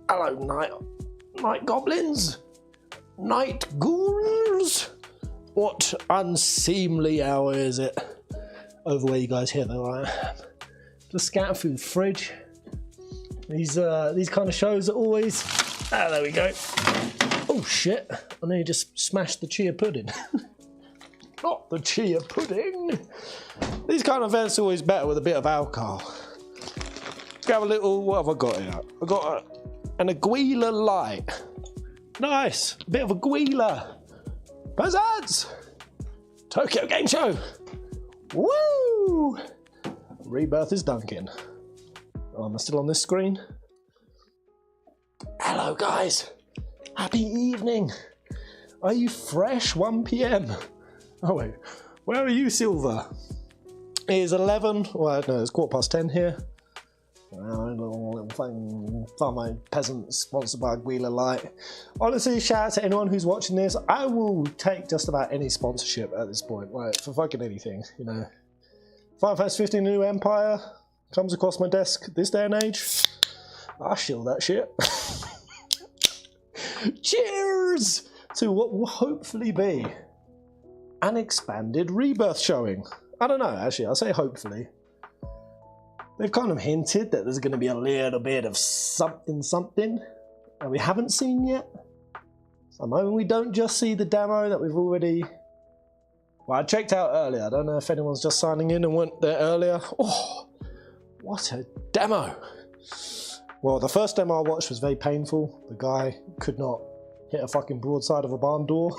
Hello, night goblins, night ghouls. What unseemly hour is it? Over where you guys hear though, I am. Just scatter through the fridge. These kind of shows are always. Ah, there we go. Oh shit! I nearly just smashed the chia pudding. Not the chia pudding. These kind of events are always better with a bit of alcohol. Let's have a little. What have I got here? I've got an Aguila light. Nice, a bit of Aguila. Peasant! Tokyo Game Show. Woo! Rebirth is Duncan. Oh, am I still on this screen? Hello, guys. Happy evening. Are you fresh? 1 PM. Oh wait, where are you, Silver? It is 11. Well, no, it's 10:15 here. Little thing, my Peasant sponsored by Aguila Light. Honestly, shout out to anyone who's watching this. I will take just about any sponsorship at this point, right? For fucking anything, you know. Final Fantasy 15 New Empire comes across my desk this day and age. I'll shill that shit. Cheers to what will hopefully be an expanded Rebirth showing. I don't know, actually, I'll say hopefully. They've kind of hinted that there's going to be a little bit of something that we haven't seen yet. So I'm hoping we don't just see the demo that we've already... Well, I checked out earlier. I don't know if anyone's just signing in and went there earlier. Oh, what a demo. Well, the first demo I watched was very painful. The guy could not hit a fucking broadside of a barn door.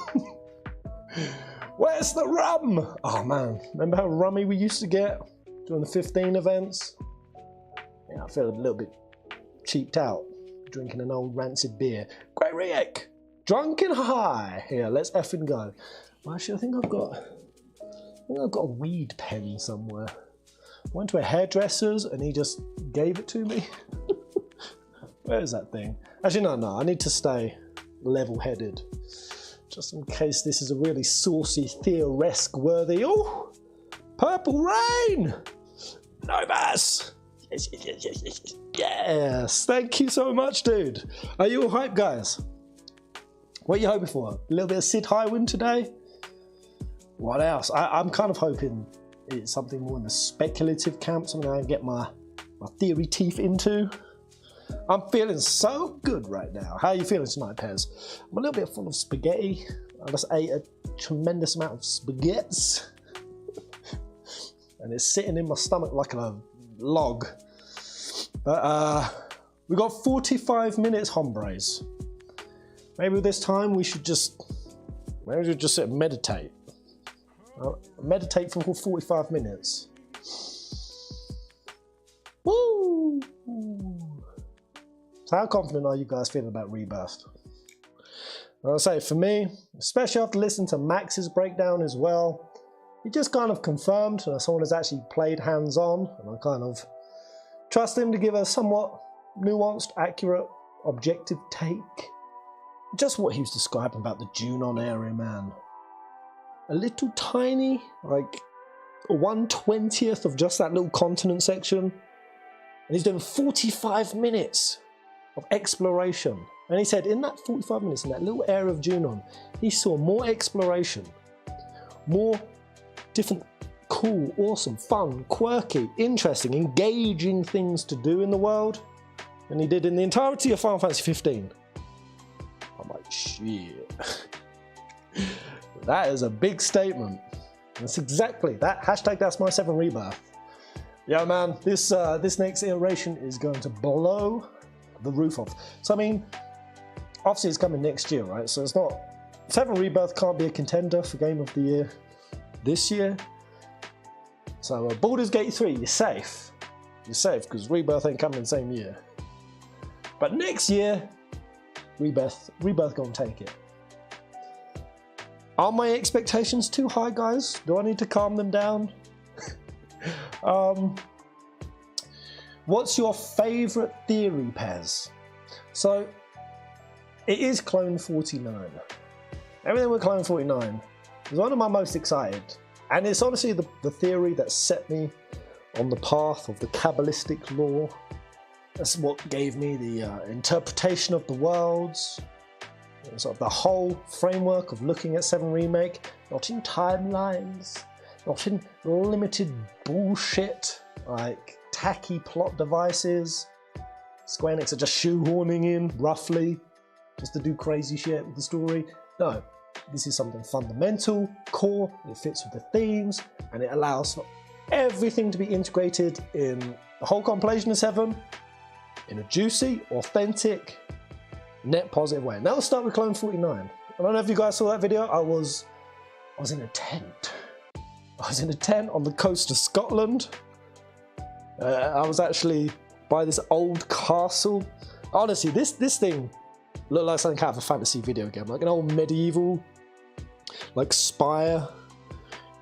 Where's the rum? Oh man, remember how rummy we used to get during the 15 events? Yeah, I feel a little bit cheaped out drinking an old rancid beer. Great remake! Drunken high! Here, let's effing go. Well, actually, I think I've got a weed pen somewhere. I went to a hairdresser's and he just gave it to me. Where is that thing? Actually, no, I need to stay level-headed. Just in case this is a really saucy, Theoresque worthy. Oh! Purple rain! Novas! Yes! Thank you so much, dude. Are you all hyped, guys? What are you hoping for? A little bit of Sid Highwind today? What else? I'm kind of hoping it's something more in the speculative camp, something I can get my theory teeth into. I'm feeling so good right now. How are you feeling tonight, Pez? I'm a little bit full of spaghetti. I just ate a tremendous amount of spaghettis. And it's sitting in my stomach like a log. But we got 45 minutes, hombres. Maybe this time we should just sit and meditate. Meditate for 45 minutes. Woo! So how confident are you guys feeling about Rebirth? I'll say for me, especially after listening to Max's breakdown as well, he just kind of confirmed that someone has actually played hands-on, and I kind of trust him to give a somewhat nuanced, accurate, objective take. Just what he was describing about the Junon area, man. A little tiny, like 1/20th of just that little continent section, and he's doing 45 minutes of exploration. And he said in that 45 minutes, in that little area of Junon, he saw more exploration, more different, cool, awesome, fun, quirky, interesting, engaging things to do in the world than he did in the entirety of Final Fantasy 15. I'm like, shit. That is a big statement. That's exactly that. Hashtag that's my 7 Rebirth. Yeah, man, this next iteration is going to blow the roof off. So, I mean, obviously it's coming next year, right? So it's not... 7 Rebirth can't be a contender for Game of the Year this year. So Baldur's Gate 3, you're safe. You're safe, because Rebirth ain't coming the same year. But next year, Rebirth gonna take it. Are my expectations too high, guys? Do I need to calm them down? What's your favourite theory, Pez? So, it is Clone 49. Everything with Clone 49 is one of my most excited. And it's honestly the theory that set me on the path of the Kabbalistic lore. That's what gave me the interpretation of the worlds, sort of the whole framework of looking at 7 Remake, not in timelines, not in limited bullshit like tacky plot devices Square Enix are just shoehorning in roughly just to do crazy shit with the story. No, this is something fundamental, core, it fits with the themes, and it allows for everything to be integrated in the whole compilation of 7 in a juicy, authentic, net positive way. Now let's start with Clone 49. I don't know if you guys saw that video. I was in a tent. I was in a tent on the coast of Scotland. I was actually by this old castle. Honestly, this thing looked like something out of a fantasy video game, like an old medieval, like spire,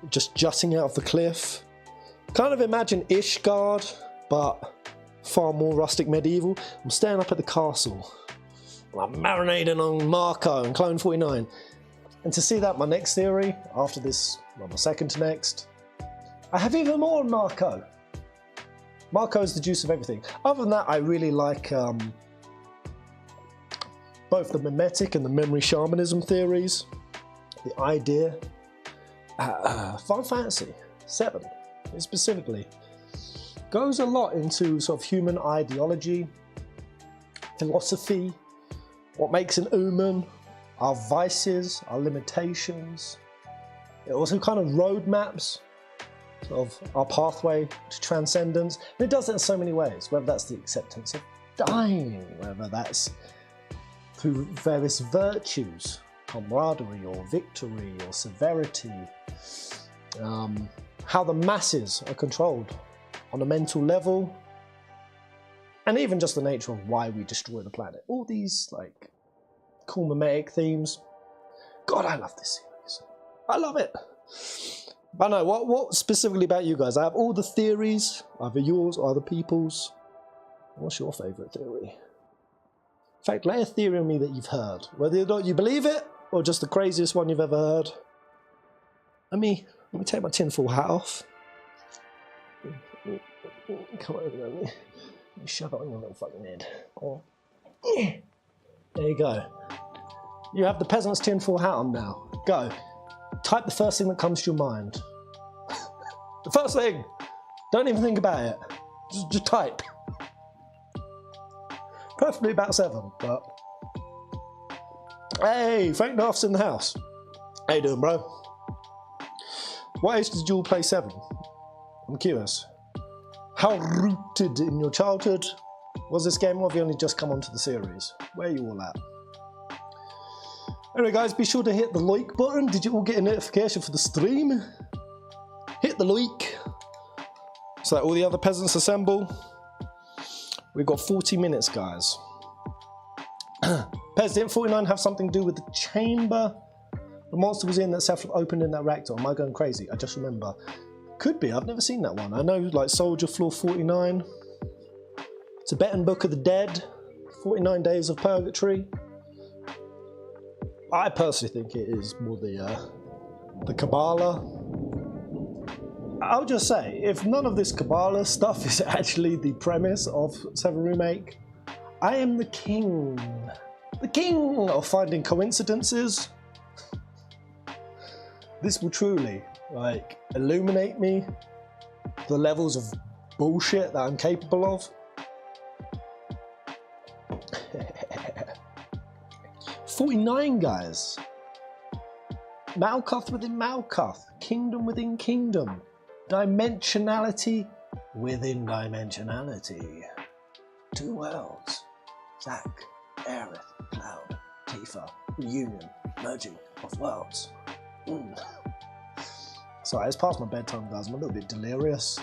just jutting out of the cliff. Kind of imagine Ishgard, but far more rustic medieval. I'm staring up at the castle. I'm marinating on Marco and Clone 49. And to see that, my next theory, after this, well, my second to next, I have even more on Marco. Marco is the juice of everything. Other than that, I really like both the mimetic and the memory shamanism theories. The idea, Final Fantasy 7 specifically, goes a lot into sort of human ideology, philosophy, what makes an human, our vices, our limitations. It also kind of roadmaps sort of our pathway to transcendence. And it does it in so many ways, whether that's the acceptance of dying, whether that's through various virtues, camaraderie or victory or severity, how the masses are controlled on a mental level, and even just the nature of why we destroy the planet. All these like cool mimetic themes. God, I love this series. I love it. But no, what specifically about you guys? I have all the theories, either yours or other people's. What's your favourite theory? In fact, lay a theory on me that you've heard, whether or not you believe it or just the craziest one you've ever heard. Let me take my tinfoil hat off. Come over there. Let me shove it on your little fucking head. Oh. There you go. You have the peasant's tinfoil hat on now. Go. Type the first thing that comes to your mind. The first thing. Don't even think about it. Just type. Preferably about 7, but... Hey, Frank North's in the house. How you doing, bro? What age did you all play 7? I'm curious. How rooted in your childhood was this game, or have you only just come onto the series? Where are you all at? Anyway guys, be sure to hit the like button. Did you all get a notification for the stream? Hit the like, so that all the other peasants assemble. We've got 40 minutes, guys. Pez, didn't 49 have something to do with the chamber the monster was in that self-opened in that reactor? Am I going crazy? I just remember. Could be, I've never seen that one. I know like Soldier Floor 49, Tibetan Book of the Dead, 49 Days of Purgatory. I personally think it is more the Kabbalah. I'll just say, if none of this Kabbalah stuff is actually the premise of 7 Remake, I am the king of finding coincidences. This will truly, like, illuminate me the levels of bullshit that I'm capable of. 49, guys. Malkuth within Malkuth. Kingdom within kingdom. Dimensionality within dimensionality. 2 worlds. Zack, Aerith, Cloud, Tifa. Reunion. Merging of worlds. Sorry, it's past my bedtime, guys. I'm a little bit delirious.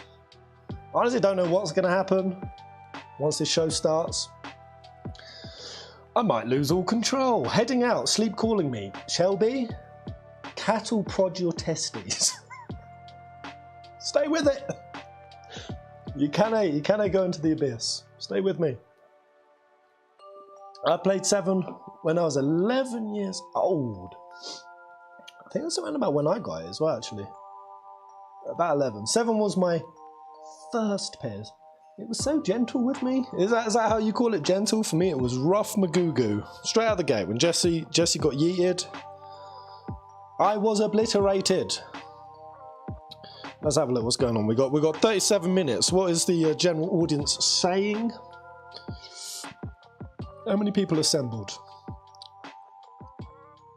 I honestly don't know what's going to happen once this show starts. I might lose all control. Heading out, sleep calling me. Shelby, cattle prod your testes. Stay with it. You cannot go into the abyss. Stay with me. I played 7 when I was 11 years old. I think that's around about when I got it as well, actually. About 11. 7 was my first It was so gentle with me. Is that how you call it, gentle? For me, it was rough magoo. Straight out of the gate, when Jesse got yeeted, I was obliterated. Let's have a look what's going on. We got 37 minutes. What is the general audience saying? How many people assembled?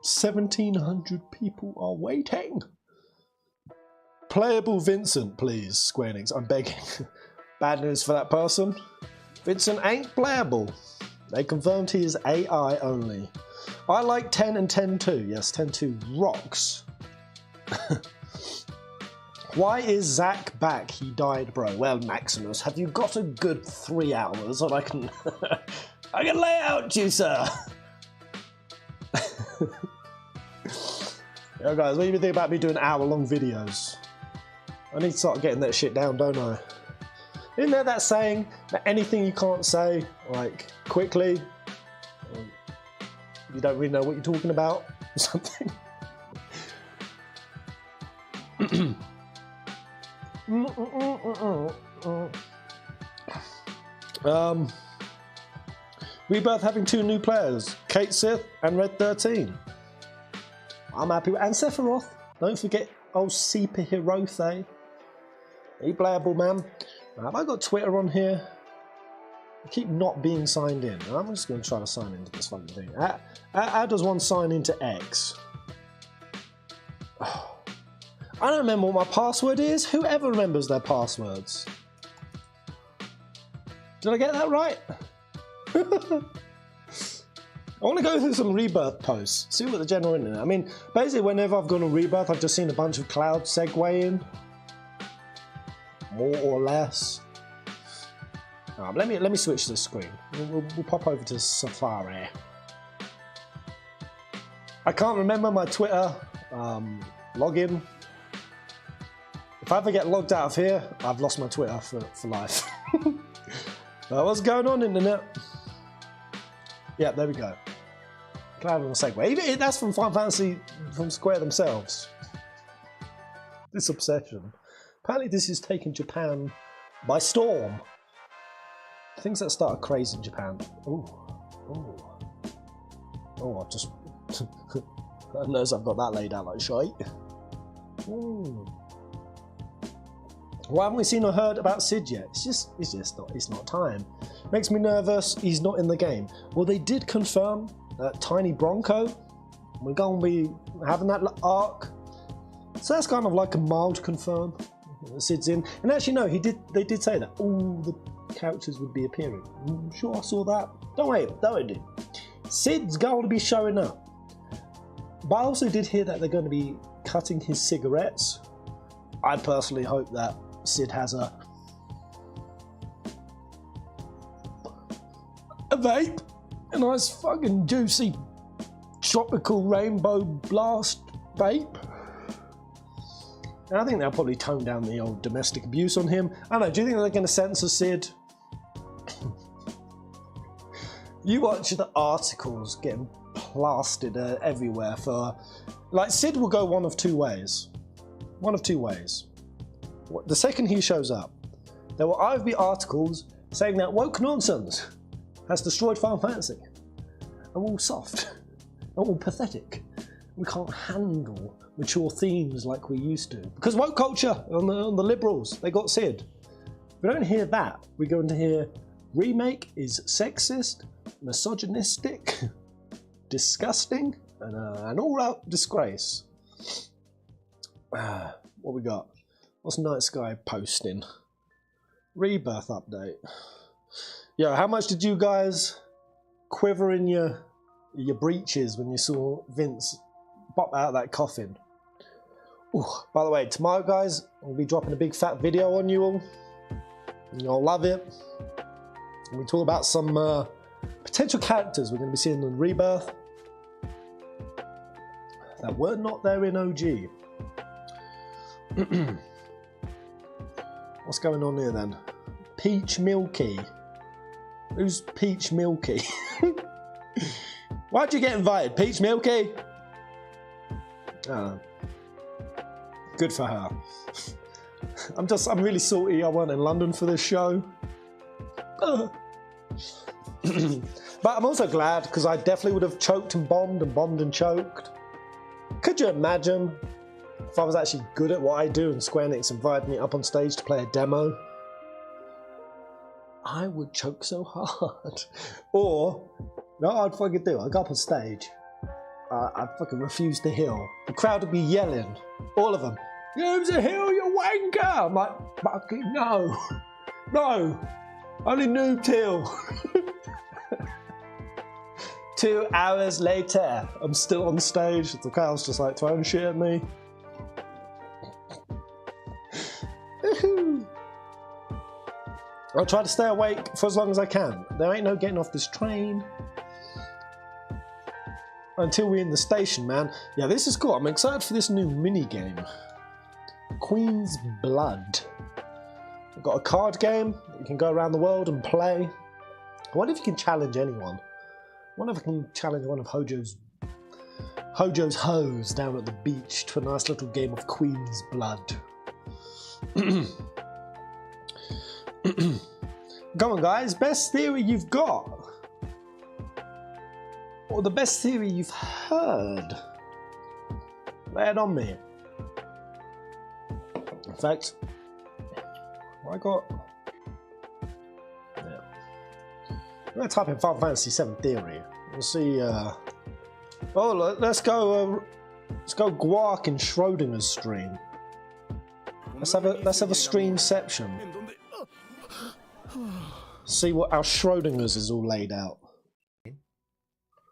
1,700 people are waiting. Playable Vincent, please, Square Enix. I'm begging. Bad news for that person. Vincent ain't playable. They confirmed he is AI only. I like 10 and 10-2. Yes, 10-2 rocks. Why is Zach back? He died, bro. Well, Maximus, have you got a good 3 hours that I can I can lay out to you, sir? Yo, guys, what do you think about me doing hour-long videos? I need to start getting that shit down, don't I? Isn't there that saying that anything you can't say, like, quickly, you don't really know what you're talking about or something? Rebirth having 2 new players, Kate Sith and Red 13. I'm happy with, and Sephiroth. Don't forget old Seeper Hirothe. He playable, man. Have I got Twitter on here? I keep not being signed in. I'm just going to try to sign into this fucking thing. How does one sign into X? I don't remember what my password is. Whoever remembers their passwords. Did I get that right? I want to go through some Rebirth posts, see what the general internet. I mean, basically, whenever I've gone to Rebirth, I've just seen a bunch of Cloud segue in, more or less. Let me switch the screen. We'll pop over to Safari. I can't remember my Twitter login. If I ever get logged out of here, I've lost my Twitter for life. What's going on, internet? Yeah, there we go. Cloud on the segue. That's from Final Fantasy, from Square themselves. This obsession. Apparently this is taking Japan by storm. Things that start crazy in Japan. Oh, I just... I notice I've got that laid out like shite. Why haven't we seen or heard about Sid yet? It's not time. Makes me nervous, he's not in the game. Well, they did confirm that Tiny Bronco, we're going to be having that arc. So that's kind of like a mild confirm. Sid's in. And actually, no, they did say that all the characters would be appearing. I'm sure I saw that. Don't wait. Sid's going to be showing up. But I also did hear that they're going to be cutting his cigarettes. I personally hope that Sid has a vape, a nice fucking juicy tropical rainbow blast vape. And I think they'll probably tone down the old domestic abuse on him. I don't know, do you think they're going to censor Sid? You watch the articles getting plastered everywhere for... Like, Sid will go one of two ways. The second he shows up, there will either be articles saying that woke nonsense has destroyed Final Fantasy, and we're all soft, and we're all pathetic. We can't handle mature themes like we used to. Because woke culture on the liberals, they got Sid. If we don't hear that, we're going to hear remake is sexist, misogynistic, disgusting, and an all-out disgrace. What we got? What's Night Sky posting? Rebirth update. Yo, how much did you guys quiver in your breeches when you saw Vince pop out of that coffin? Ooh, by the way, tomorrow, guys, I'll be dropping a big fat video on you all. You'll love it. And we talk about some potential characters we're going to be seeing in Rebirth that were not there in OG. What's going on here then? Peach Milky. Who's Peach Milky? Why'd you get invited, Peach Milky? Good for her. I'm really salty I weren't in London for this show. But I'm also glad, because I definitely would have choked and bombed and choked. Could you imagine if I was actually good at what I do and Square Enix invited me up on stage to play a demo? I would choke so hard. Or, no, I'd fucking do. I'd go up on stage. I'd fucking refuse to heal. The crowd would be yelling. All of them. Use a heal, you wanker! I'm like, fucking no. No. Only noob heal. 2 hours later, I'm still on stage. The crowd's just like throwing shit at me. I'll try to stay awake for as long as I can. There ain't no getting off this train. Until we're in the station, man. Yeah, this is cool. I'm excited for this new mini game. Queen's Blood. We've got a card game that you can go around the world and play. I wonder if you can challenge anyone. I wonder if I can challenge one of Hojo's hoes down at the beach to a nice little game of Queen's Blood. Come on, guys. Best theory you've got. Or the best theory you've heard. Lay it on me. In fact, I got... Yeah. I'm going to type in Final Fantasy 7 theory. We'll see... Oh, let's go Guark in Schrodinger's stream. Let's have a streamception. See what our Schrodinger's is all laid out.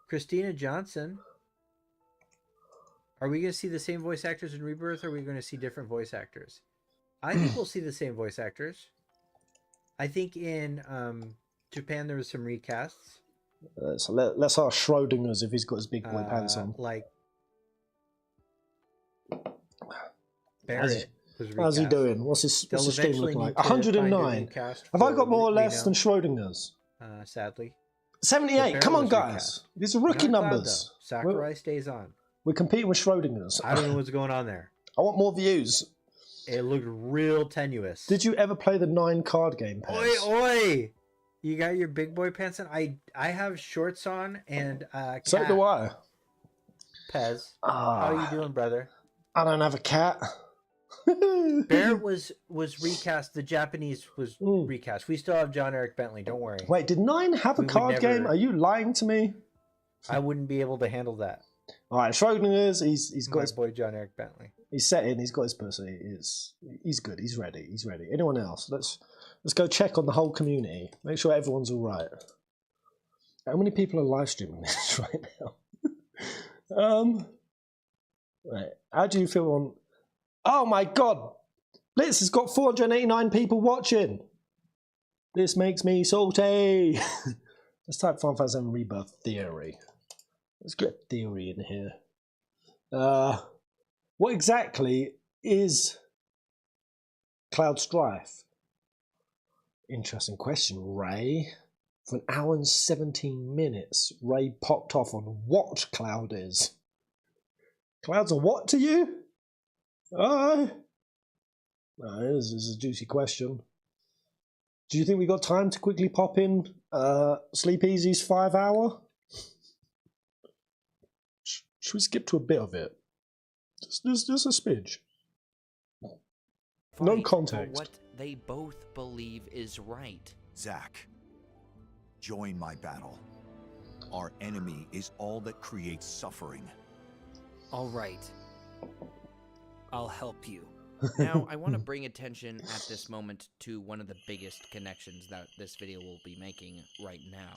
Christina Johnson. Are we going to see the same voice actors in Rebirth, or are we going to see different voice actors? I think we'll see the same voice actors. I think in Japan there was some recasts. So let's ask Schrodinger's if he's got his big boy pants on. Like Barrett was recast. How's he doing? What's his stream looking like? 109. Have I got more or less than Schrodinger's? Sadly. 78. Come on, guys. Recast. These are rookie numbers. Sakurai stays on. We're competing with Schrodinger's. I don't know what's going on there. I want more views. It looked real tenuous. Did you ever play the 9 card game, Pez? Oi, oi! You got your big boy pants on? I have shorts on and cat. So do I. Pez. How are you doing, brother? I don't have a cat. Barrett was recast. The Japanese was recast. We still have John Eric Bentley. Don't worry. Wait, did 9 have a card game? Are you lying to me? I wouldn't be able to handle that. All right, Schrodinger's. He's got my his boy John Eric Bentley. He's set in. He's got his pussy. He's good. He's ready. He's ready. Anyone else? Let's go check on the whole community. Make sure everyone's all right. How many people are live streaming this right now? Right. How do you feel on? Oh my God! Blitz has got 489 people watching. This makes me salty. Let's type Final Fantasy 7 Rebirth theory. Let's get theory in here. What exactly is Cloud Strife? Interesting question, Ray. For 1 hour and 17 minutes, Ray popped off on what Cloud is. Cloud's a what to you? No, this is a juicy question. Do you think we got time to quickly pop in Sleep Easy's 5 hour? Should we skip to a bit of it? Just a smidge. No context. What they both believe is right. Zack, join my battle. Our enemy is all that creates suffering. All right. I'll help you. Now, I want to bring attention at this moment to one of the biggest connections that this video will be making right now.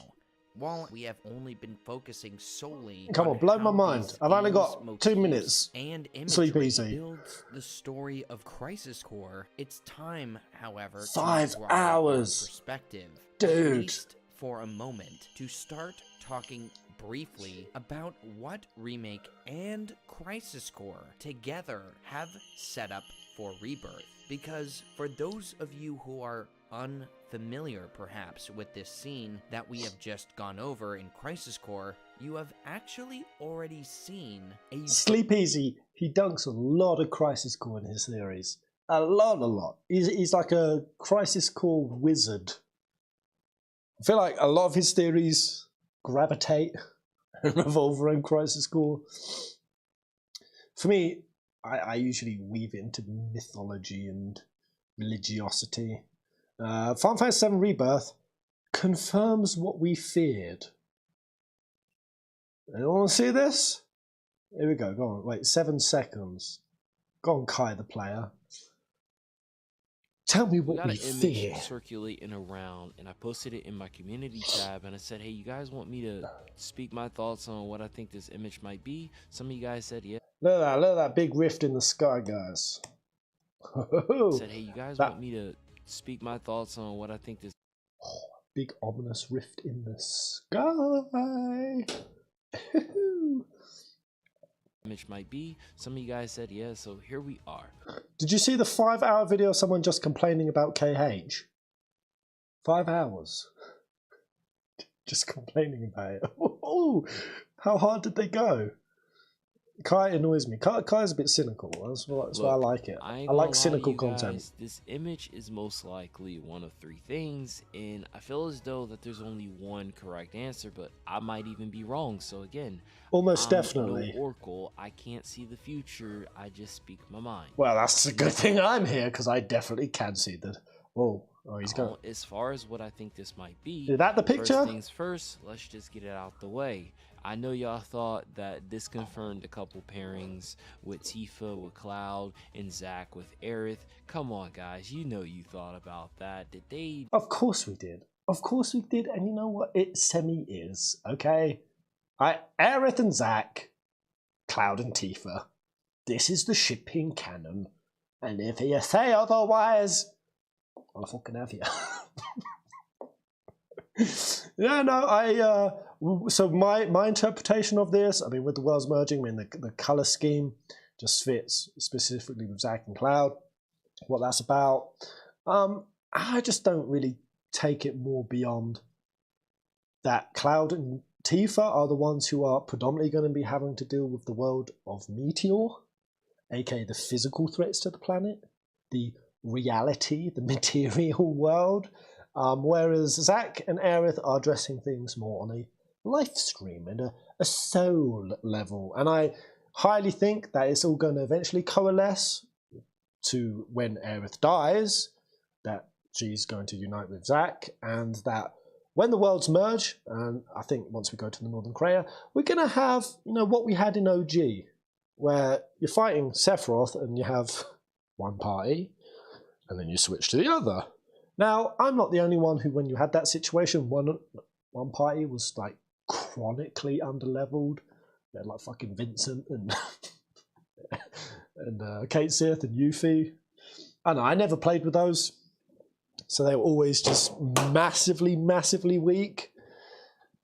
While we have only been focusing solely on blow my mind. I've only got 2 minutes. And Sleep Easy builds the story of Crisis Core. It's time, however, 5 hours. Perspective, dude. At least for a moment, to start talking briefly about what Remake and Crisis Core together have set up for Rebirth. Because for those of you who are unfamiliar perhaps with this scene that we have just gone over in Crisis Core, you have actually already seen a... Sleep Easy, he dunks a lot of Crisis Core in his series. A lot. He's like a Crisis Core wizard. I feel like a lot of his theories gravitate and revolve around Crisis Core. For me, I usually weave it into mythology and religiosity. Final Fantasy VII Rebirth confirms what we feared. Anyone want to see this? Here we go. Go on. Wait, 7 seconds. Go on, Kai the player. Tell me We what got we an fear. image circulating around, and I posted it in my community tab, and I said, hey, you guys want me to speak my thoughts on what I think this image might be? Some of you guys said, yeah. Look at that big rift in the sky, guys. I said, hey, you guys That- want me to speak my thoughts on what I think this Big ominous rift in the sky. image might be? Some of you guys said, yeah, so here we are. Did you see the 5-hour video of someone just complaining about KH? 5 hours. Just complaining about it. Ooh, how hard did they go? Kai annoys me. Kai's a bit cynical. That's why I like it. I ain't I gonna lie like to cynical you content. guys, this image is most likely one of 3 things, and I feel as though that there's only one correct answer, but I might even be wrong. So again, Almost I'm definitely. no oracle. I can't see the future. I just speak my mind. Well, that's a good thing I'm here, because I definitely can see that. Oh, he's going. As far as what I think this might be, Is that the picture? First things first, let's just get it out the way. I know y'all thought that this confirmed a couple pairings with Tifa with Cloud and Zack with Aerith. Come on, guys, you know you thought about that. Did they? Of course we did. Of course we did. And you know what? It semi is, okay? Aerith and Zack, Cloud and Tifa. This is the shipping canon. And if you say otherwise, I'll fucking have you. Yeah, no, so my interpretation of this, I mean, with the worlds merging, I mean, the color scheme just fits specifically with Zack and Cloud, what that's about. I just don't really take it more beyond that. Cloud and Tifa are the ones who are predominantly going to be having to deal with the world of Meteor, aka the physical threats to the planet, the reality, the material world. Whereas Zack and Aerith are addressing things more on a life stream and a soul level. And I highly think that it's all going to eventually coalesce to when Aerith dies, that she's going to unite with Zack, and that when the worlds merge, and I think once we go to the Northern Kraya, we're going to have, what we had in OG, where you're fighting Sephiroth and you have one party, and then you switch to the other. Now, I'm not the only one who, when you had that situation, one party was like chronically underleveled. They had like fucking Vincent and and Kate Sith and Yuffie. I know, I never played with those, so they were always just massively, massively weak.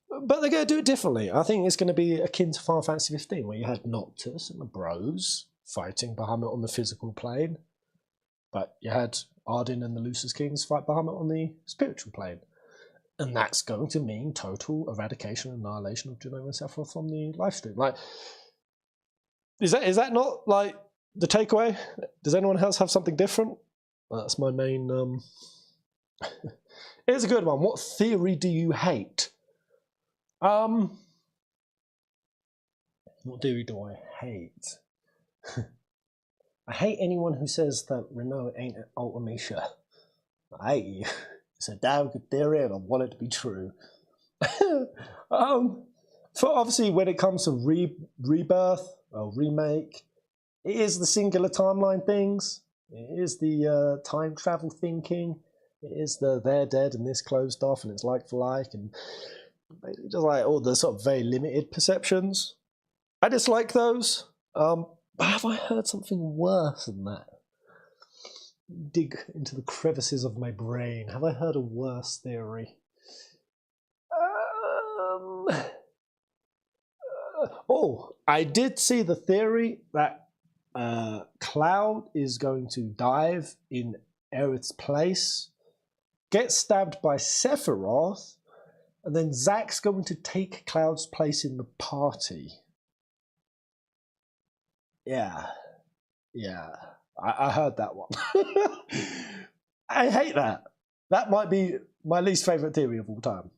But they're going to do it differently. I think it's going to be akin to Final Fantasy 15, where you had Noctis and the Bros fighting Bahamut on the physical plane, but you had Arden and the Lucis Kings fight Bahamut on the spiritual plane. And that's going to mean total eradication and annihilation of Juno and Sephiroth from the live stream. Like, is that not like the takeaway? Does anyone else have something different? That's my main. Here's a good one. What theory do you hate? What theory do I hate? I hate anyone who says that Renault ain't an Ultimecia. I hate you. It's a damn good theory and I want it to be true. For obviously when it comes to rebirth or remake, it is the singular timeline things. It is the time travel thinking. It is the they're dead and this closed off and it's like for like, and just like all the sort of very limited perceptions. I dislike those. But have I heard something worse than that? Dig into the crevices of my brain. Have I heard a worse theory? I did see the theory that Cloud is going to dive in Aerith's place, get stabbed by Sephiroth, and then Zack's going to take Cloud's place in the party. Yeah. I heard that one. I hate that. That might be my least favourite theory of all time.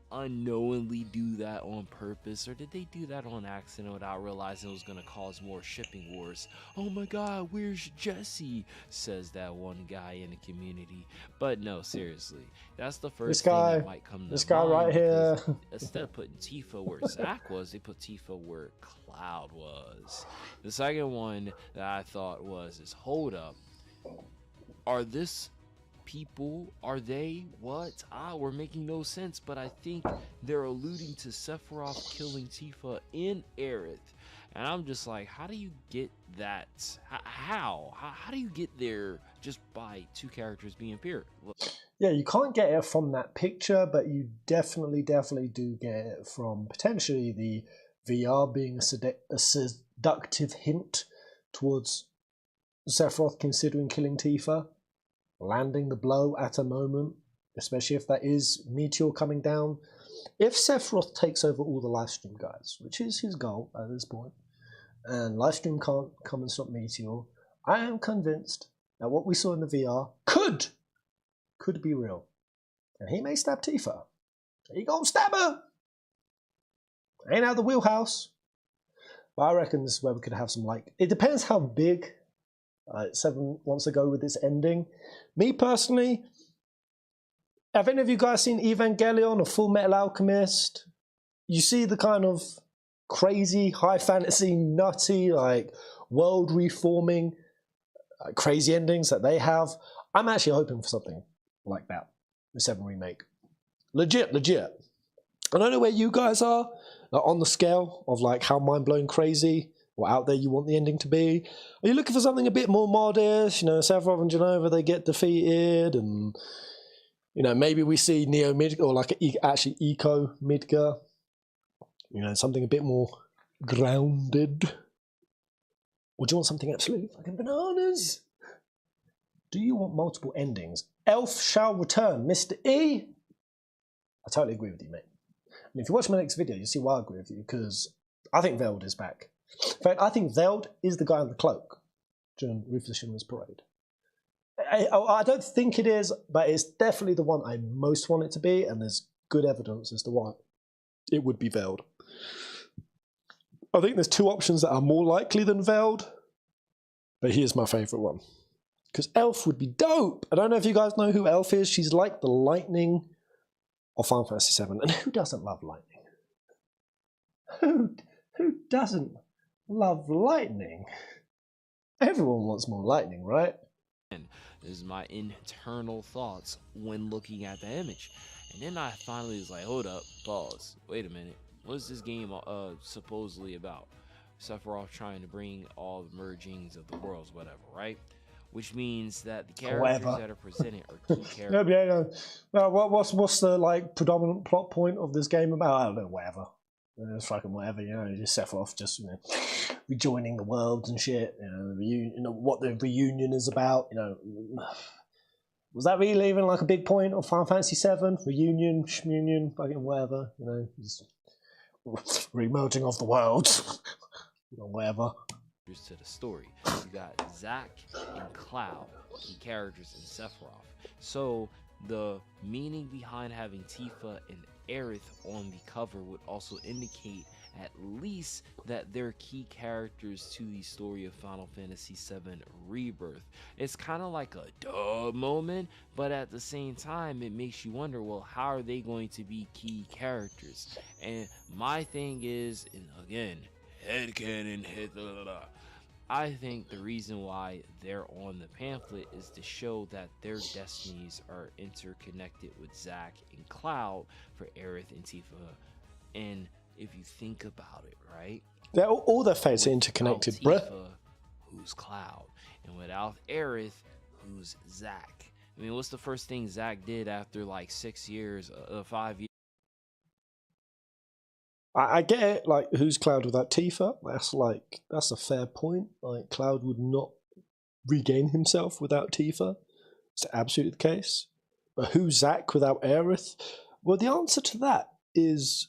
Unknowingly do that on purpose, or did they do that on accident without realizing it was going to cause more shipping wars? Oh my god, where's Jesse? Says that one guy in the community. But no, seriously, that's the first thing that might come to mind. This guy right here. Instead of putting Tifa where Zack was, they put Tifa where Cloud was. The second one that I thought is hold up, are this people, are they what? We're making no sense, but I think they're alluding to Sephiroth killing Tifa in Aerith, and I'm just like, how do you get that? How do you get there just by two characters being paired? Yeah, you can't get it from that picture, but you definitely do get it from potentially the VR being a seductive hint towards Sephiroth considering killing Tifa, landing the blow at a moment, especially if that is Meteor coming down. If Sephiroth takes over all the livestream guys, which is his goal at this point, and livestream can't come and stop Meteor, I am convinced that what we saw in the VR could be real. And he may stab Tifa. He gonna stab her! Ain't out of the wheelhouse. But I reckon this is where we could have some, like, it depends how big Seven wants to go with this ending. Me personally, have any of you guys seen Evangelion or Full Metal Alchemist? You see the kind of crazy, high fantasy, nutty, like world reforming, crazy endings that they have. I'm actually hoping for something like that, the 7 remake. Legit. I don't know where you guys are on the scale of like how mind-blowing crazy or out there you want the ending to be. Are you looking for something a bit more modest? You know, Sephiroth and Genova, they get defeated, and you know, maybe we see Neo Midgar, or like actually Eco Midgar. You know, something a bit more grounded. Or do you want something absolutely fucking bananas? Do you want multiple endings? Elf shall return, Mr. E. I totally agree with you, mate. And if you watch my next video, you'll see why I agree with you, because I think Veld is back. In fact, I think Veld is the guy in the cloak during Ruthless Shimmer's parade. I don't think it is, but it's definitely the one I most want it to be, and there's good evidence as to why it would be Veld. I think there's 2 options that are more likely than Veld, but here's my favourite one. Because Elf would be dope. I don't know if you guys know who Elf is. She's like the lightning of Final Fantasy VII. And who doesn't love lightning? Who doesn't love lightning? Everyone wants more lightning, right? This is my internal thoughts when looking at the image. And then I finally was like, hold up, pause. Wait a minute. What is this game supposedly about? Sephiroth trying to bring all the mergings of the worlds, whatever, right? Which means that the characters that are presented are key characters. No, what's the like predominant plot point of this game about? I don't know, whatever. It's fucking whatever, you know, just Sephiroth just, you know, rejoining the world and shit, you know, what the reunion is about, you know. Was that really even like a big point of Final Fantasy VII? Reunion, schmunion, fucking whatever, you know, just remerging of the worlds, you know, whatever. To the story, you got Zack and Cloud, key characters in Sephiroth. So the meaning behind having Tifa and Aerith on the cover would also indicate at least that they're key characters to the story of Final Fantasy VII Rebirth. It's kind of like a duh moment, but at the same time it makes you wonder, well, how are they going to be key characters? And my thing is, and again, headcanon, I think the reason why they're on the pamphlet is to show that their destinies are interconnected with Zack and Cloud for Aerith and Tifa. And if you think about it, right? All their fates are interconnected, Tifa, who's Cloud? And without Aerith, who's Zack? I mean, what's the first thing Zack did after like 6 years, 5 years? I get it, like, who's Cloud without Tifa? That's a fair point. Like, Cloud would not regain himself without Tifa. It's absolutely the case. But who's Zack without Aerith? Well, the answer to that is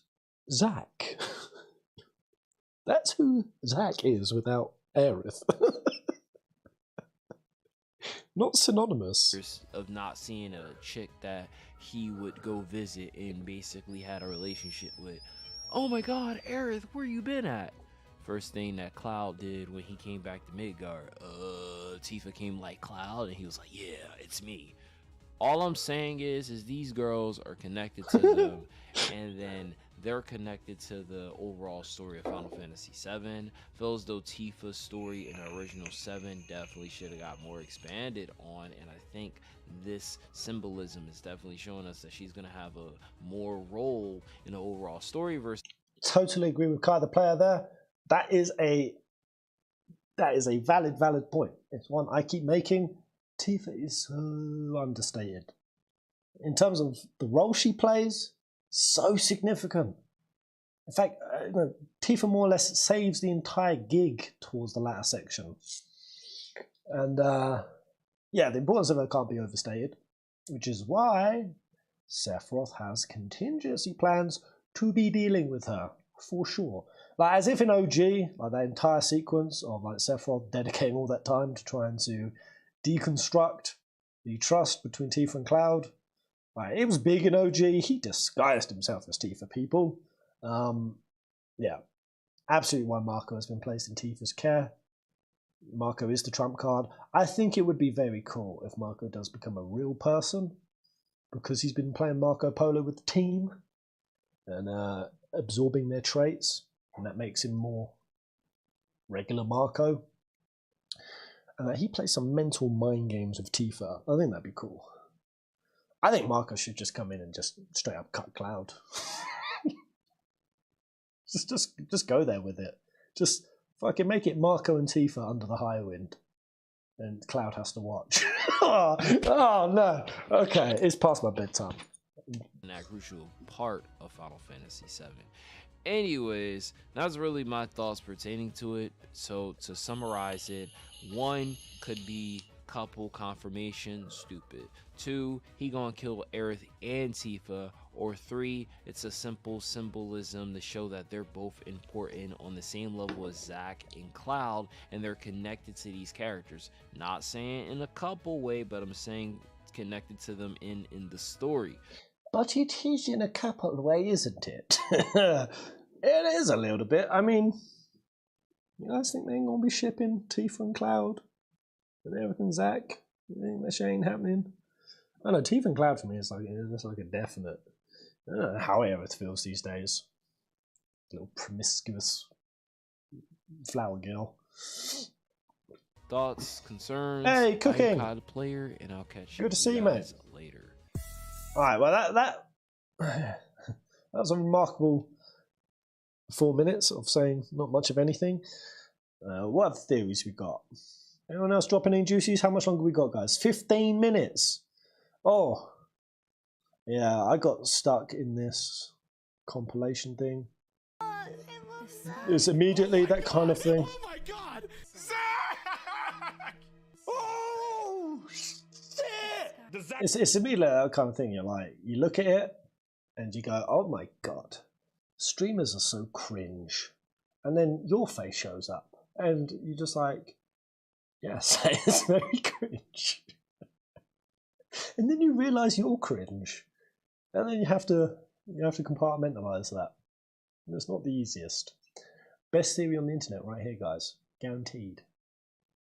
Zack. That's who Zack is without Aerith. Not synonymous. Of not seeing a chick that he would go visit and basically had a relationship with. Oh my god, Aerith, where you been at? First thing that Cloud did when he came back to Midgard, Tifa came like Cloud and he was like, yeah, it's me. All I'm saying is these girls are connected to them, and then they're connected to the overall story of Final Fantasy VII. Feels though Tifa's story in the original 7 definitely should have got more expanded on, and I think this symbolism is definitely showing us that she's gonna have a more role in the overall story versus. Totally agree with Kai, the player there. That is a valid point. It's one I keep making. Tifa is so understated. In terms of the role she plays, so significant. In fact, Tifa more or less saves the entire gig towards the latter section. And yeah, the importance of her can't be overstated, which is why Sephiroth has contingency plans to be dealing with her, for sure. Like, as if in OG, like that entire sequence of like Sephiroth dedicating all that time to trying to deconstruct the trust between Tifa and Cloud. Like, it was big in OG. He disguised himself as Tifa, people. Yeah, absolutely why Marco has been placed in Tifa's care. Marco is the trump card. I think it would be very cool if Marco does become a real person, because he's been playing Marco Polo with the team and absorbing their traits, and that makes him more regular Marco. And he plays some mental mind games with Tifa. I think that'd be cool. I think Marco should just come in and just straight up cut Cloud. just go there with it. Just fucking make it Marco and Tifa under the high wind, and Cloud has to watch. oh no. Okay, it's past my bedtime. That crucial part of Final Fantasy VII. Anyways, that's really my thoughts pertaining to it. So to summarize it, 1 could be couple confirmation, stupid. 2, he gonna kill Aerith and Tifa. Or 3, it's a simple symbolism to show that they're both important on the same level as Zack and Cloud, and they're connected to these characters. Not saying in a couple way, but I'm saying connected to them in the story. But it is in a couple way, isn't it? It is a little bit. I mean, you guys think they ain't gonna be shipping Tifa and Cloud and Aerith and Zack? You think that shit ain't happening? I know Tifa and Cloud for me is like, it's like a definite. I don't know how Aerith feels these days. Little promiscuous flower girl. Thoughts, concerns? Hey, cooking. I'm the player, and I'll catch you. Good to see you, mate. Later. All right. Well, that was a remarkable 4 minutes of saying not much of anything. What other theories we got? Anyone else dropping any juices? How much longer we got, guys? 15 minutes. Oh, yeah. I got stuck in this compilation thing. It's immediately that kind of thing. Oh my god! Zack! Oh shit! It's immediately that kind of thing. You're like, you look at it and you go, oh my god, streamers are so cringe. And then your face shows up and you're just like, yes, it's very cringe. And then you realize you're cringe. And then you have to compartmentalize that. And it's not the easiest. Best theory on the internet right here, guys. Guaranteed.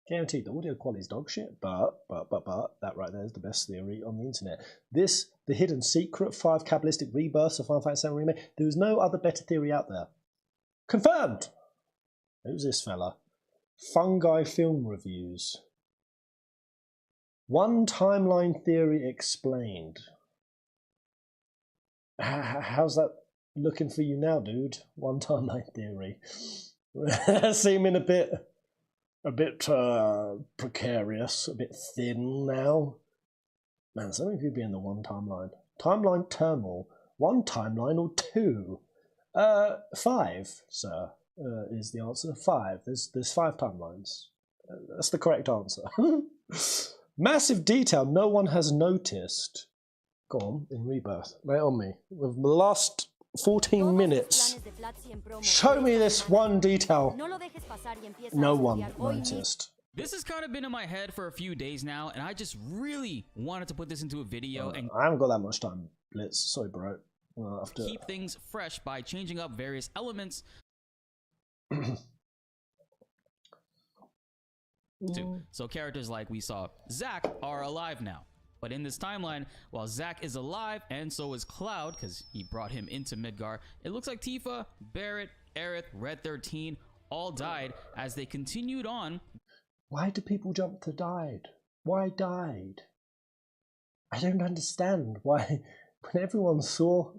Guaranteed. The audio quality is dog shit, but that right there is the best theory on the internet. This, the hidden secret 5 Kabbalistic rebirths of Final Fantasy VII Remake. There is no other better theory out there. Confirmed! Who's this fella? Fungi Film Reviews. One timeline theory explained. How's that looking for you now, dude? One timeline theory. Seeming a bit precarious, a bit thin now. Man, so many people be in the one timeline. Timeline turmoil. One timeline or 2? 5, sir, is the answer. 5. There's 5 timelines. That's the correct answer. Massive detail no one has noticed. Go on, in Rebirth. Lay it on me. With the last 14 minutes, show me this one detail no one noticed. This has kind of been in my head for a few days now, and I just really wanted to put this into a video and I haven't got that much time, Blitz. Sorry, bro. I'll have to... keep things fresh by changing up various elements. So characters like we saw Zack are alive now. But in this timeline, while Zack is alive and so is Cloud, because he brought him into Midgar, it looks like Tifa, Barret, Aerith, Red 13 all died as they continued on. Why do people jump to died? Why died? I don't understand why. When everyone saw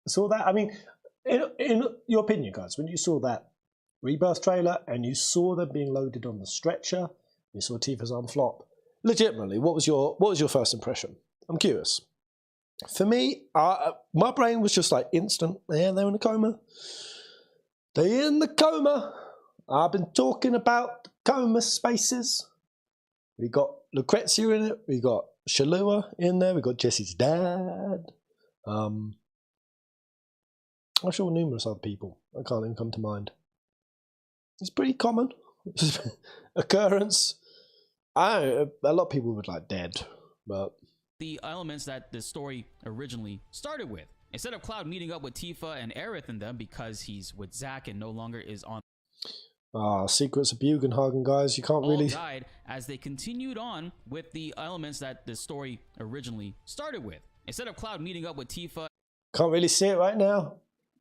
that, I mean, in your opinion, guys, when you saw that Rebirth trailer and you saw them being loaded on the stretcher, you saw Tifa's arm flop. Legitimately, what was your first impression? I'm curious. For me, my brain was just like instant. Yeah, they're in a coma. They're in the coma. I've been talking about the coma spaces. We got Lucrezia in it. We got Shalua in there. We got Jesse's dad. I'm sure numerous other people. I can't even come to mind. It's pretty common occurrence. A lot of people would like dead, but the elements that the story originally started with. Instead of Cloud meeting up with Tifa and Aerith and them because he's with Zack and no longer is on. Secrets of Bugenhagen, guys. You can't really. All died as they continued on with the elements that the story originally started with. Instead of Cloud meeting up with Tifa. Can't really see it right now.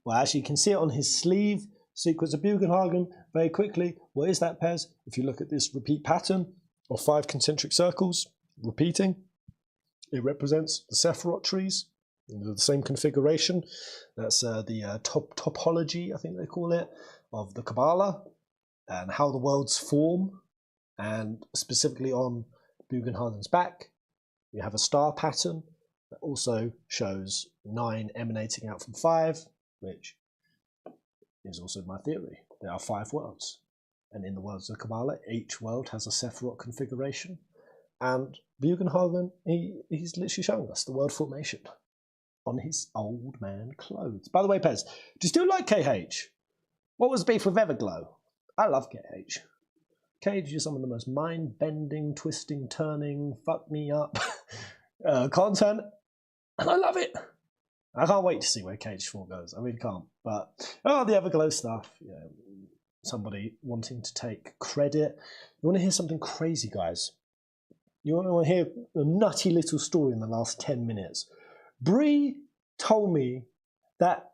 Well, actually, you can see it on his sleeve. Secrets of Bugenhagen. Very quickly. What is that, Pez? If you look at this repeat pattern of 5 concentric circles repeating, it represents the Sephiroth trees. The same configuration. That's the topology, I think they call it, of the Kabbalah and how the worlds form. And specifically on Bugenhagen's back, you have a star pattern that also shows 9 emanating out from 5, which is also my theory. There are 5 worlds. And in the worlds of Kabbalah, each world has a Sephiroth configuration. And Bugenhagen, he's literally showing us the world formation on his old man clothes. By the way, Pez, do you still like KH? What was the beef with Everglow? I love KH. KH is some of the most mind-bending, twisting, turning, fuck me up content, and I love it. I can't wait to see where KH4 goes. I really can't. But the Everglow stuff, you know, somebody wanting to take credit. You want to hear something crazy, guys? You want to hear a nutty little story in the last 10 minutes? Bree told me that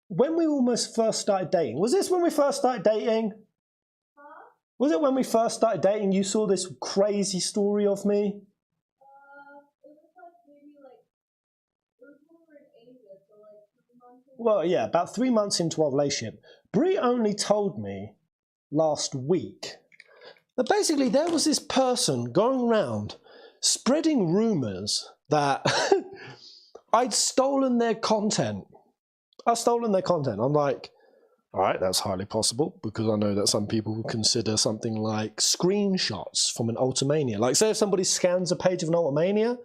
when we almost first started dating, was this when we first started dating? Huh? Was it when we first started dating you saw this crazy story of me? It was like maybe it was over in Asia, so 3 months in. Well, yeah, about 3 months into our relationship. Bree only told me last week that basically there was this person going around spreading rumors that I'd stolen their content. I've stolen their content. I'm like, all right, that's highly possible because I know that some people would consider something like screenshots from an Ultimania. Like, say if somebody scans a page of an Ultimania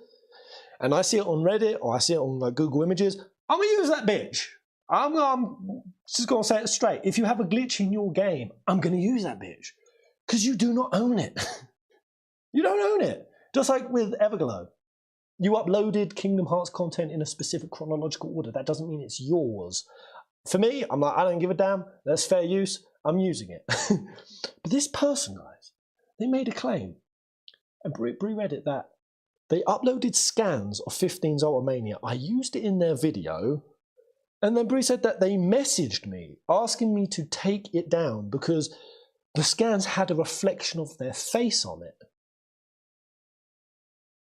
and I see it on Reddit or I see it on like Google Images, I'm gonna use that bitch. I'm just gonna say it straight. If you have a glitch in your game, I'm gonna use that bitch because you do not own it. You don't own it. Just like with Everglow. You uploaded Kingdom Hearts content in a specific chronological order. That doesn't mean it's yours. For me, I'm like, I don't give a damn. That's fair use. I'm using it. But this person, guys, they made a claim. And Brie read it that they uploaded scans of 15's Ultimania. I used it in their video. And then Brie said that they messaged me asking me to take it down because the scans had a reflection of their face on it.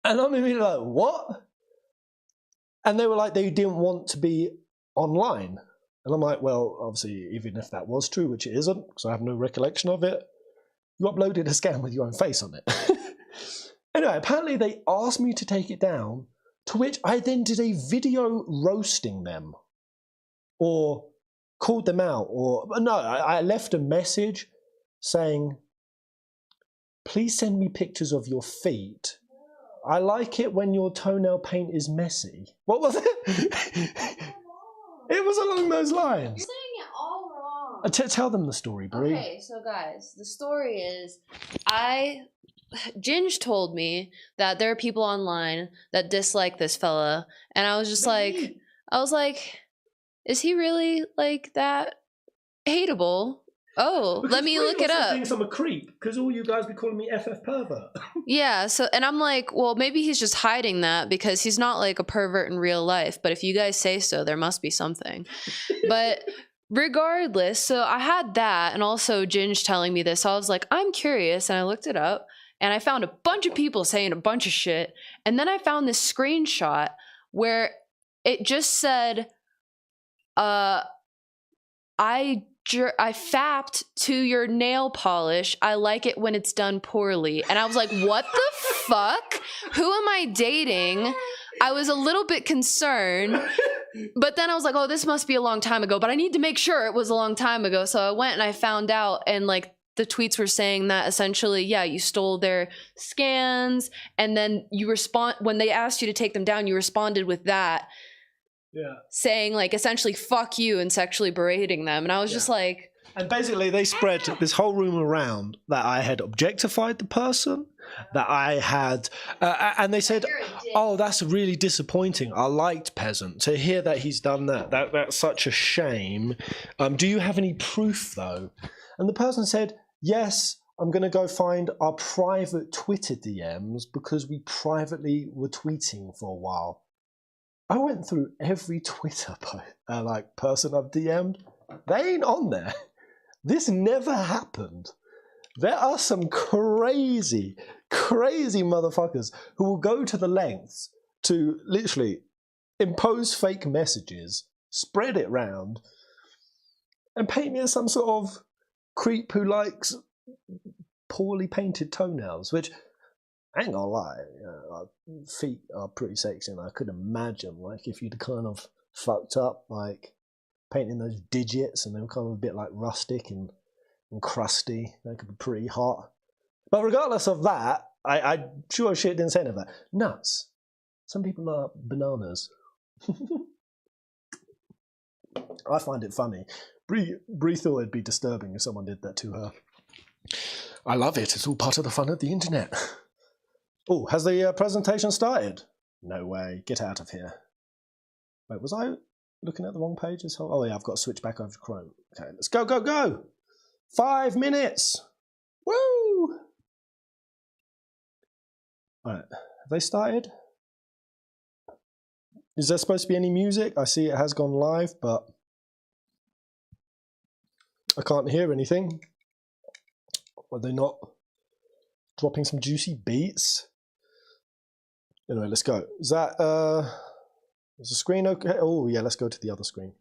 And I'm immediately like, what? And they were like, they didn't want to be online. And I'm like, well, obviously, even if that was true, which it isn't, because I have no recollection of it, you uploaded a scan with your own face on it. Anyway, apparently they asked me to take it down, to which I then did a video roasting them. Or called them out. Or no, I left a message saying, please send me pictures of your feet. I like it when your toenail paint is messy. What was it? It was along those lines. You're saying it all wrong. Tell them the story, Brie. Okay, so guys, the story is I Ginge told me that there are people online that dislike this fella, and I was just like, is he really like that hateable? Oh, Because let me look it up. thinks I'm a creep because all you guys be calling me FF pervert. Yeah, so and I'm like, well, maybe he's just hiding that because he's not like a pervert in real life, but if you guys say so, there must be something. But regardless, so I had that and also Ginge telling me this. So I was like, I'm curious, and I looked it up and I found a bunch of people saying a bunch of shit. And then I found this screenshot where it just said, I fapped to your nail polish. I like it when it's done poorly. And I was like, what the fuck? Who am I dating? I was a little bit concerned. But then I was like, oh, this must be a long time ago. But I need to make sure it was a long time ago. So I went and I found out. And like the tweets were saying that essentially, yeah, you stole their scans. And then you respond when they asked you to take them down, you responded with that. Yeah. Saying like essentially fuck you and sexually berating them. And I was just like, and basically they spread this whole rumor around that I had objectified the person, that I had and they said, oh, that's really disappointing. I liked Peasant. To hear that he's done that's such a shame. Do you have any proof though? And the person said, yes, I'm going to go find our private Twitter DMs because we privately were tweeting for a while. I went through every Twitter person I've DM'd. They ain't on there. This never happened. There are some crazy, crazy motherfuckers who will go to the lengths to literally impose fake messages, spread it round, and paint me as some sort of creep who likes poorly painted toenails, which I ain't gonna lie, feet are pretty sexy, and I could imagine like if you'd kind of fucked up like painting those digits and they were kind of a bit like rustic and crusty, that could be pretty hot. But regardless of that, I sure as shit didn't say any of that. Nuts. Some people are bananas. I find it funny. Bree thought it'd be disturbing if someone did that to her. I love it. It's all part of the fun of the internet. Oh, has the presentation started? No way. Get out of here. Wait, was I looking at the wrong page? Oh, yeah, I've got to switch back over to Chrome. Okay, let's go, go, go. 5 minutes. Woo! All right, have they started? Is there supposed to be any music? I see it has gone live, but I can't hear anything. Are they not dropping some juicy beats? Anyway, let's go. Is that, is the screen okay? Oh, yeah, let's go to the other screen.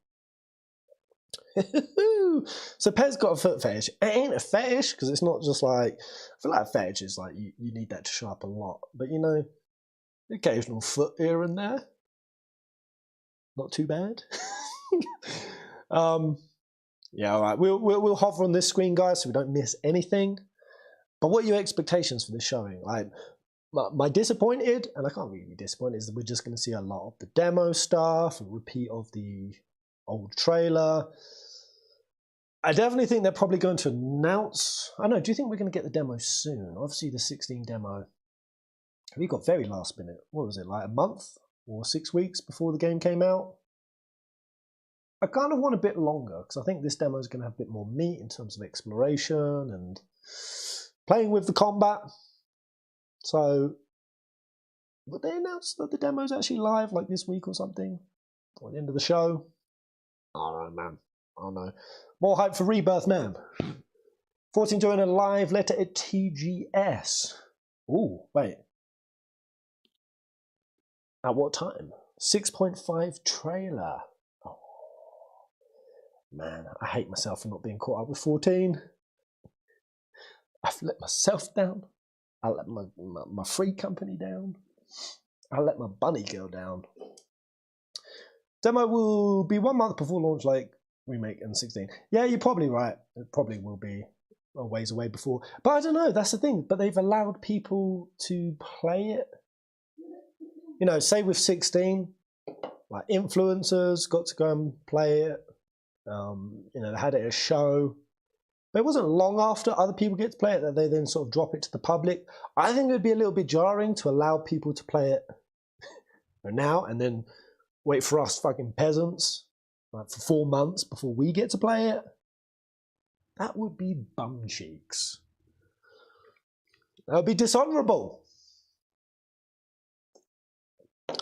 So Pez got a foot fetish. It ain't a fetish, because it's not just like, I feel like a fetish is like, you need that to show up a lot. But you know, occasional foot here and there. Not too bad. Yeah, all right. We'll hover on this screen, guys, so we don't miss anything. But what are your expectations for this showing? Like, my disappointed, and I can't really be disappointed, is that we're just going to see a lot of the demo stuff, a repeat of the old trailer. I definitely think they're probably going to announce. I don't know. Do you think we're going to get the demo soon? Obviously, the 16 demo. We got very last minute. What was it, like a month or 6 weeks before the game came out? I kind of want a bit longer because I think this demo is going to have a bit more meat in terms of exploration and playing with the combat. So, would they announce that the demo is actually live like this week or something? Or at the end of the show? I don't know, man. I don't know. More hype for Rebirth, man. 14 doing a live letter at TGS. Ooh, wait. At what time? 6.5 trailer. Oh, man, I hate myself for not being caught up with 14. I've let myself down. I let my free company down. I let my bunny girl down. Demo will be 1 month before launch, like Remake and 16. Yeah, you're probably right. It probably will be a ways away before. But I don't know, that's the thing. But they've allowed people to play it. You know, say with 16, like influencers got to go and play it. You know, they had it at a show. But it wasn't long after other people get to play it that they then sort of drop it to the public. I think it would be a little bit jarring to allow people to play it now and then wait for us fucking peasants like for 4 months before we get to play it. That would be bum cheeks. That would be dishonorable.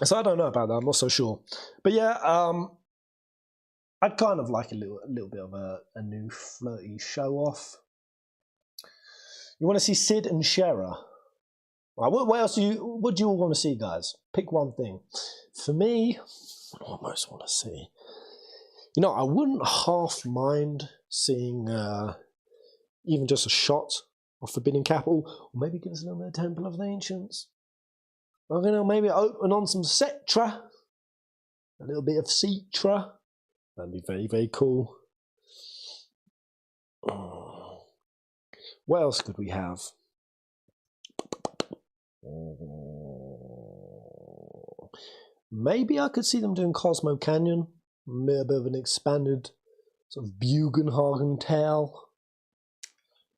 So I don't know about that. I'm not so sure. But yeah, I'd kind of like a little bit of a new flirty show off. You want to see Sid and Shera? Right, what else do you all want to see, guys? Pick one thing. For me, what do I most want to see? You know, I wouldn't half mind seeing even just a shot of Forbidden Capital, or maybe give us a little bit of Temple of the Ancients. I'm gonna maybe open on some Cetra, a little bit of Cetra. That'd be very, very cool. What else could we have? Maybe I could see them doing Cosmo Canyon, a bit of an expanded sort of Bugenhagen tale,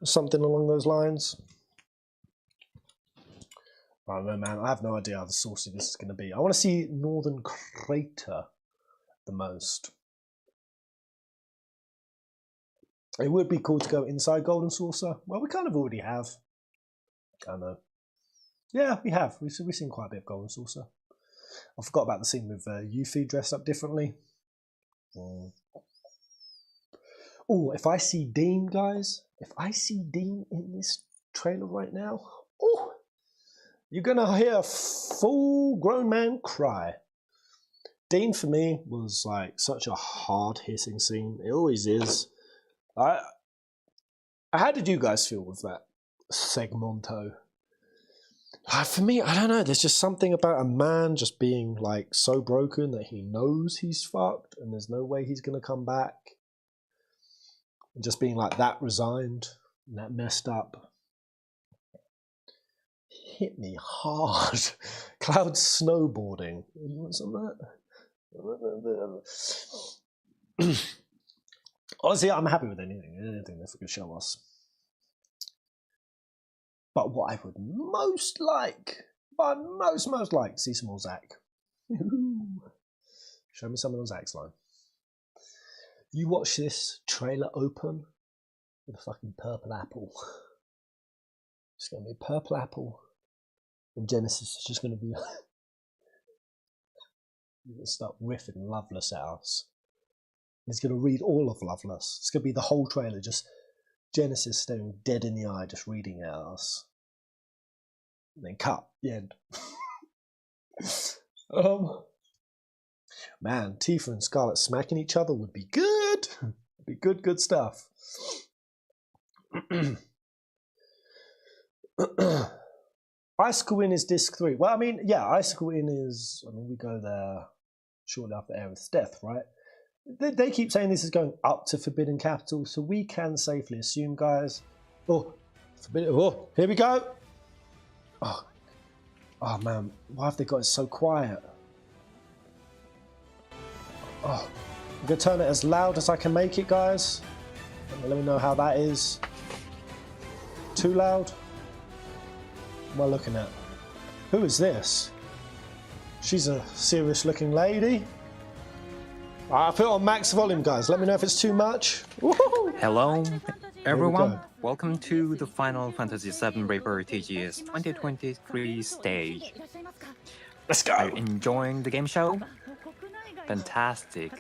something along those lines. I don't know, man. I have no idea how the saucy this is going to be. I want to see Northern Crater the most. It would be cool to go inside Golden Saucer. Well, we kind of already have. I know. Yeah, we have. We've seen quite a bit of Golden Saucer. I forgot about the scene with Yuffie dressed up differently. Oh, if I see Dean, guys. If I see Dean in this trailer right now. Oh, you're going to hear a full grown man cry. Dean, for me, was like such a hard-hitting scene. It always is. How did you guys feel with that segmento? For me, I don't know. There's just something about a man just being like so broken that he knows he's fucked and there's no way he's going to come back. And just being like that resigned and that messed up. Hit me hard. Cloud snowboarding. You want some of that? Honestly, I'm happy with anything that could show us. But what I would most like, see some more Zack. Show me some of the Zack's line. You watch this trailer open with a fucking purple apple. It's going to be a purple apple. And Genesis is just going to be... You're going to start riffing Loveless at us. He's going to read all of Loveless. It's going to be the whole trailer, just Genesis staring dead in the eye, just reading it at us. And then cut. The end. Man, Tifa and Scarlet smacking each other would be good. Would be good stuff. Icicle Inn is disc 3. Well, I mean, yeah, Icicle Inn is... I mean, we go there shortly after Aerith's death, right? They keep saying this is going up to Forbidden Capital, so we can safely assume, guys... Oh, here we go! Oh man, why have they got it so quiet? Oh, I'm going to turn it as loud as I can make it, guys. Let me know how that is. Too loud? What am I looking at? Who is this? She's a serious looking lady. I put it on max volume, guys. Let me know if it's too much. Woohoo! Hello, everyone. Welcome to the Final Fantasy VII Rebirth TGS 2023 stage. Let's go. Are you enjoying the game show? Fantastic.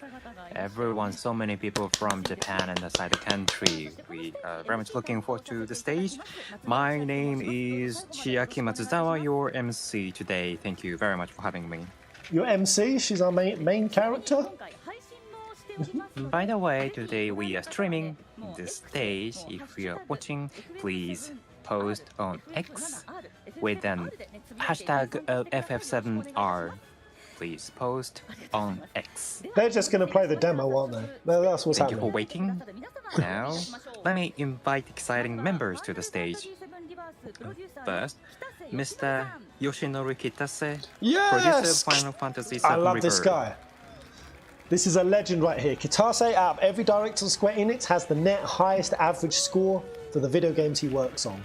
Everyone, so many people from Japan and outside the country. We are very much looking forward to the stage. My name is Chiaki Matsuzawa, your MC today. Thank you very much for having me. Your MC? She's our main character? By the way, today we are streaming this stage. If you are watching, please post on X with an hashtag FF7R. Please post on X. They're just going to play the demo, aren't they? That's what's happening. Thank you for waiting. Now, let me invite exciting members to the stage. First, Mr. Yoshinori Kitase, Yes! producer of Final Fantasy VII I love Rebirth. this guy. This is a legend right here. Kitase, out of every director of Square Enix, has the net highest average score for the video games he works on.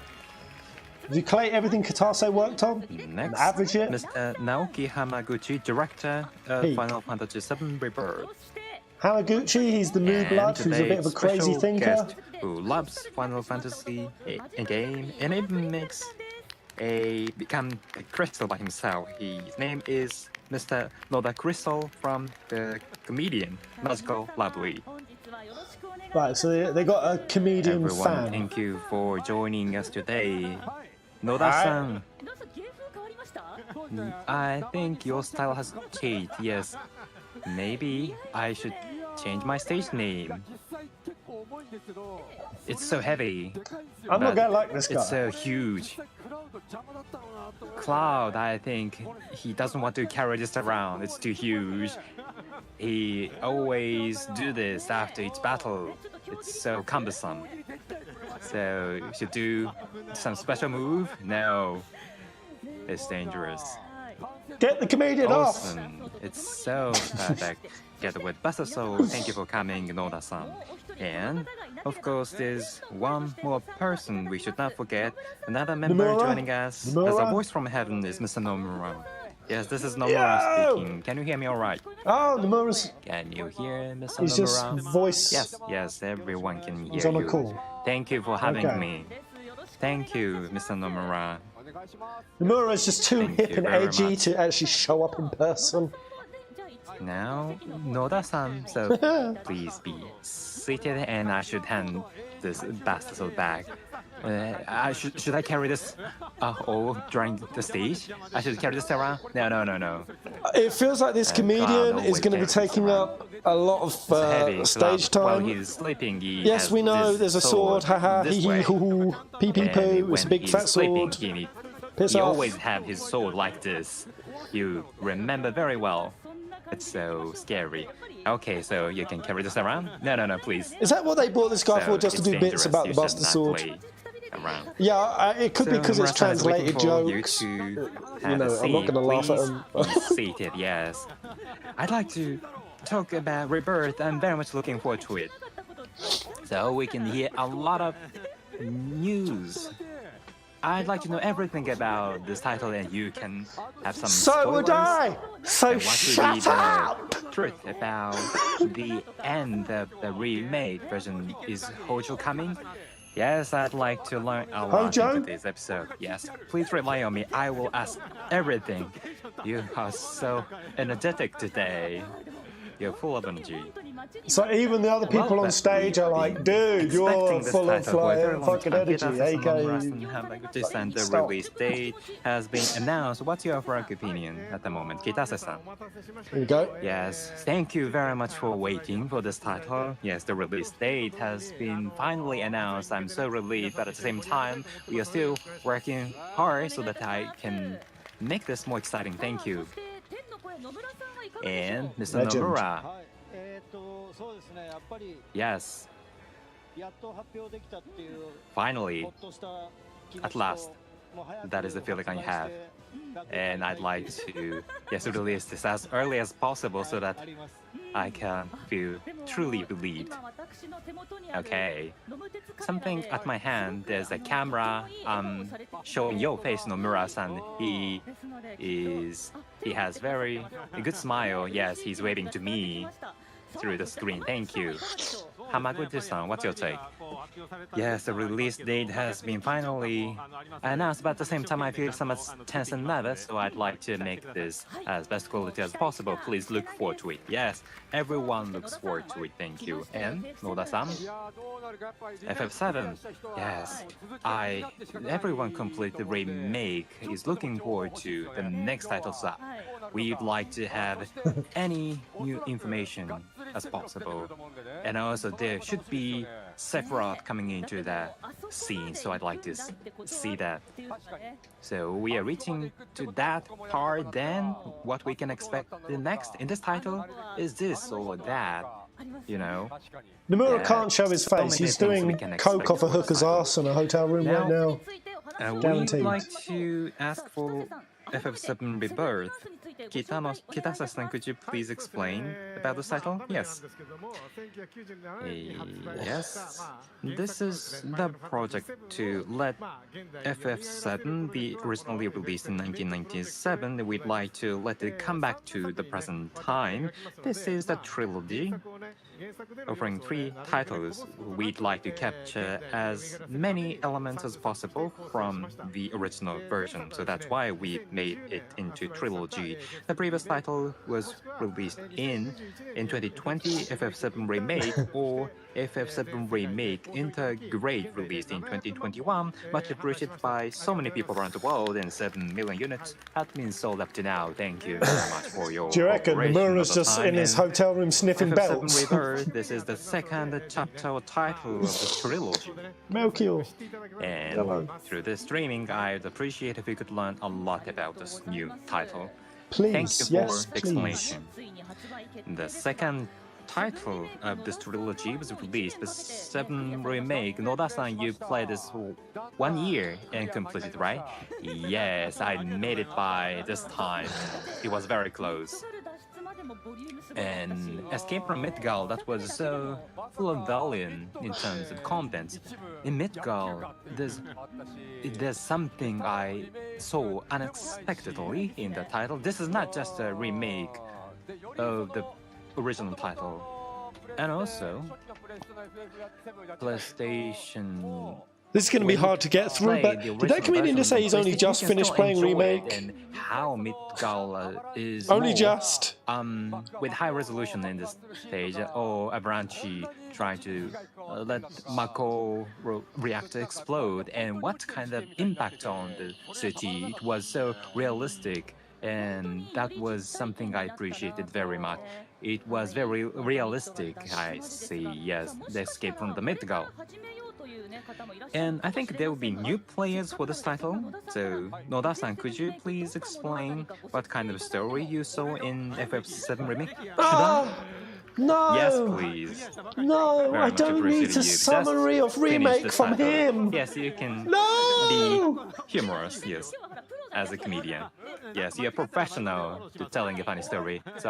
Have you collate everything Kitase worked on? Next, and average it? Mr. Naoki Hamaguchi, director of Hey. Final Fantasy VII Rebirth. Hamaguchi, he's the new blood who's a bit of a crazy special thinker. guest who loves Final Fantasy game and even makes become a crystal by himself. His name is Mr. Noda Crystal from the comedian Magical Lovely. Right, so they got a comedian Everyone, fan. thank you for joining us today. Noda-san, I think your style has changed, yes. Maybe I should change my stage name. It's so heavy. I'm not but gonna like this guy. It's so huge. Cloud, I think he doesn't want to carry this around. It's too huge. He always do this after each battle. It's so cumbersome. So you should do some special move? No. It's dangerous. Get the comedian off! Awesome. It's so perfect. Get with Buster Soul. Thank you for coming, Noda-san. And of course, there's one more person we should not forget. Another member Nomura? joining us as Nomura? a voice from heaven is Mr. Nomura. Yes, this is Nomura Yo! speaking. Can you hear me all right? Oh, Nomura's Can you hear Mr. he's just Nomura? voice. Yes, everyone can hear He's on a you. call. Thank you for having Okay. me. Thank you, Mr. Nomura. Nomura's just too Thank hip you and very edgy much. to actually show up in person. Now, Noda-san, so please be seated and I should hand this bastard back. Should I carry this all during the stage? I should carry this around? No. It feels like this comedian Cloud is going to be always carries taking around. up a lot of Heavy stage club. While time. he's sleeping, he Yes, has we know this there's a sword. Haha, this hee hee way. hoo hoo, pee pee And poo. It's a when big he's fat sleeping, sword. He Piss off. always have his sword like this. You remember very well. It's so scary. Okay, so you can carry this around? No, please. Is that what they bought this guy So for? Just to it's do bits dangerous. about You the should Buster not Sword? play around. Yeah, it could be because it's Nomura-san is waiting translated for you jokes. to You have know, a I'm not seat. going to laugh at Please him. be seated, yes. I'd like to talk about Rebirth. I'm very much looking forward to it. So we can hear a lot of news. I'd like to know everything about this title and you can have some So would spoilers. I! So And what would be shut the up! truth about the end of the remake version? Is Hojo coming? Yes, I'd like to learn a lot Hojo? into this episode. Yes, please rely on me. I will ask everything. You are so energetic today. You're full of energy. So even the other people Well, on stage are like, dude, you're expecting this full of title for a very flying long fucking time. energy, Kitase-san, aka... Nomura-san, Hamaguchi-san, and the Stop. release date has been announced. What's your frank opinion at the moment? Kitase-san. Here we go. Yes, thank you very much for waiting for this title. Yes, the release date has been finally announced. I'm so relieved, but at the same time, we are still working hard so that I can make this more exciting. Thank you. And Mr. Legend. Nomura. Yes, finally, at last, that is the feeling I have. And I'd like to release this as early as possible so that I can feel truly relieved. Okay, something at my hand, there's a camera showing your face, Nomura-san. He has very a good smile. Yes, he's waving to me through the screen. Thank you. Hamaguchi-san, what's your take? Yes, the release date has been finally announced, but at the same time I feel somewhat tense and nervous, so I'd like to make this as best quality as possible. Please look forward to it. Yes, everyone looks forward to it. Thank you. And Noda-san? FF7. Yes, everyone complete the remake is looking forward to the next title, so we'd like to have any new information as possible. And also there should be Sephiroth coming into that scene, so I'd like to see that. So we are reaching to that part. Then what we can expect the next in this title is this or that, you know. Nomura Yeah, can't show his so face. many He's things we doing can coke expect off a for this hooker's title. ass in a hotel room right now. We'd Guaranteed. like to ask for FF7 Rebirth. Kitasa-san, could you please explain about this title? Yes. Yes. This is the project to let FF7 be originally released in 1997. We'd like to let it come back to the present time. This is the trilogy, offering 3 titles. We'd like to capture as many elements as possible from the original version, so that's why we made it into trilogy. The previous title was released in 2020, FF7 Remake, or FF7 Remake Integrate, released in 2021, much appreciated by so many people around the world, and 7 million units have been sold up to now. Thank you very much for your Do you reckon cooperation Nomura's all the just time. in his And hotel room sniffing belts? FF7 Rebirth, this is the second chapter or title of the trilogy. Melchior. And through this streaming, I'd appreciate if you could learn a lot about this new title. Please, Thank you for yes, the please. explanation. The second title of this trilogy was released, the 7 Remake. Noda-san, you played this for 1 year and completed, right? Yes, I made it by this time. It was very close. And Escape from Midgard, that was so full of value in terms of content. In Midgard, there's something I saw unexpectedly in the title. This is not just a remake of the original title. And also, PlayStation... This is going to be hard to get through, but did that comedian just say he's only just finished playing Remake? And how Midgard is Only more, just? with high resolution in this stage, or Avalanche trying to let Mako reactor explode, and what kind of impact on the city. It was so realistic, and that was something I appreciated very much. It was very realistic, I see, yes, the escape from the Midgard. And I think there will be new players for this title. So, Noda-san, could you please explain what kind of story you saw in FF7 Remake? No! Yes, please. No, Very I much don't need appreciated a you. summary Just of finish Remake the from title. him! Yes, you can No! be humorous, yes, as a comedian. Yes, you're professional to telling a funny story. So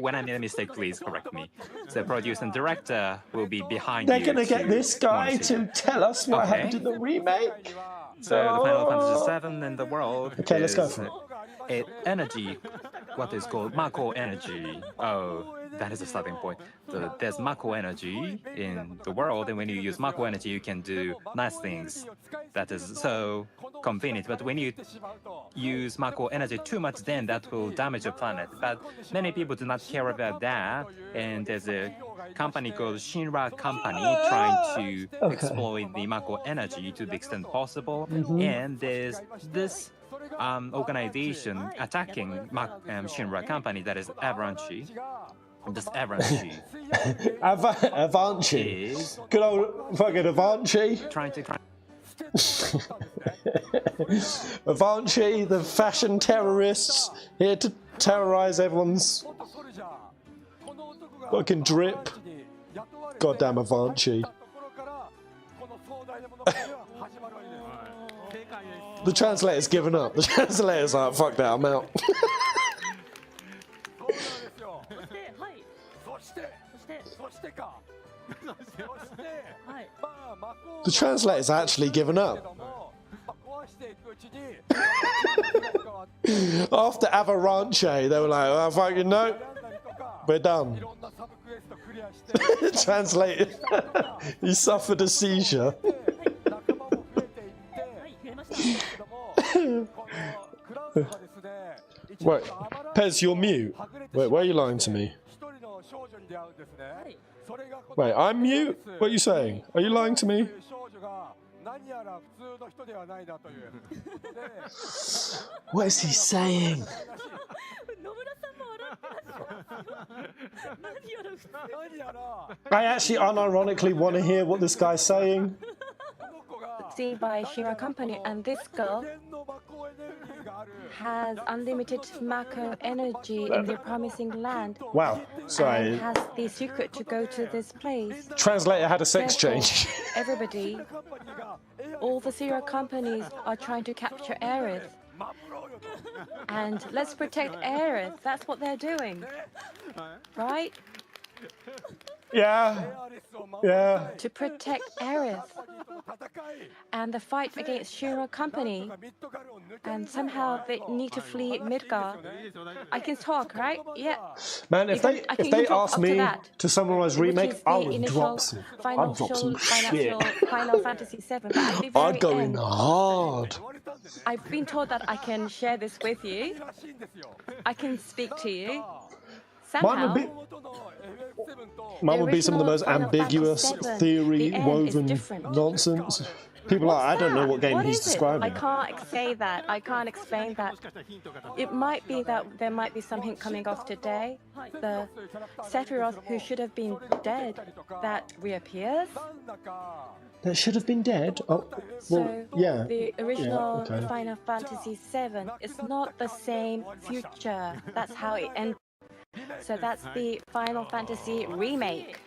when I made a mistake, please correct me. So producer and director will be behind They're you. gonna get this guy monitor you. to tell us what Okay. happened in the remake? So the Final Fantasy VII in the world Okay, let's is go for it. Energy, what is called Mako energy. Oh, that is a starting point. So there's Mako energy in the world, and when you use Mako energy, you can do nice things. That is so convenient. But when you use Mako energy too much, then that will damage your planet. But many people do not care about that, and there's a company called Shinra Company trying to exploit the Mako energy to the extent possible, and there's this organization attacking Shinra Company, that is Avalanche. This Avalanche Avalanche. is Good old fucking Avalanche. trying to Avalanche, the fashion terrorists, here to terrorize everyone's fucking drip. Goddamn Avalanche. The translator's given up. The translator's like, fuck that, I'm out. The translator's actually given up. After Avalanche, they were like, oh, fucking no, we're done. Translated. He suffered a seizure. Wait, Pez, you're mute. Wait, why are you lying to me? Wait, I'm mute? What are you saying? Are you lying to me? What is he saying? I actually unironically want to hear what this guy's saying. Seen by Shira Company, and this girl has unlimited Mako energy in the promising land. Wow, sorry. And has the secret to go to this place. Translator had a sex Therefore, change. Everybody, all the Shira companies are trying to capture Aerith. And let's protect Aerith. That's what they're doing. Right? Yeah. Yeah. To protect Aerith. And the fight against Shiro Company. And somehow they need to flee Midgar. I can talk, right? Yeah. Man, if they ask me to summarize remake, I would drop some. I'd drop some shit. Final Fantasy 7. I'd go in hard. I've been told that I can share this with you. I can speak to you. Somehow, mine would be some of the most ambiguous, theory-woven nonsense. People are like, I don't know what game he's describing. I can't say that. I can't explain that. It might be that there might be something coming off today. The Sephiroth who should have been dead, that reappears. That should have been dead? Oh, well, so yeah. The original Final Fantasy 7 is not the same future. That's how it ended. So that's the Final Fantasy remake.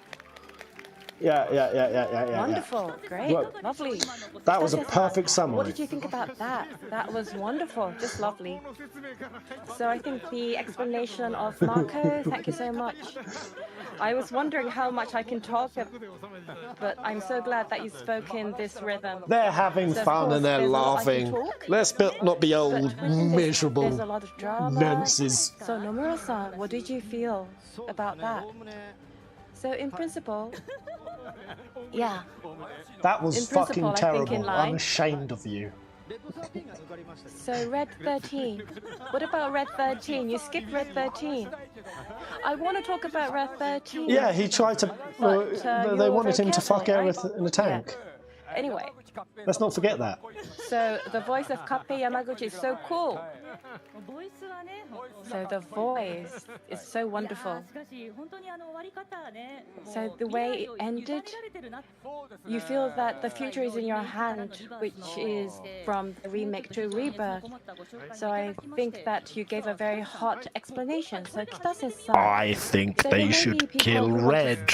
Yeah. Wonderful, great, lovely. That was a perfect summary. What did you think about that? That was wonderful, just lovely. So I think the explanation of Marco, thank you so much. I was wondering how much I can talk, but I'm so glad that you spoke in this rhythm. They're having fun and they're laughing. Let's not be old, miserable There's a lot of drama. nances. So Nomura-san, what did you feel about that? So in principle, yeah. That was fucking terrible. I'm ashamed of you. So Red 13. What about Red 13? You skipped Red 13. I want to talk about Red 13. Yeah, he tried to. They wanted him to fuck Aerith in a tank. Yeah. Anyway. Let's not forget that. So the voice of Kappei Yamaguchi is so cool. So the voice is so wonderful. So the way it ended, you feel that the future is in your hand, which is from the remake to Rebirth. So I think that you gave a very hot explanation. So Kitase-san, I think they should kill Red.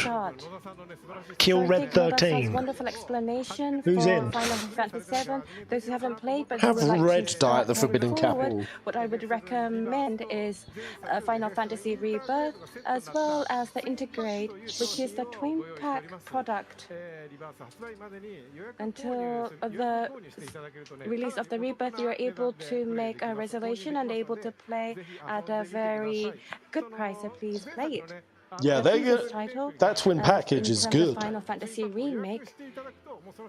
Kill Red 13. Wonderful explanation. Who's in? Final Fantasy 7. Those who haven't played, but have who would Red like to die at the start Forbidden moving Capital. forward, what I would recommend is Final Fantasy Rebirth, as well as the Integrate, which is the twin pack product. Until the release of the Rebirth, you are able to make a reservation and able to play at a very good price. So please play it. Yeah, that twin package is good. Final Fantasy Remake.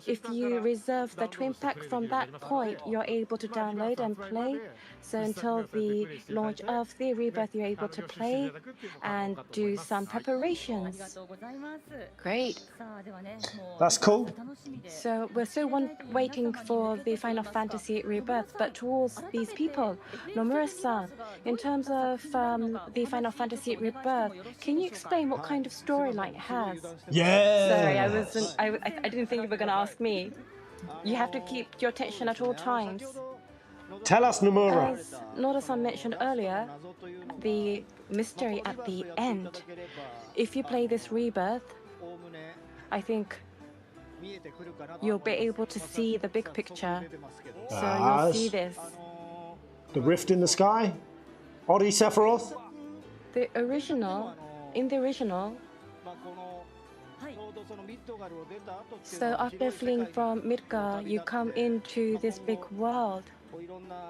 If you reserve the twin pack from that point, you're able to download and play. So until the launch of the Rebirth, you're able to play and do some preparations. Great. That's cool. So we're waiting for the Final Fantasy Rebirth, but towards these people, Nomura-san, in terms of the Final Fantasy Rebirth, can you explain what kind of storyline it has? Yeah. Sorry, I didn't think you were going to ask me. You have to keep your attention at all times. Tell us, Nomura. As Noda-san mentioned earlier, the mystery at the end. If you play this Rebirth, I think you'll be able to see the big picture. So you'll see this. The rift in the sky? Ori Sephiroth? In the original, so after fleeing from Midgar, you come into this big world.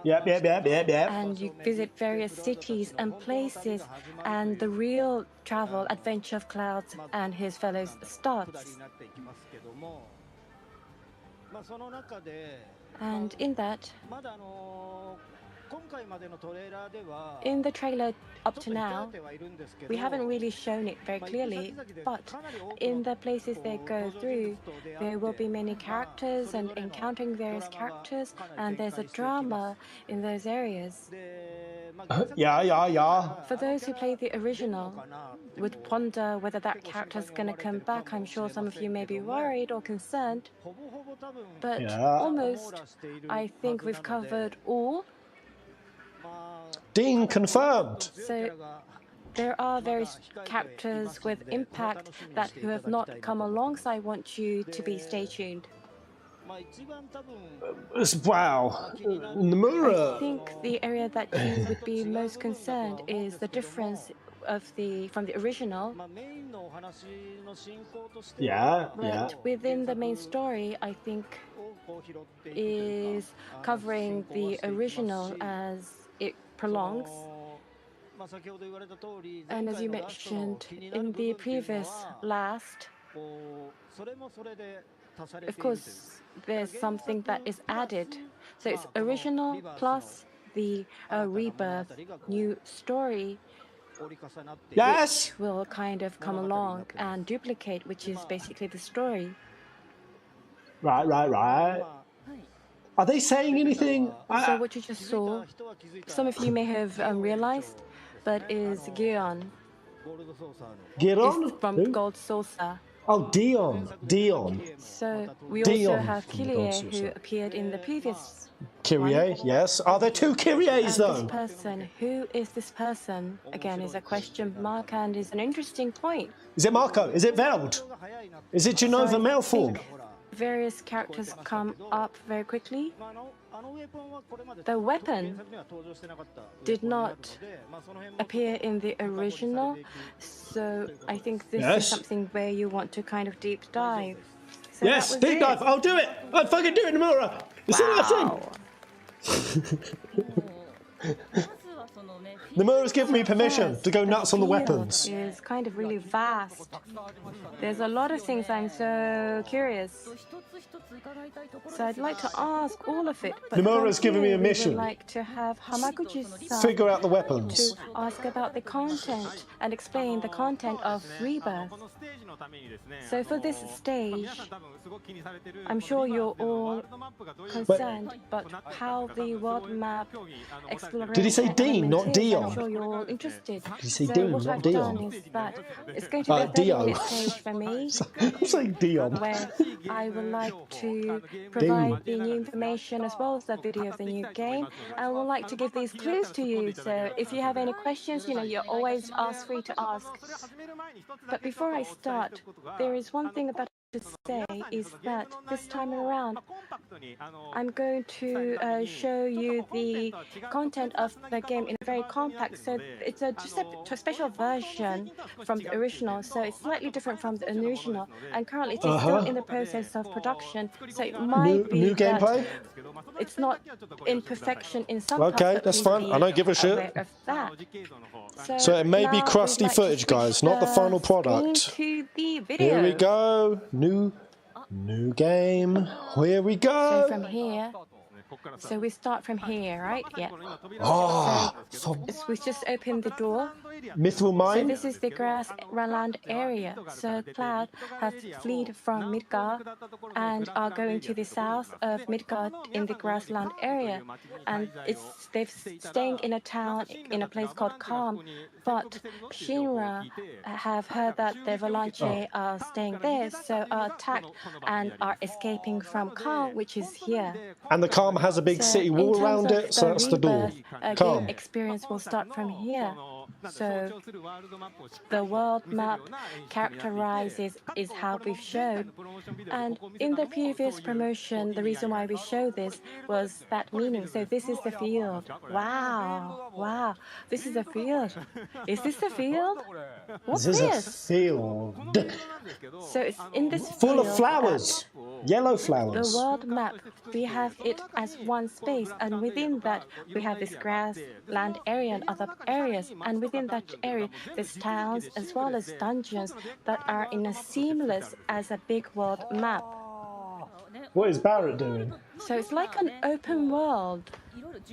Yep. And you visit various cities and places, and the real travel adventure of Cloud and his fellows starts. And in that, in the trailer up to now, we haven't really shown it very clearly, but in the places they go through, there will be many characters and encountering various characters, and there's a drama in those areas. Yeah. For those who play the original, would wonder whether that character's going to come back. I'm sure some of you may be worried or concerned, but almost, I think we've covered all. Dean confirmed. So there are various characters with impact that who have not come along, so I want you to be stay tuned. Wow. Nomura. I think the area that you would be most concerned is the difference from the original. Yeah, But within the main story, I think is covering the original as it prolongs. And as you mentioned in the previous last, of course, there's something that is added. So it's original plus the rebirth, new story. Yes. Which will kind of come along and duplicate, which is basically the story. Right. Are they saying anything? So what you just saw, some of you may have realized, but is Gion. Giron? Is from Who? Gold Saucer. Oh, Dion. So we also have Kyrie, who appeared in the previous Kyrie, yes. Are there two Kyries, though? This person, who is this person? Again, is a question mark and is an interesting point. Is it Marco? Is it Veld? Is it Genova male form? Various characters come up very quickly. The weapon did not appear in the original, so I think this is something where you want to kind of deep dive. So yes, deep dive. I'll do it. I'll fucking do it, Nomura. It's wow. Nomura's given me permission to go nuts on the weapons. It's kind of really vast. There's a lot of things I'm so curious. So I'd like to ask all of it. But Nomura's given me a mission. I'd like to have Hamaguchi-san figure out the weapons. To ask about the content and explain the content of Rebirth. So for this stage, I'm sure you're all concerned about how the world map exploration. Did he say Dean, not Dion? I'm sure you're all interested. Did he say so Dean, what not I've Dion? done is that it's going to be a 30-minute stage for me. I'm saying Dion. Where I would like to provide the new information as well as the video of the new game. I would like to give these clues to you. So if you have any questions, you're always free to ask. But before I start, there is one thing about to say is that this time around, I'm going to show you the content of the game in a very compact. So it's just a special version from the original. So it's slightly different from the original. And currently it is still in the process of production. So it might be new gameplay. It's not in perfection in some okay, parts, that's fine. I don't give a shit. Of that. So it may be crusty footage, guys, not the final product. To the video. Here we go. New game. Here we go. So from here. So we start from here, right? Yeah. Oh, so we just open the door. Mithril mine. So this is the grassland area. So Cloud have fled from Midgard and are going to the south of Midgard in the grassland area. And they're staying in a town in a place called Calm. But Shinra have heard that the Avalanche are staying there, so are attacked and are escaping from Calm, which is here. And the Calm has a big city wall around it, so that's the door. Calm. Game experience will start from here. So the world map characterizes is how we've shown. And in the previous promotion, the reason why we show this was that meaning. So this is the field. Wow. This is a field. Is this a field? What's this? This is a field. So it's in this full of flowers. Yellow flowers. The world map, we have it as one space, and within that we have this grassland area and other areas, and within that area there's towns as well as dungeons that are in a seamless as a big world map. What is Barrett doing? So it's like an open world.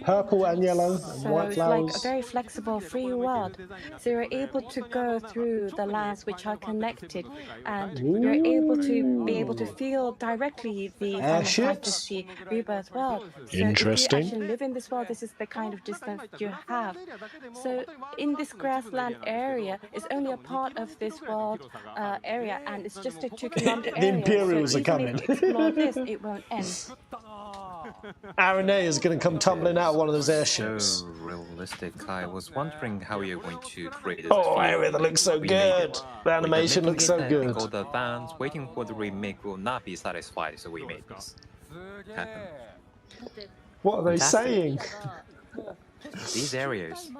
Purple and yellow and white flowers. It's like a very flexible, free world. So you're able to go through the lands which are connected, and you're able to feel directly the Final Fantasy Rebirth world. So interesting. If you actually live in this world, this is the kind of distance you have. So in this grassland area, it's only a part of this world area, and it's just a 2-kilometer area. The Imperials are coming. If you explore this, it won't end. Aaron A is going to come tumbling out of one of those airships. So realistic. I was wondering how you're going to create this. Oh, Aaron, that looks so good. The animation looks so good. All the fans waiting for the remake will not be satisfied, so we made this. happen. What are they Fantastic. saying? These areas,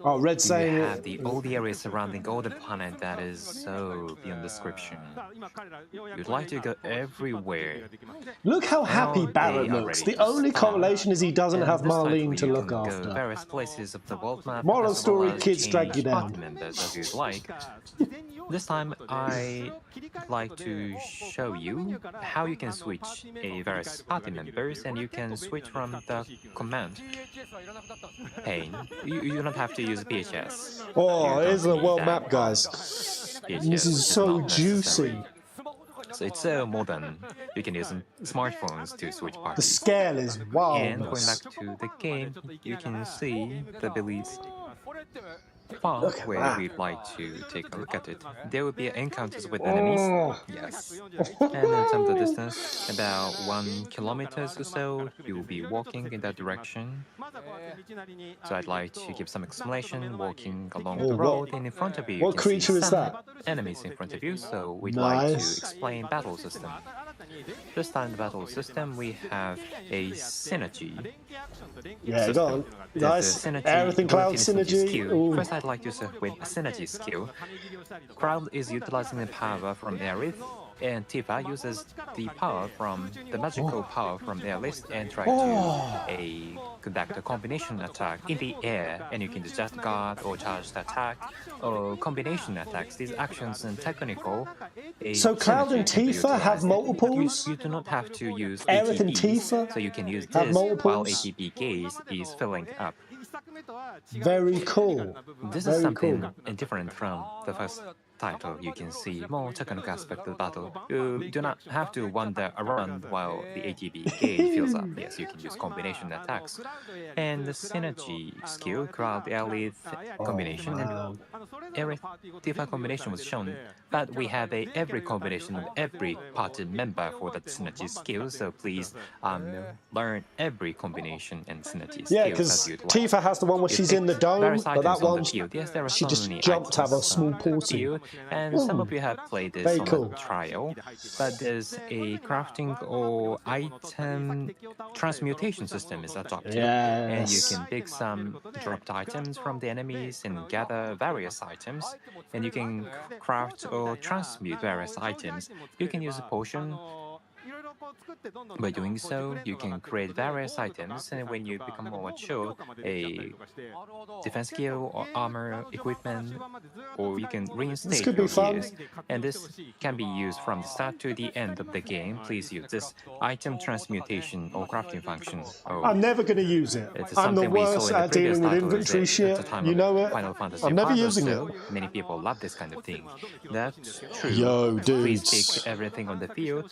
Oh, Red you saying have all the areas surrounding all the planet that is so beyond description. You'd like to go everywhere. Look how happy Now Barrett they are looks. ready The to only start. correlation is he doesn't And have this title, Marlene to you look can after. go various places of the world map. Moral as well story, as kids drag you change down. party members as you'd like. This time, I'd like to show you how you can switch a various party members, and you can switch from the command pane. You don't have to use PHS. Oh, You here's don't the need world that. map, guys. PHS This is so not necessary. juicy. So it's so modern. You can use smartphones to switch The parties. scale is And wild. going back to the game, you can see the Billy's part where we'd like to take a look at it. There will be encounters with enemies. Oh. Yes. And in terms of distance, about 1 kilometer or so, you will be walking in that direction. So I'd like to give some explanation. Walking along the road, and in front of you, you What can see creature is some that? enemies in front of you. So we'd like to Nice. explain battle system. This time, the battle system, we have a synergy. Yeah, go on. There's a Nice. synergy Everything Cloud ability and synergy. skill. Ooh. First, I'd like to start with a synergy skill. Crowd is utilizing the power from Aerith, and Tifa uses the power from the magical power from Aerith and try to conduct a combination attack in the air, and you can just guard or charge the attack or combination attacks. These actions and technical. So Cloud and synergy can be Tifa have utilized. multiples? You do not have to use Aerith and ATBs, Tifa so you can use have this while multiples? ATB gauge is filling up. Very cool. This Very is something cool. different from the first title. You can see more technical aspect of the battle. You do not have to wander around while the ATB gauge fills up. Yes, you can use combination attacks. And the synergy skill, Crowd Aerith combination, and Aerith Tifa combination was shown. But we have every combination of every party member for that synergy skill, so please learn every combination and synergy skill. Yeah, because Tifa has the one where she's in the dome, but that one, she just jumped out of a small portal. And some of you have played this Very on cool. a trial, but there's a crafting or item transmutation system is adopted, and you Yes. can pick some dropped items from the enemies and gather various items, and you can craft or transmute various items. You can use a potion. By doing so, you can create various items, and when you become more mature, a defense skill or armor, equipment, or you can reinstate could be your fun. gears. And this can be used from the start to the end of the game. Please use this item transmutation or crafting function. I'm never going to use it. It's I'm the something we saw worst in the at dealing previous with title, inventory is shit. at the time You of know it. Final Fantasy I'm never V, using so it. many people love this kind of thing. That's true. Yo, Please dudes. pick everything on the field.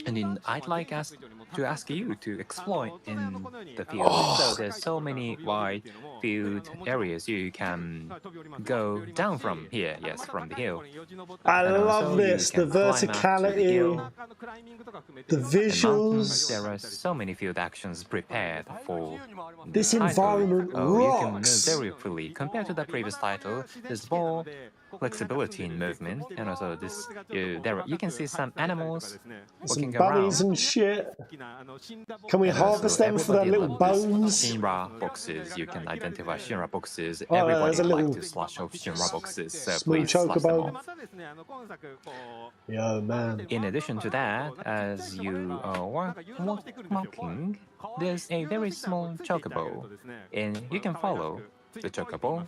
And then I'd like us to ask you to explore in the field. So there's so many wide field areas you can go down from here. Yes, from the hill. I And love also this. you The can climb up to the verticality, hill. the And mountains, visuals. there are so many field actions prepared for This title. environment You can move rocks. very freely. Compared to the previous title, there's more flexibility in movement, and also this you can see some animals Some walking bunnies around. and shit. Can we And also harvest them for their everybody little loves this bones? Shinra boxes. You can identify Shinra boxes. Oh, Everybody there's a likes little to slash off Shinra boxes, so small please slash them chocobo. off. Yo, man. In addition to that, as you are walking, there's a very small chocobo, and you can follow the chocobo.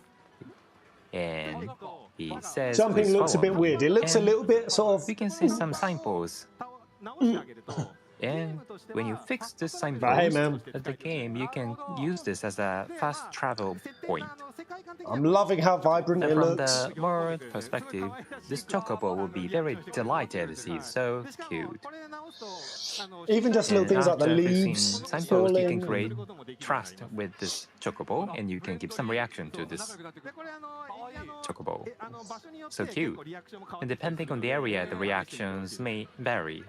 And he says, Jumping "Please looks a follow bit me." weird. It looks a And little bit sort of. we can see some signposts. And when you fix this signpost Hey, man. at the game, you can use this as a fast travel point. I'm loving how vibrant And it from looks. the world perspective, this chocobo will be very delighted to see it's so cute. Even just little And things like the after fixing leaves signpost, you can falling. create trust with this chocobo, and you can give some reaction to this chocobo. So cute. And depending on the area, the reactions may vary.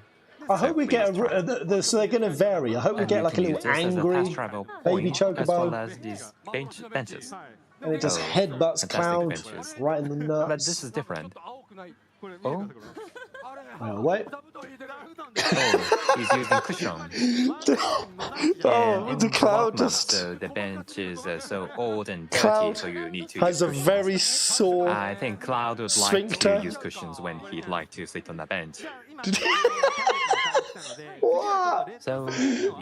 I hope we get please try. so they're going to vary. I hope we And get you like a can little use this as a angry fast travel baby point, as well chocobo, as these benches. and it just Oh, headbutts fantastic Cloud benches. right in the nuts. But this is different. Oh, Oh, wait. Oh, he's using cushion. Oh, the Cloud just So the bench is so old and dirty, Cloud so you need to has use a cushions. very sore I think Cloud would like sphincter. to use cushions when he'd like to sit on the bench. What? So you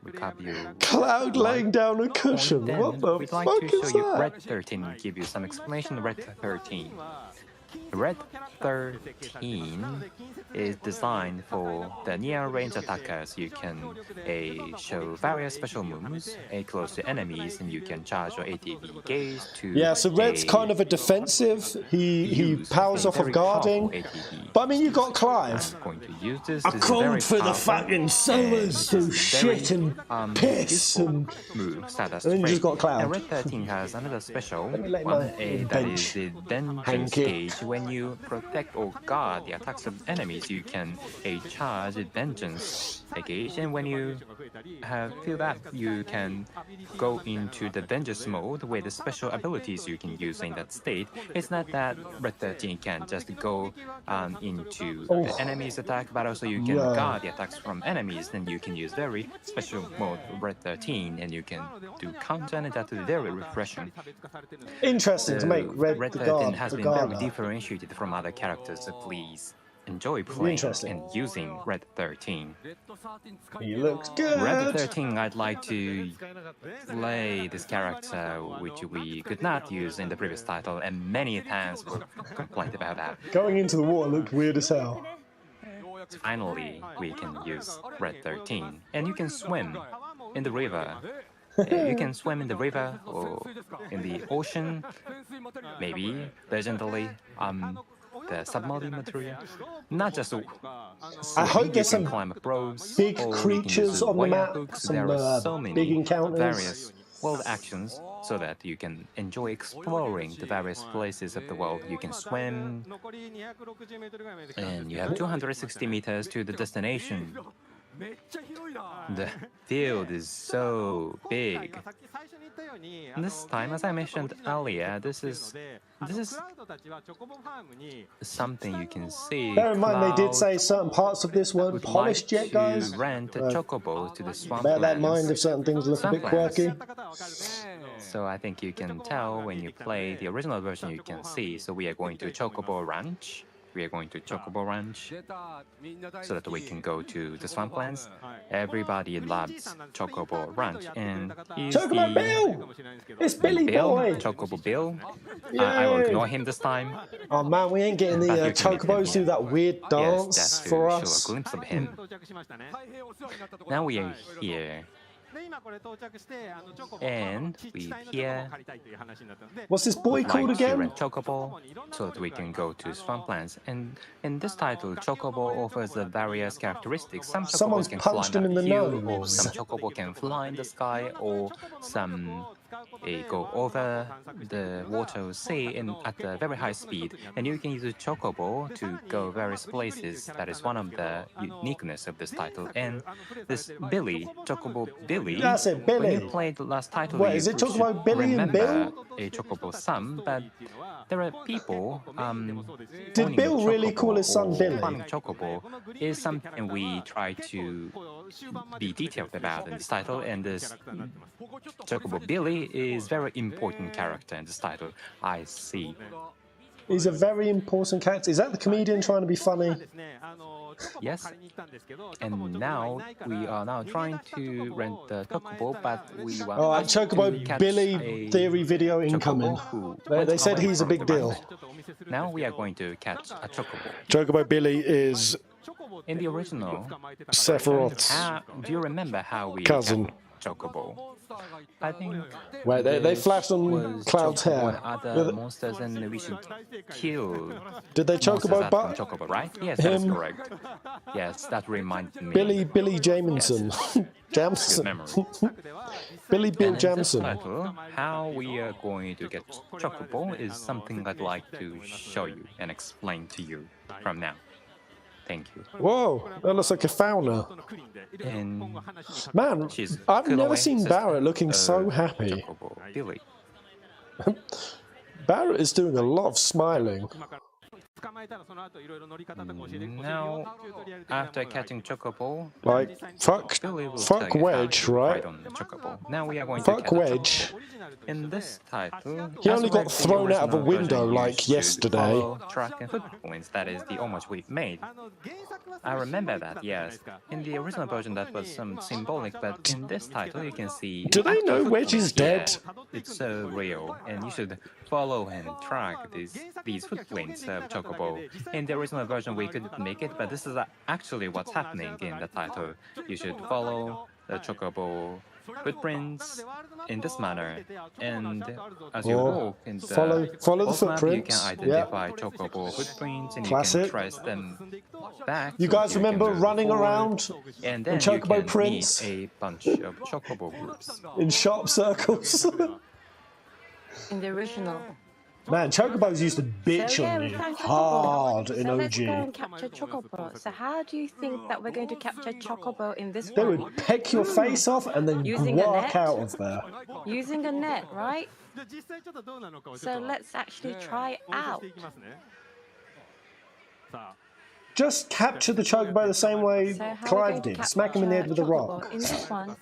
recap your Cloud laying down a cushion. Then What the we'd like fuck to is show you that? Red 13, give you some explanation. Red 13. Red 13 is designed for the near range attackers. You can show various special moves close to enemies, and you can charge your ATB gauge to. Yeah, so Red's kind of a defensive. He powers off of guarding. But I mean, you got Clive. I'm going to use this. I This is very called for the powerful, fucking sellers to and shit and piss useful and. move status. And then you just got And Cloud. Red 13 has another special Let me lay one, my that bench. is the vengeance Hanky. gauge. When you protect or guard the attacks of enemies, you can charge vengeance gauge, and when you feel that, you can go into the vengeance mode with the special abilities you can use in that state. It's not that Red 13 can just go into the enemy's attack, but also you can guard the attacks from enemies. Then you can use very special mode Red 13, and you can do counter, and that is very refreshing. Interesting to make Red the 13 guard, has the been very guarder. differentiated from other characters, so please enjoy playing Interesting. and using Red 13. He looks good. Red 13, I'd like to play this character, which we could not use in the previous title, and many fans were complained about that. Going into the water looked weird as hell. Finally, we can use Red 13, and you can swim in the river. You can swim in the river or in the ocean, maybe legendary the submarine material. Not just I hope you there's can some climb up ropes, big or you can creatures use on the wire map, hooks. some There are so many big encounters. various world actions, so that you can enjoy exploring the various places of the world. You can swim, and you have 260 meters to the destination. The field is so big. This time, as I mentioned earlier, this is something you can see. Bear in mind, they did Cloud say certain parts of this weren't would polished like yet, guys. to rent a Chocobo to the swamp Bear that in mind lands. if certain things look a bit Swamplands. quirky. So I think you can tell when you play the original version, you can see. So we are going to Chocobo Ranch. We are going to Chocobo Ranch so that we can go to the swamplands. Everybody loves Chocobo Ranch, and he's Chocobo the Bill! It's Billy Bill, Boy! Chocobo Bill. I will Yay. ignore him this time. Oh man, we ain't getting the But you can meet him Chocobos do here. that weird Yes, dance that's to for show us. a glimpse of him. Now we are here. And we here What's this boy would called like to again? rent Chocobo so that we can go to swamplands. And in this title, Chocobo offers the various characteristics. Some Chocobos Someone's can punched climb him in up the hill, or nose. some Chocobo can fly in the sky, or some go over the water or sea at a very high speed. And you can use a Chocobo to go various places. That is one of the uniqueness of this title. And this Billy, Chocobo Billy, That's it, Billy. when you played the last title, Wait, you is it Chocobo should Billy and remember Bill? a Chocobo son, but there are people. Did owning Bill a really Chocobo call his son or Billy? farming Chocobo is something we try to be detailed about in this title, and this Chocobo Billy is very important character in this title. I see. He's a very important character. Is that the comedian trying to be funny? Yes. And now we are now trying to rent the Chocobo, but we want All right, to Chocobo catch Billy a theory video incoming. Chocobo who They went said away he's a from big the deal. ranch. Now we are going to catch a Chocobo. Chocobo Billy is In the original, Sephiroth's do you remember how we cousin. got Chocobo? I think Wait, they this flashed on was Cloud's Chocobo hair. and other monsters, and we should kill Did they monsters Chocobo at but Chocobo, right? Yes, that is him? correct. Yes, that reminds me. Billy Jamison? Good Jamson. memory. Billy Bill And in this Jamson. title, how we are going to get Chocobo is something I'd like to show you and explain to you from now. Thank you. Whoa, that looks like a fauna. And Man, she's I've never Kunoe, seen sister Barrett looking so of happy. Chocobo Billy. Barrett is doing a lot of smiling. Now, after catching Chocobo, Like, fuck Billy will tell you how Wedge, to right? ride on the Chocobo. Now we are going to Fuck catch a Wedge. Chocobo. In this title, He as only with got the thrown out of a original window version, you like should yesterday. follow track and footprints. That is the homage we've made. I remember that, yes. In the original version, that was some symbolic, but in this title, you can see. Do they actual know Wedge is footprints. dead? Yeah, it's so real, and you should follow and track these footprints of Chocobo. In the original version, we couldn't make it, but this is actually what's happening in the title. You should follow the Chocobo footprints in this manner, and as you walk in the follow the off map, you can footprints. identify Chocobo footprints, and Classic. you can trace them back. You guys so can remember move running forward, around and then in Chocobo you can prints? meet a bunch of Chocobo groups. in sharp circles? In the original. Man, Chocobos used to bitch So yeah, on we you found Chocobo. hard in So let's go OG. and capture Chocobo. So how do you think that we're going to capture Chocobo in this They one? would peck your face off and then Using a walk net? out of there. Using a net, right? So let's actually try it out. Just capture the Chocobo the same way So how are we Clive going to did. Smack him in the head with a capture rock. Chocobo? In this one,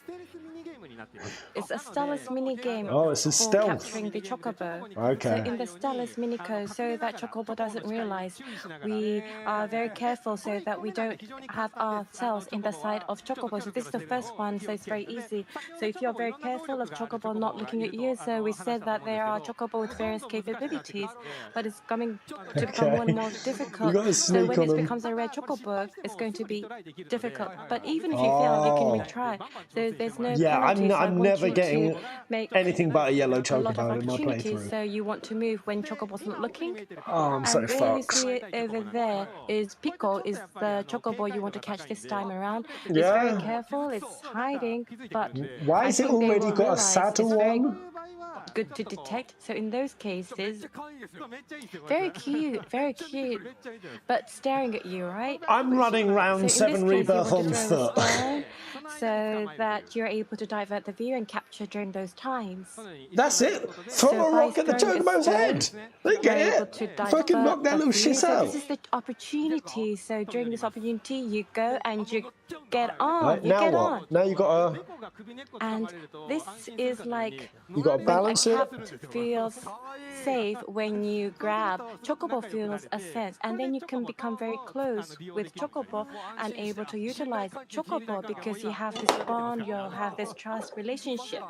it's a stealth mini game Oh, it's a for stealth. capturing the Chocobo. Okay. So in the stealth mini code, so that Chocobo doesn't realize, we are very careful so that we don't have ourselves in the sight of Chocobo. So this is the first one, so it's very easy. So if you're very careful of Chocobo not looking at you, so we said that there are Chocobo with various capabilities, but it's coming to become more and more difficult. You gotta So sneak when on it them. becomes a red Chocobo, it's going to be difficult. But even if you fail, you can retry. So there's no Yeah, penalty. So I I'm want never you getting to make anything but a yellow a lot of Chocobo in my opportunities, playthrough. so you want to move when Chocobo's not looking. Oh, I'm so And there you fucked. see it over there is Pico, is the Chocobo you want to catch this time around. It's Yeah. very careful, it's hiding, but Why I is it think they already will got a realize saddle it's very on? good to detect. So in those cases, very cute, but staring at you, right? I'm running So in round this 7 case, you Rebirth want on to throw a foot. stone so that you're able to divert the view and capture during those times. That's it. Throw So a by rock at the throwing a Chocobo's stone, head. They you're get able it. to Fucking knock divert that the little view. shit So out. this is the opportunity. So during this opportunity, you go and you get on. Right, You now get what? on. Now you gotta And this is like you gotta when a balance it. cat feels safe when you grab. Chocobo feels a sense, and then you can become very close with Chocobo and able to utilize Chocobo because you have this bond, you'll have this trust relationship.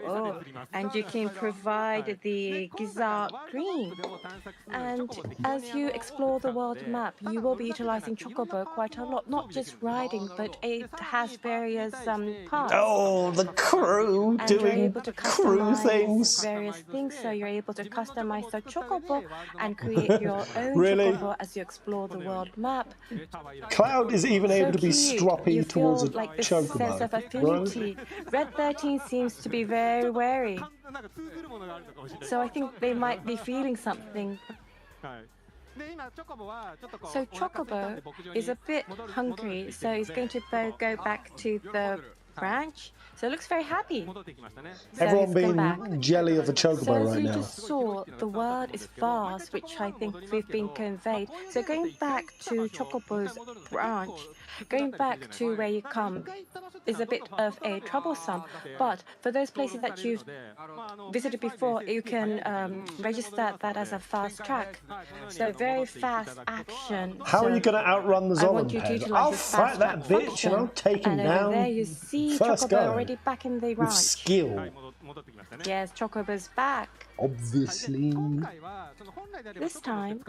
Oh, and you can provide the gizzard green. And as you explore the world map, you will be utilizing Chocobo quite a lot, not just riding, but it has various parts. Oh, the crew And you're doing able to crew customize things. various things, so you're able to customize the Chocobo and create your own Really? Chocobo as you explore the world map. Cloud is even able So to be cute. stroppy You towards a feel like this sense of Chocobo. affinity. Red 13 seems to be very wary, so I think they might be feeling something. So Chocobo is a bit hungry, so he's going to go back to the branch. So it looks very happy. So Everyone he's come back. being jelly of a So Chocobo as right you now. just saw, the world is vast, which I think we've been conveyed. So going back to Chocobo's branch, going back to where you come is a bit of a troublesome. But for those places that you've visited before, you can register that as a fast track. So very fast action. How are So you going to outrun the I want you to Zombie? utilize I'll this fight fast that track bitch and I'll function. take him And over down there you see first Chocobo go. already back in the With ranch. skill, Yes, Chocobo's back. obviously. This time,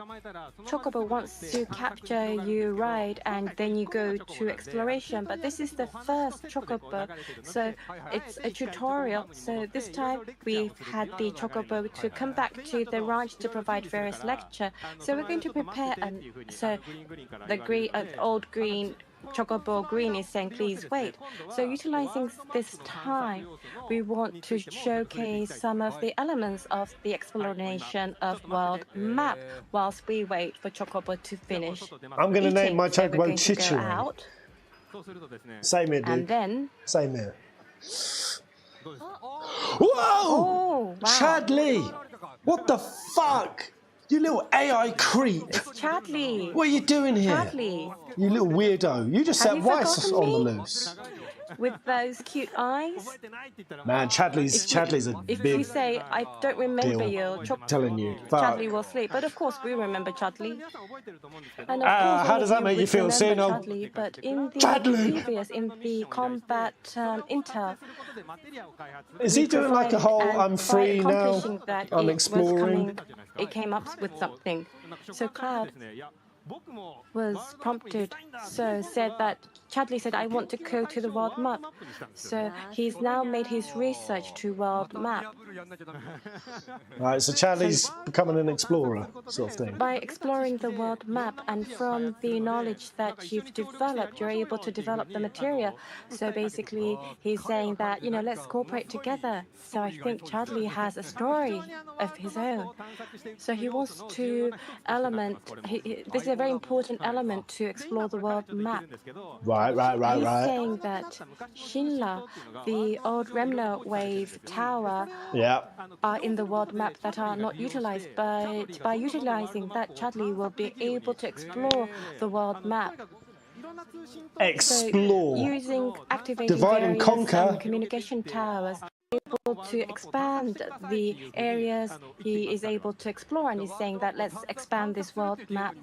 Chocobo wants to capture you ride and then you go to exploration, but this is the first Chocobo, so it's a tutorial. So this time we've had the Chocobo to come back to the ranch to provide various lecture. So we're going to prepare, so the old green Chocobo Green is saying, please wait. So utilizing this time, we want to showcase some of the elements of the exploration of world map whilst we wait for Chocobo to finish. I'm going to name my So we're Chocobo going to go Chichiro. out, Same here, and dude. then... Same here. Whoa! Oh, wow. Chadley! What the fuck? You little AI creep. It's Chadley. What are you doing here? Chadley. You little weirdo. You just Have set you Weiss forgotten on the me? loose. With those cute eyes. Man, Chadley's a If big you say, I don't remember deal. you, Telling you. Fuck. Chadley will sleep. But of course, we remember Chadley. And of How course, all does of that make you would feel, remember seeing old Chadley, but in the Chadley? previous, in the combat intel, Is he doing like a whole I'm free now, accomplishing that, I'm it exploring? it came up with something. So Cloud was prompted, so said that Chadley said, I want to go to the world map. So he's now made his research to world map. Right, so Chadley's becoming an explorer, sort of thing. By exploring the world map and from the knowledge that you've developed, you're able to develop the material. So basically, he's saying that, let's cooperate together. So I think Chadley has a story of his own. So he wants to this is a very important element to explore the world map. Right. He's saying that Shinla, the old Remno Wave tower, are in the world map that are not utilized, but by utilizing that, Chadley will be able to explore the world map. Explore. So using activating Divide and conquer. Communication towers, able to expand the areas he is able to explore, and he's saying that let's expand this world map.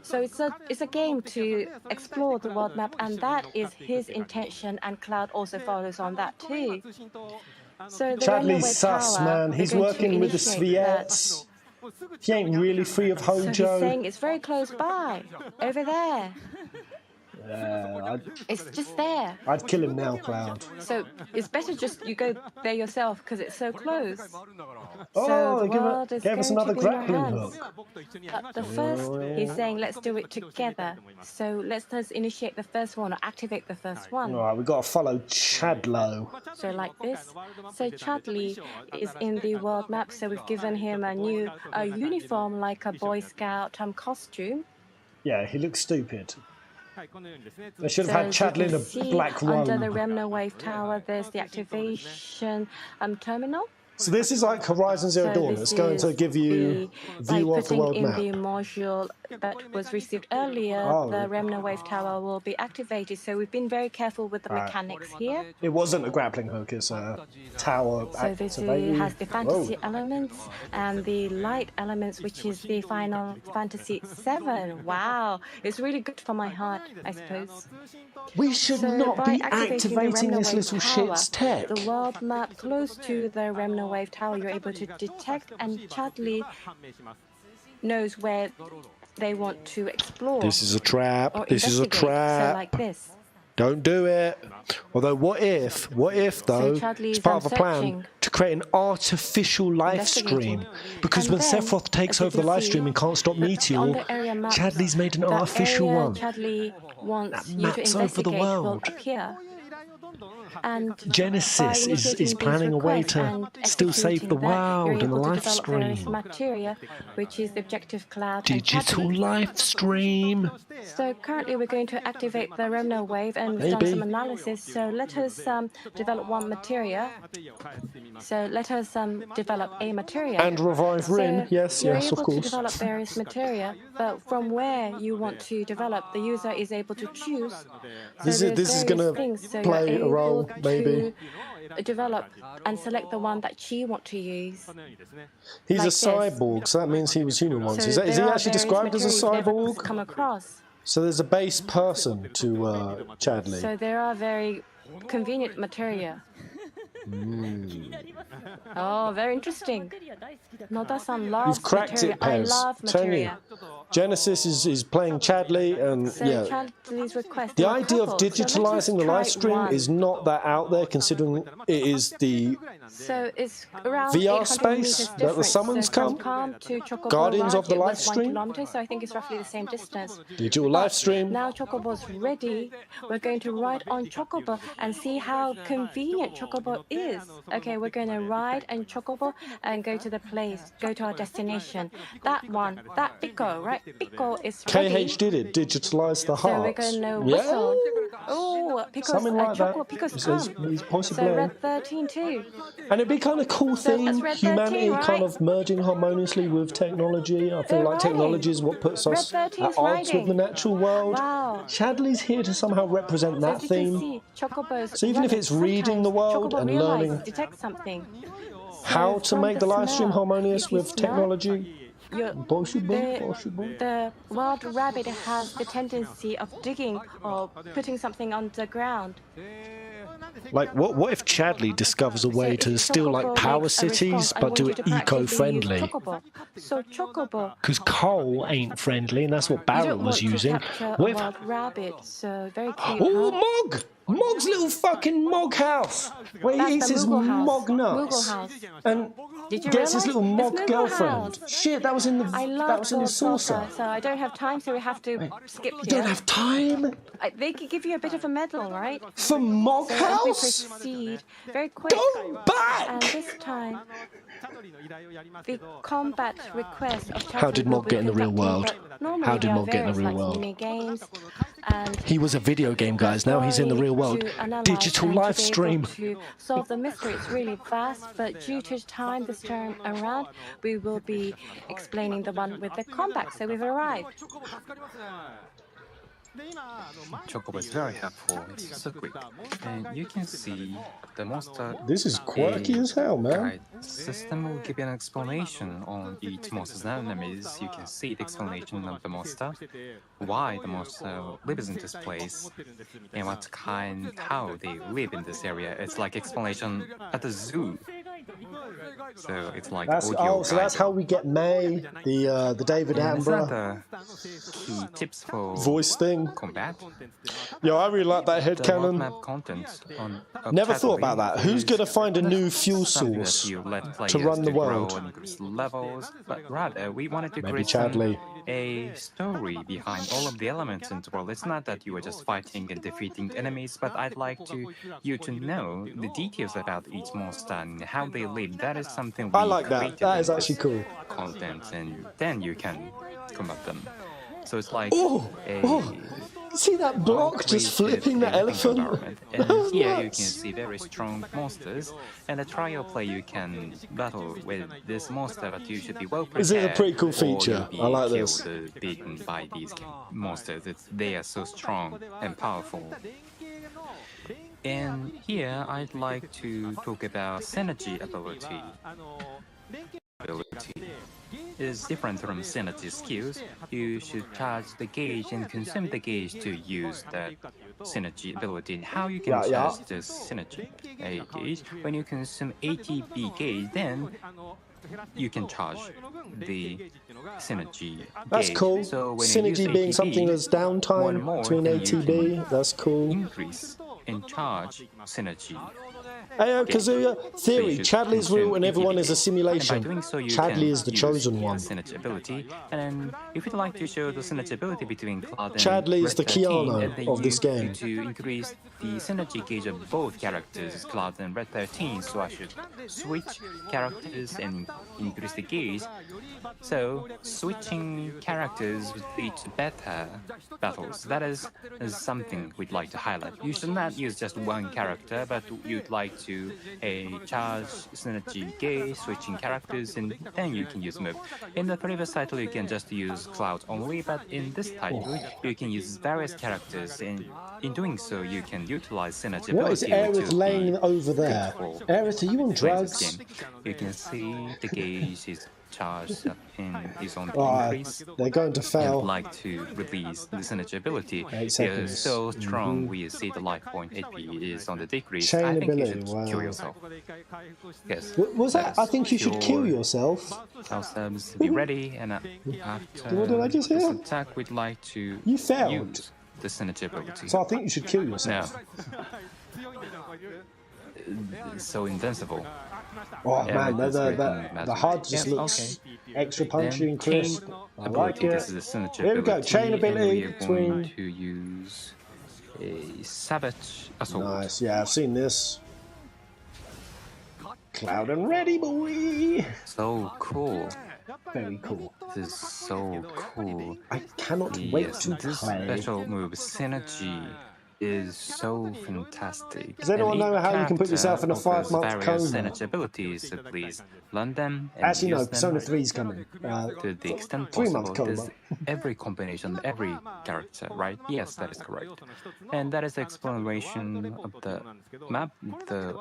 So it's a game to explore the world map, and that is his intention, and Cloud also follows on that too. So the Chadley's sus, tower, man. He's working with the Sviets. He ain't really free of Hojo. So he's saying it's very close by, over there. It's just there. I'd kill him now, Cloud. So it's better just you go there yourself because it's so close. Oh, so the world is gave us going another to be in your grappling hands. hook. But the first, he's saying let's do it together. So let's initiate the first one or activate the first one. All right, we've got to follow Chadlow. So like this. So Chadley is in the world map. So we've given him a new uniform like a Boy Scout costume. Yeah, he looks stupid. They should have had Chadley in a black robe. Under the Remno Wave Tower, there's the activation terminal. So this is like Horizon Zero Dawn. It's going to give you a view of the world map. In the module that was received earlier, the Remno Wave Tower will be activated. So we've been very careful with the mechanics here. It wasn't a grappling hook, it's a tower activated. So this has the fantasy elements and the light elements, which is the Final Fantasy VII. Wow, it's really good for my heart, I suppose. We should not be activating this little shit's tech. The world map close to the Remno Wave Tower, you're able to detect, and Chadley knows where they want to explore. This is a trap. This is a So trap. like this. Don't do it. Although, what if though, it's part of a plan to create an artificial live stream? Because when Sephiroth takes over the live stream and can't stop Meteor, Chadley's made an artificial one. Chadley wants you to maps over the investigate world. will appear. And Genesis is planning a way to still save the world in a live stream. Materia, which is the objective Cloud. Digital live stream. So currently we're going to activate the Remno Wave, and we've done some analysis. So let us develop one materia. So let us develop a materia. And revive Rin. Yes, you're of able course. to develop various materia, but from where you want to develop, the user is able to choose. This is going to play a role, maybe. Develop and select the one that she wants to use. He's like a cyborg, so that means he was human once. So is he actually described as a cyborg? Come across. So there's a base person to Chadley. So there are very convenient materia. Oh, very interesting. Noda-san loves You've cracked materia. it, Pez. I love materia. Genesis is playing Chadley, and So Chadley's request. the idea of digitalizing the live stream is not that out there, considering it is the So it's around VR space that the summons come. Guardians of the live stream. So I think it's roughly the same distance. Digital live stream. Now Chocobo's ready. We're going to ride on Chocobo and see how convenient Chocobo is. Okay, we're going to gonna ride and Chocobo and go to the place, go to our destination. That one, that Pico, right? Pico is ready. KH did it, digitalized the So we're hearts. gonna whistle. Yeah, Oh, Pico's something like that. Pico's He's come. possibly. So Red 13 too. And it'd be kind of cool So that's theme, Red humanity 13, right? kind of merging harmoniously with technology. I feel They're like technology is what puts us Red at 13's odds with the riding. natural world. Wow. Chadley's here to somehow represent So that as you can theme. see, Chocobo's So even if running. it's reading the Sometimes world Chocobo and realizes, learning detects something. how So to from make the live stream smell, harmonious if you with smell, technology, possible. the wild rabbit has the tendency of digging or putting something on the ground. Like, what if Chadley discovers a way So to if still like Chocobo power makes a cities, response, I but want do you it to practically use eco-friendly? Chocobo. So Chocobo, Because coal ain't friendly, and that's what you Barrett don't was want using. to capture a What if... wild rabbit, so very cute, Oh, huh? Mog! Mog's little fucking Mog house, where That's he eats the his Moogle house. Mog nuts Moogle house. and Did you gets his realize? little It's Mog Moogle girlfriend. house. Shit, that was in the I that love was in his Gold saucer. Saucer, so I don't have time, so we have to skip You here. don't have time They could give you a bit of a medal, right? for Mog So as we house. proceed, very quick. Go back! And this time, the combat request of How did Chadley will Mog be get in the real conducting, world? but normally How did there are Mog get in the various, real like, world? mini games, and He was a video game, guys. Now he's in the real world. to analyze Digital and live to be stream. able to solve the mystery. It's really fast, but due to time this time around, we will be explaining the one with the combat. So we've arrived. Chocobo is very helpful. It's so quick. And you can see the monster. This is quirky as hell, man. Guide system will give you an explanation on each monster's enemies. You can see the explanation of the monster, why the monster lives in this place, and how they live in this area. It's like explanation at the zoo. So it's like audio so that's how we get May, the David Is that Attenborough the key tips for voice thing. combat? Yo, I really like that The headcanon. roadmap content on Never thought about that. Who's is gonna find a new fuel something that source you let players to run the grow world? and increase levels, but rather we wanted to Maybe create Chadley. a story behind all of the elements in the world. It's not that you are just fighting and defeating enemies, but I'd like you to know the details about each monster and how they live. That is something we I like that. created That is in actually this cool. content, and then you can combat them. So it's like Oh, see that block just flipping the elephant? And here you can see very strong monsters. And a trial play you can battle with this monster, but you should be well prepared. This is a pretty cool or feature. you'll be I like this. killed, beaten by these monsters. They are so strong and powerful. And here I'd like to talk about synergy ability. Is different from synergy skills. You should charge the gauge and consume the gauge to use that synergy ability. How you can charge this synergy gauge? When you consume ATB gauge, then you can charge the synergy That's gauge. cool. So when Synergy you use being ATB, something that's one downtime more between than you ATB. can That's cool. increase and charge synergy. Hey, Kazuya, theory, should Chadley's real and consume everyone ATB. is a simulation. And by doing so, you Chadley can is the use chosen one. synergy ability. And if you'd like to show the synergy ability between Cloud and Chadley is Red the 13, Keanu and then of this game. To increase the synergy gauge of both characters, Cloud and Red 13, so I should switch characters and increase the gauge. So switching characters would lead to better battles. That is something we'd like to highlight. You should not use just one character, but you'd like to charge synergy gauge, switching characters, and then you can use move. In the previous title, you can just use Cloud only, but in this title, you can use various characters, and in doing so, you can utilize synergy What is ability. Aerith laying over there? Aerith, are you on drugs? You can see the gauge is charged up and is on the Oh, increase. they're going to fail. I'd like to release the synergy ability. 8 It is seconds. so strong, we see the life point HP is on the decrease. Chain I think ability, you should wow. kill yourself. Yes. Was that? I think you should kill yourself. Ourselves be ready, and after What did I just this hear? attack, we'd like to You failed. use the synergy ability. So I think you should kill No. yourself. So invincible. Oh Yeah, man, that's very cool. the HUD just Yes, looks okay. extra punchy and crisp. Chain I like ability. it. This is the synergy Here we go, ability, chain ability and we are going between- to use a savage assault. Nice, yeah, I've seen this. Cloud and ready, boy. So cool. Very cool. This is so cool. I cannot wait Yes, to this play. special move, Synergy, is so fantastic. Does anyone know how you can put yourself in a 5-month various coma? synergy abilities, so please learn them and Actually, no, use Persona them 3 is coming. to the extent 3-month possible. coma. There's every combination, every character, right? Yes, that is correct. And that is the explanation of the map, the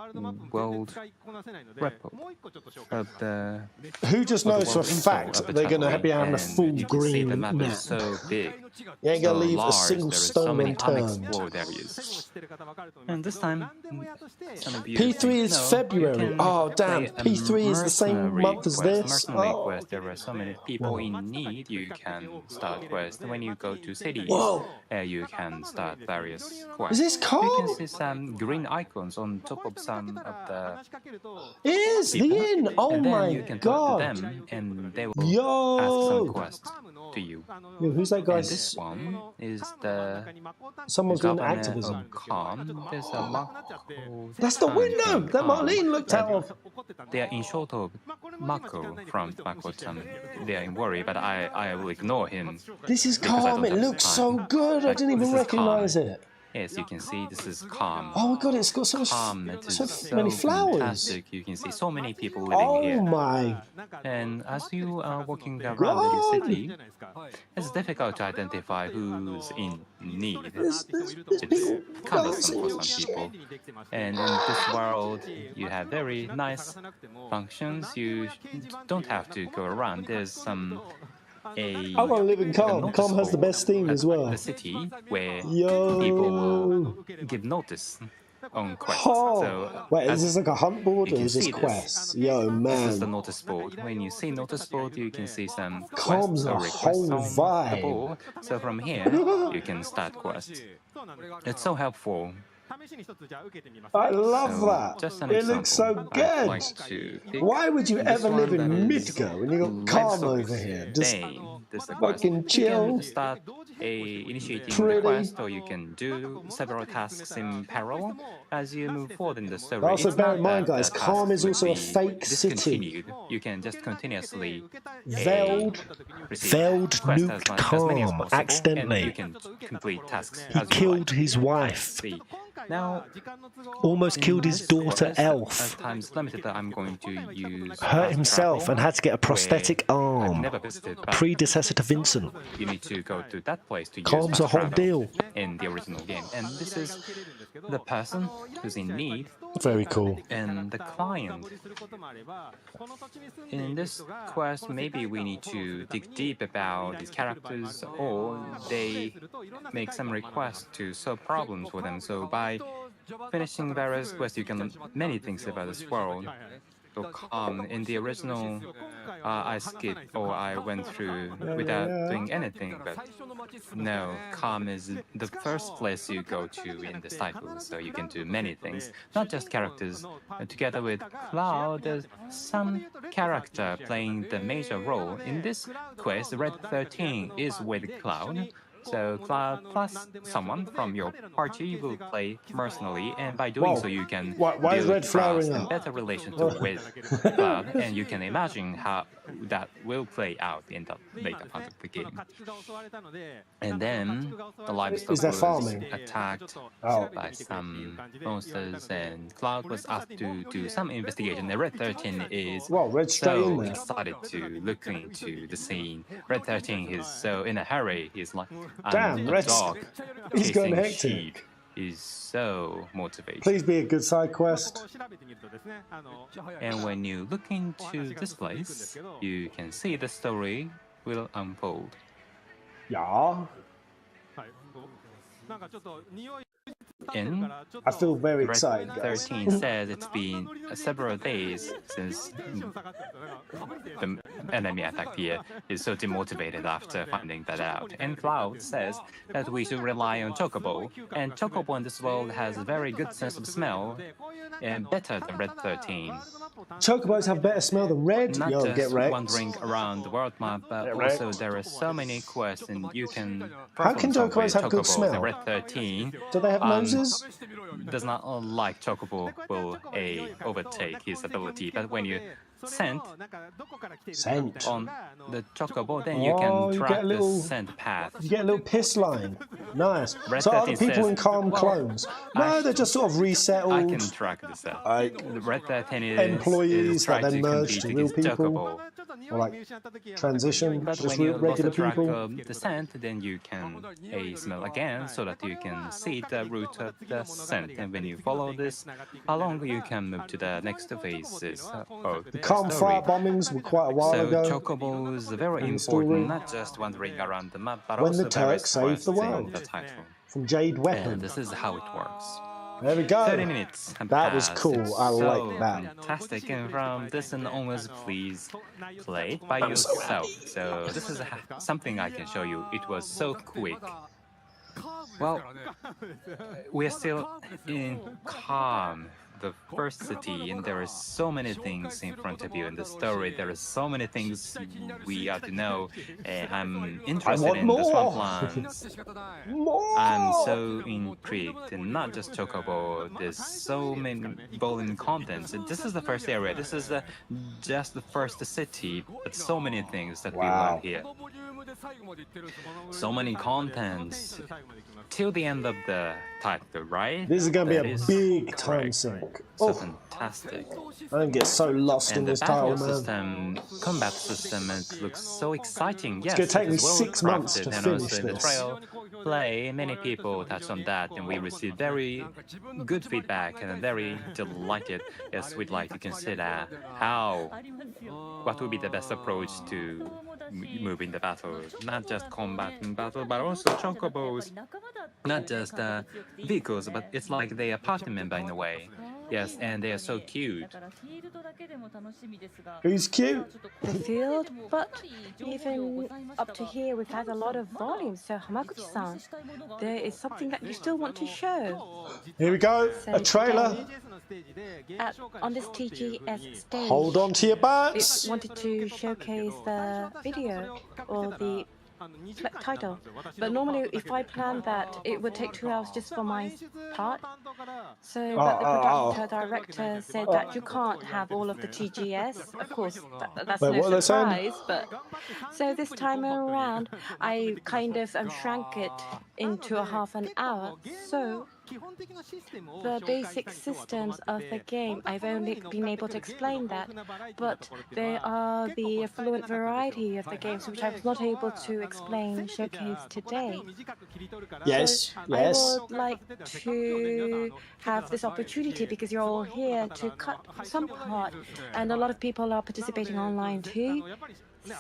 world repo of the. Who just knows for a fact they're going to be having a full green the map map? is so big. You ain't going to so leave a large, single there is stone so many unturned. unexplored areas. And this time, some of you P3 think, is no, February. you can Oh, damn. play a P3 is the same mercenary month as quest. this. Mercenary Oh. quest, there are so many people in need. You can start quests. When you go to cities, Whoa. You can start various quests. Is this You calm? can see some green icons on top of some of the It is the people. inn. Oh and then my you can talk to god. them, and they will Yo. ask some quests to you. Yo, who's that guy? And this one is the Someone's doing governor activism. of Calm. There's a Mako. That's the window that Marlene looked out of. They are in short of Mako from Mako-chan. They are in worry, but I will ignore him. This is because I calm. don't It have looks time. so good. I Like, didn't even this is recognize calm. it. Yes, you can see this is Calm. Oh my god, it's got Calm, it is so many flowers. fantastic. You can see so many people living Oh here. my. And as you are walking around the city, it's difficult to identify who's in need. There's It's people cumbersome for bouncing and some people. And in this world, you have very nice functions. You don't have to go around. There's I want to live in Calm. Calm has the best theme as well. The city where Yo. people will give notice on quests. Oh. So Wait, as is this like a hunt board you or can is this see this. quests? Yo, This is the man. notice board. When you see notice board, you can see some Calm's quests or a requests whole on the vibe. board. So from here, you can start quests. It's so helpful. I love So, that. just an It looks so example, I'd good. like to pick Why would you this ever live one that in is Midgar when you got Calm Livestock over here? Just Dane. This is the quest. fucking You chill. can start initiating Pretty. the quest, or you can do several tasks in parallel as you move forward in the story. But also It's bear not in mind, that guys, the Calm tasks is also would a be fake city. discontinued. You can just continuously Veiled receive nuked quests as much as many as Calm possible, accidentally. and you can complete tasks He as you killed like. his wife. See. Now, Almost in killed his this daughter quest, as Elf. time's limited, I'm going to use Hurt fast himself travel, and had to get a prosthetic where I've arm. never visited, but Predecessor to Vincent. you need to go to that place to use Calm's a fast whole travel deal. in the original game. And this is the person who's in need Very cool. and the client. In this quest, maybe we need to dig deep about these characters, or they make some requests to solve problems for them. So by finishing various quests, you can learn many things about this world. So Calm, in the original, I skipped or I went through without doing anything, but no, Calm is the first place you go to in this title, so you can do many things, not just characters. Together with Cloud, there's some character playing the major role. In this quest, Red 13 is with Cloud. So Cloud plus someone from your party will play mercenary, and by doing Whoa. so you can Why is build Red flowering trust and up? better relationship with Cloud, and you can imagine how that will play out in the later part of the game. And then the livestock Is that was farming? attacked Oh. by some monsters, and Cloud was asked to do some investigation. The Red 13 is Well, Red straight in so there. excited to look into the scene. Red 13 is so in a hurry. He's like, Damn, and the Red's- dog he's going chasing hectic. sheep is so motivated. Please be a good side quest. And when you look into this place, you can see the story will unfold. Yeah. In I feel very Red excited, guys. 13 says it's been several days since the enemy attacked here. He's so demotivated after finding that out. And Cloud says that we should rely on Chocobo. And Chocobo in this world has a very good sense of smell and better than Red 13. Chocobos have better smell than red. Not Yo, just get wrecked. wandering around the world map, but Get also wrecked. there are so many quests and you can How can problem solve Chocobos with have good Chocobo, smell? The Red 13. Do they have noses? poses? does not like Chocobo will overtake his ability, but when you scent on the Chocobo, then you can you track get a little- the scent path. You get a little piss line. Nice. Red So are the 13 people says, in calm well, clones? No, they're just sort of resettled. I can track this out. The Red 13 Employees is trying that then to merge compete to real against people. Chocobo. Or like transition, But just when you regular lose track people. of the scent, then you can smell again so that you can see the route of the scent. And when you follow this along, you can move to the next phases of the Calm story. fire bombings were quite a while So ago. Chocobo is very in the story. important, not just wandering around the map, but When also the very Turks saved the thrust in world. the title. From Jade And Weapon. this is how it works. There we go. 30 minutes. have That was passed. cool. It's I so like that. Fantastic. And from this and onwards, please play it by yourself. So this is something I can show you. It was so quick. Well, we're still in calm, the first city, and there are so many things in front of you in the story. There are so many things we have to know. I'm interested in the swamplands. More! I'm so intrigued, and not just Chocobo. There's so many volume contents. And this is the first area. This is just the first city, but so many things that we learn here. So many contents till the end of the title, right? This is going to be That a is big time correct. sink. So Oh, fantastic. I don't get so lost in And the this battle title, man. system, combat system, it looks so exciting. Yes, gonna take it me is well 6 months to crafted, and finish also in the this. trial play, many people touched on that, and we received very good feedback and very delighted. Yes, we'd like to consider what would be the best approach to move in the battle, not just combat in battle, but also Chocobos, not just vehicles, but it's like they are party member in a way. Yes, and they are so cute. Who's cute? The field, but even up to here, we've had a lot of volume. So Hamaguchi-san, there is something that you still want to show. Here we go. A trailer. On this TGS stage, Hold on to your it butts. wanted to showcase the video or the title. But normally, if I planned that, it would take 2 hours just for my part. So, but the director said that you can't have all of the TGS. Of course, that's Wait, what are no they saying? surprise. But so this time around, I kind of shrank it into a half an hour. So the basic systems of the game, I've only been able to explain that, but there are the fluent variety of the games which I was not able to explain, showcase today. Yes, So yes. I would like to have this opportunity because you're all here to cut some part, and a lot of people are participating online too.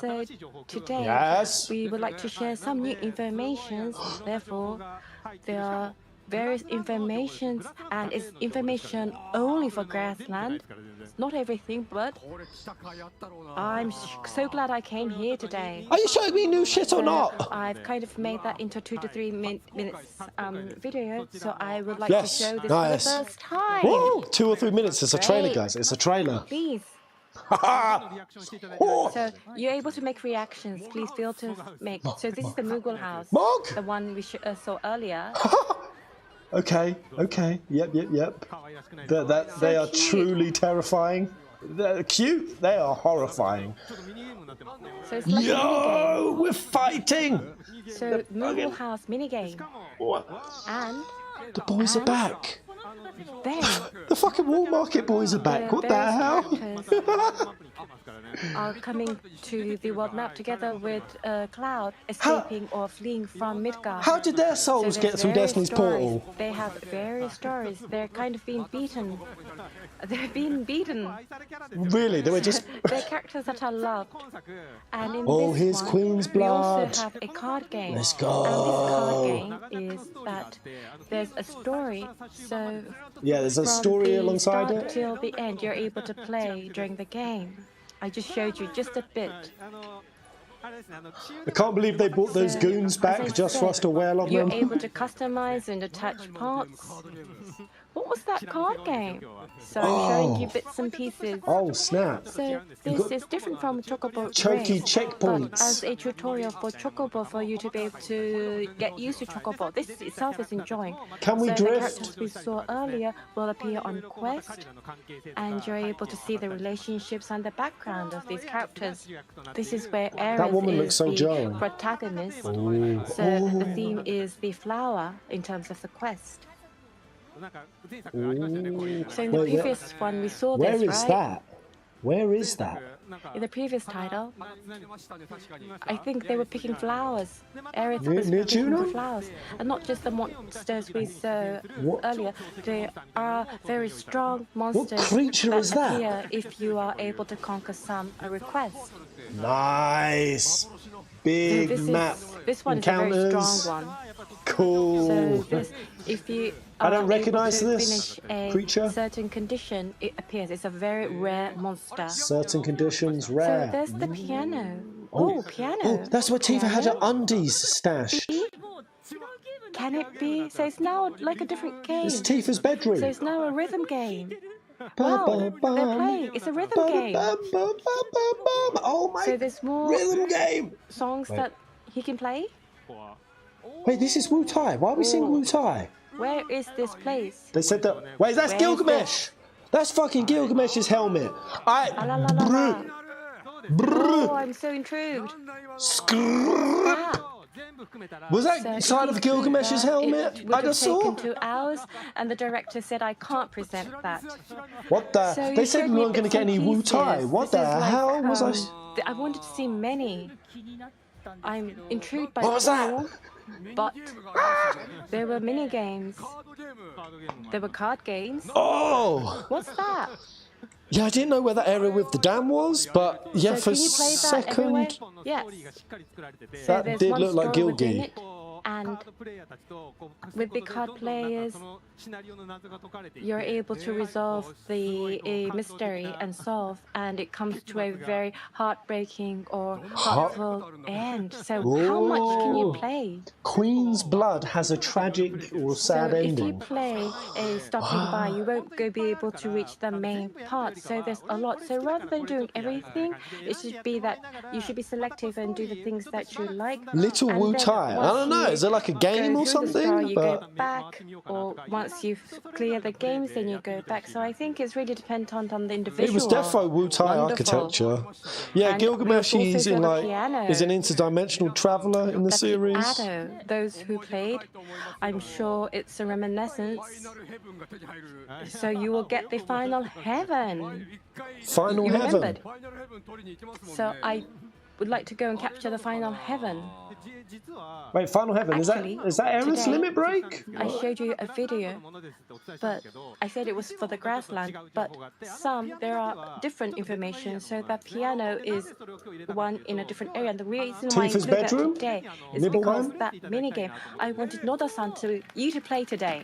So today, Yes. we would like to share some new information. Therefore, there are various informations, and it's information only for Grassland. Not everything, but I'm so glad I came here today. Are you showing me new shit or not? I've kind of made that into 2 to 3 minutes video, so I would like Yes, to show this nice. for the first time. Woo! 2 or 3 minutes. It's a trailer, Great. guys. It's a trailer. Please. Oh, So you're able to make reactions. Please feel to make. So this is the Moogle house, Mog! the one we saw earlier. Okay, okay. Yep. They are cute. truly terrifying. They're cute. They are horrifying. So it's like a minigame. Yo, we're fighting. So Moogle house minigame, What? and The boys are back. then The fucking Wall Market boys are back. What the various hell? characters are coming to the world map together with Cloud escaping or fleeing from Midgard. How did their souls So get there's through various Destiny's stories. portal? They have various stories. They're kind of being beaten. They're being beaten. Really? They were just. They're characters that are loved. And in Oh, this here's one, Queen's we blood. also have a card game. Let's And this card go. game is that there's a story. So Yeah, there's a from story the alongside start it. till the end, you're able to play during the game. I just showed you just a bit. I can't believe they brought those So, goons as I back just for us said, to wail on You're them. able to customize and attach parts. Oh, what was that card game? So I'm showing you bits and pieces. Oh, snap. So this is different from Chocobo Chunky Race, checkpoints. but as a tutorial for Chocobo for you to be able to get used to Chocobo. This itself is enjoying. Can we so drift? The characters we saw earlier will appear on Quest, and you're able to see the relationships and the background of these characters. This is where Aerith is so the jarring. protagonist. Ooh. So the theme is the flower in terms of the quest. Ooh. So in the previous one we saw Where this, is right? that? Where is that? In the previous title, I think they were picking flowers. Aerith was Near picking Juno? the flowers. And not just the monsters we saw earlier. They are very strong monsters creature is that? appear if you are able to conquer some requests. Nice. Big So map. this one encounters. is a very strong one. Cool. So this, if you I don't are recognize able to this finish a creature. certain condition, it appears. It's a very rare monster. Certain conditions rare. So there's the piano. Oh, piano. Oh, that's where Tifa had her Piano? undies stashed. Can it be? So it's now like a different game. It's Tifa's bedroom. So it's now a rhythm game. Wow, they're playing. It's a rhythm game. Oh my! So there's more rhythm game. songs that he can play. Wait, this is Wu Tai. Why are we singing Wu Tai? Where is this place? They said that. Wait, that's Where is Gilgamesh. That's fucking Gilgamesh's helmet. Ah, la, la, la, la. Oh, I'm so intrigued. Ah. Was that So side of Gilgamesh's helmet? It would I have just taken saw. 2 hours, and the director said I can't present that. What the? So They you said showed we me weren't going to bits get and any Wu Tai. pieces. What This the is like, hell was I? I wanted to see many. I'm intrigued by What was that? all, but there were mini games. There were card games. Oh! What's that? Yeah, I didn't know where that area with the dam was, but yeah, So for can you play that everywhere? second, Yes. So that there's did one look like story within Gilgi. it, and with the card players, you're able to resolve the mystery and solve, and it comes to a very heartbreaking or heartful end. So how much can you play? Queen's Blood has a tragic or sad so ending. if you play a stopping by, you won't be able to reach the main part. So there's a lot. So rather than doing everything, it should be that you should be selective and do the things that you like. Little And Wu then Tai. I once don't know. you Is it like a go game or through the story, something? you go But back, or once you've cleared the games, then you go back. So I think it's really dependent on the individual. it was defo Wu Tai Wonderful. architecture. Yeah, And Gilgamesh we also is saw in the like piano. is an interdimensional traveler in the That's series. Addo. Those who played, I'm sure it's a reminiscence. So you will get the final heaven. Final You heaven. remembered. So I would like to go and capture the final heaven. Wait, Final Heaven. Actually, is that Aerith's today, limit break? I showed you a video, but I said it was for the grassland, but there are different information, so the piano is one in a different area. And the reason why I Tifa's included that bedroom? today is Nibelheim? because that minigame, I wanted Noda-san you to play today.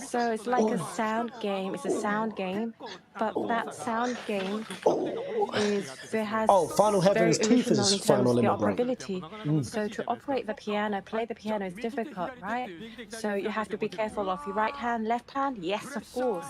So it's like a sound game. It's a sound game, but that sound game has Final Heaven very is original Tifa's in terms final of the limit break. operability. So to operate the piano, play the piano is difficult, right? So you have to be careful of your right hand, left hand. Yes, of course.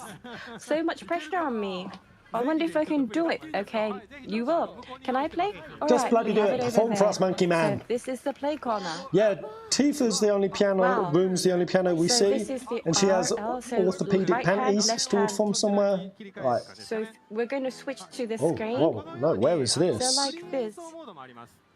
So much pressure on me. I wonder if I can do it. Okay, you will. Can I play? All Just right, bloody we do have it. over Perform for there. us, Monkey Man. So this is the play corner. Yeah, Tifa's the only piano Wow. room's the only piano we So see, this is the and she has RL, so orthopedic right hand, panties left stored hand. from somewhere. Right. So we're going to switch to the Oh, screen. whoa, no, where is this? So like this.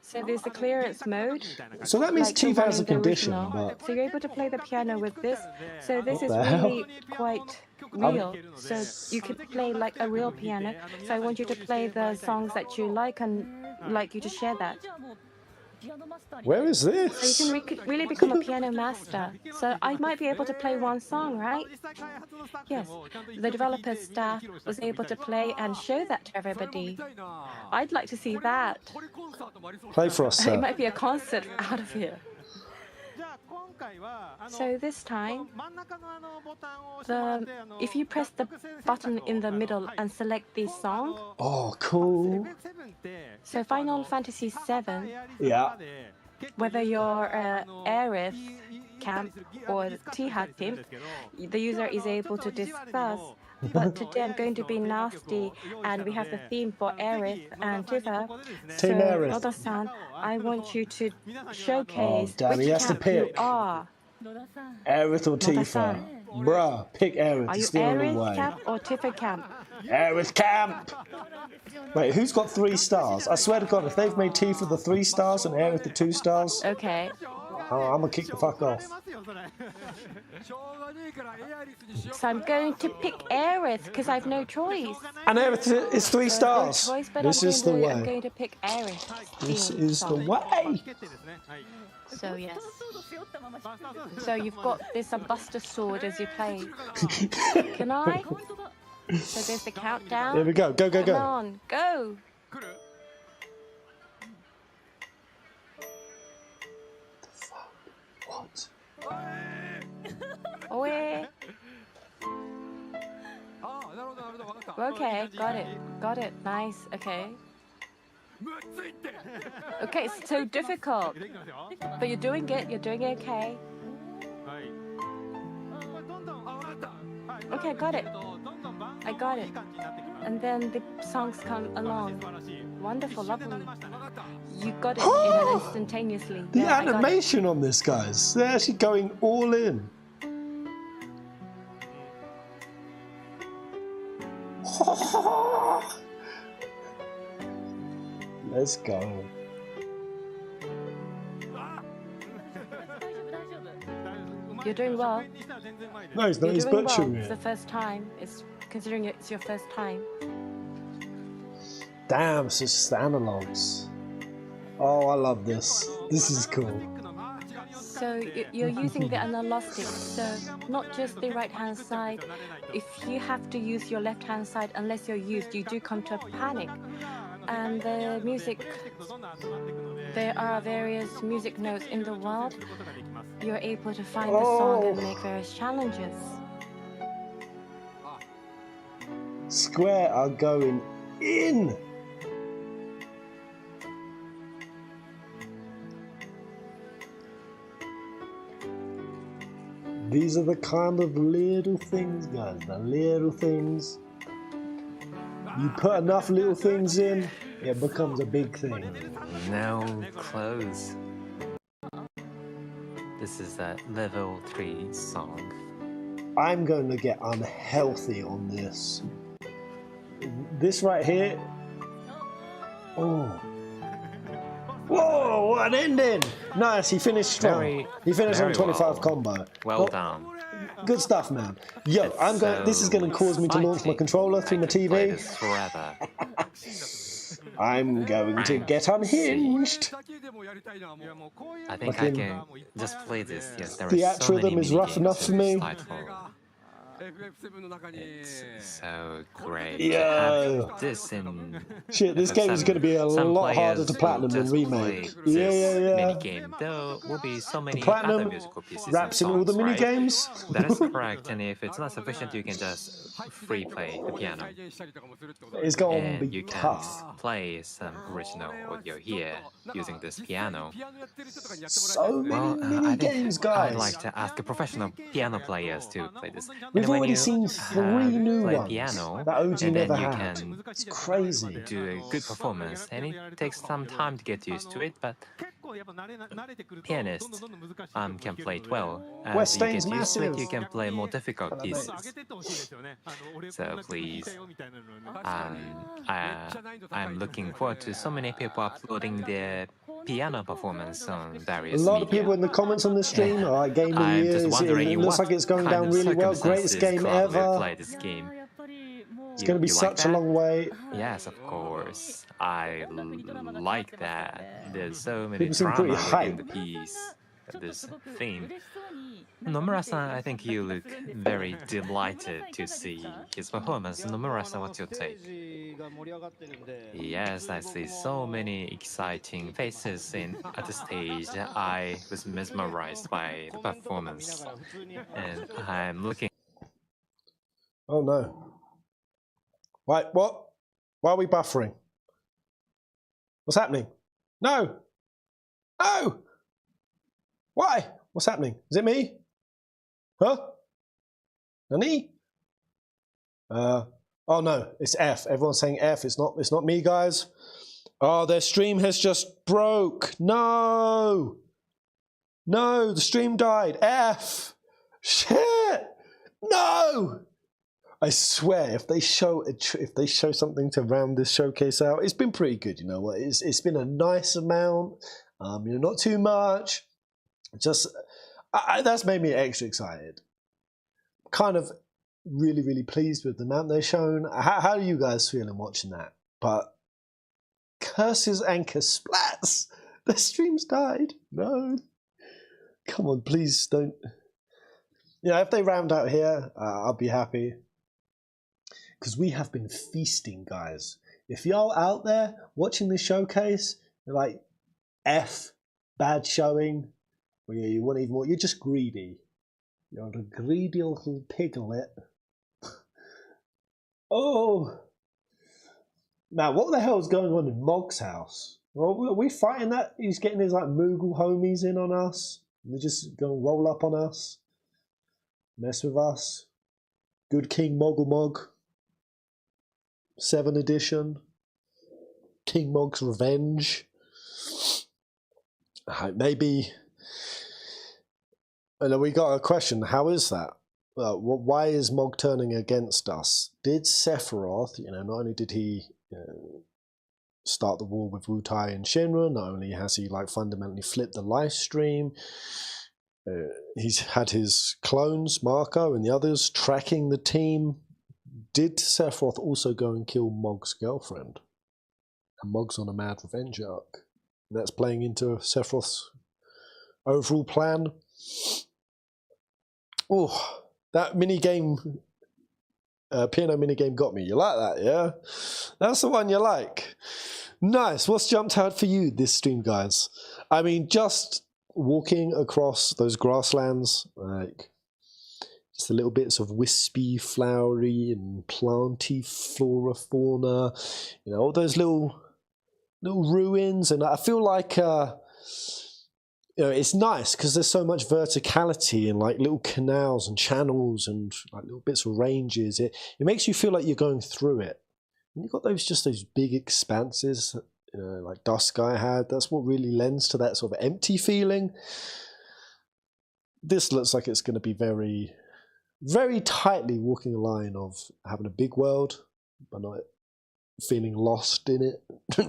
So there's the clearance mode. So that means like the Tifa one has a in the condition, original. but So you're able to play the piano with this. So this is the hell? really quite real. So you can play like a real piano. So I want you to play the songs that you like and like you to share that. where is So this? you can really become a piano master. So I might be able to play one song, right? Yes. The developer staff was able to play and show that to everybody. I'd like to see that. Play for us, It sir. might be a concert out of here. So this time, if you press the button in the middle and select the song, Oh, cool. so Final Fantasy VII, Yeah. whether you're Aerith, camp or the Tiha team, the user is able to discuss. But today I'm going to be nasty, and we have the theme for Aerith and Tifa. So, Team Aerith. Noda-san, I want you to showcase damn, he which has to camp you pick. are. Aerith or Tifa? Noda-san. Bruh, pick Aerith. Are It's you the only Aerith way. camp or Tifa camp? Aerith camp! Wait, who's got 3 stars? I swear to God, if they've made Tifa the 3 stars and Aerith the 2 stars, Okay. I'm gonna kick the fuck off. So I'm going to pick Aerith because I have no choice. And Aerith is 3 stars. Choice, but This is the I'm way. going to pick Aerith. This theme is the song. way. So yes. So you've got this Buster Sword as you play. Can I? So there's the countdown. There we go. Go, go, Come go. on, go. What? Away. Okay, got it. Got it. Nice. Okay. Okay, it's so difficult. But you're doing it. You're doing it okay. Okay, got it. I got it. And then the songs come along. Wonderful, lovely. You got it in an instantaneously. The Yeah, I got it. animation on this, guys. They're actually going all in. Let's go. You're doing well. No, he's not. You're He's doing well. butchering It's the it. first time. It's considering it's your first time. Damn, so it's just the analogs. Oh, I love this. This is cool. So you're using the analogistics, so not just the right-hand side. If you have to use your left-hand side, unless you're used, you do come to a panic. And the music, there are various music notes in the world. You're able to find the song and make various challenges. Square are going in. These are the kind of little things, guys. The little things. You put enough little things in, it becomes a big thing. No clothes. This is a level 3 song. I'm going to get unhealthy on this. This right here. Oh. Whoa, what an ending! Nice, he finished strong. He finished on very 25 well. combo. Well done. Good stuff, man. Yo, It's I'm going. This is going to cause me to launch my exciting. controller through my I could play TV. this forever. I'm going to get unhinged. I think I Fucking can just play this. Yes, there the are act so many rhythm is rough minigames enough for in this me. title. It's so great Yo. to have this in Shit, this game is FF7. going to be a Some lot harder to players platinum will than just remake. play Yeah, this yeah, yeah. minigame. There will be so many other Platinum musical pieces wraps in and all the songs, right? minigames. That is correct, and if it's not sufficient, you can just free play the piano. It's going to And be you can tough. play some original audio here using this piano. So many Well, I mini think games, guys. I'd like to ask professional piano players to play this. We've And when already you, seen 3 new play ones piano, that OG and then never you had. can It's crazy. do a good performance, and it takes some time to get used to it, but pianists can play it well. West As you Stain's get used to it, massive. you can play more difficult pieces. So please, I'm looking forward to so many people uploading their piano performance on A various lot of media. people in the comments on the stream are like Game of the I'm Year. just wondering It looks what like it's going kind down of really well. Greatest circumstances game Cloud will ever. play this game. It's going to be You like such a that? long wait. Yes, of course. I like that. There's so many People seem pretty drama in the hyped. piece, this theme. Nomura-san, I think you look very delighted to see his performance. Nomura-san, what's your take? Yes, I see so many exciting faces at the stage. I was mesmerized by the performance, and I'm looking. Oh no. Right, what? Why are we buffering? What's happening? No! No! Why? What's happening? Is it me? Huh? Nani? Oh no, it's F. Everyone's saying F. It's not me, guys. Oh, their stream has just broke. No. No, the stream died. F. Shit. No. I swear, if they show something to round this showcase out, it's been pretty good. You know what? It's been a nice amount. Not too much. Just that's made me extra excited. Kind of really, really pleased with the amount they've shown. How are you guys feeling watching that? But curses and splats. The stream's died. No. Come on, please don't. If they round out here, I'll be happy. Because we have been feasting, guys. If y'all out there watching this showcase, you're like, F, bad showing, or you want even more, you're just greedy. You're a greedy little piglet. Oh. Now, what the hell is going on in Mog's house? Well, are we fighting that? He's getting his like Moogle homies in on us. They're just going to roll up on us. Mess with us. Good King Moggle Mog. 7 edition. King Mog's Revenge. Maybe. And we got a question. How is that? Why is Mog turning against us? Did Sephiroth, not only did he start the war with Wutai and Shinra, not only has he like fundamentally flipped the live stream, he's had his clones, Marco and the others, tracking the team. Did Sephiroth also go and kill Mog's girlfriend? And Mog's on a mad revenge arc. And that's playing into Sephiroth's overall plan. Oh, that minigame, piano minigame got me. You like that, yeah? That's the one you like. Nice. What's jumped out for you this stream, guys? I mean, just walking across those grasslands, like just the little bits of wispy, flowery, and planty flora, fauna. All those little ruins, and I feel like it's nice because there's so much verticality and like little canals and channels and like little bits of ranges. It makes you feel like you're going through it. And you've got those big expanses, like Dusksky had. That's what really lends to that sort of empty feeling. This looks like it's going to be very, very tightly walking a line of having a big world, but not feeling lost in it,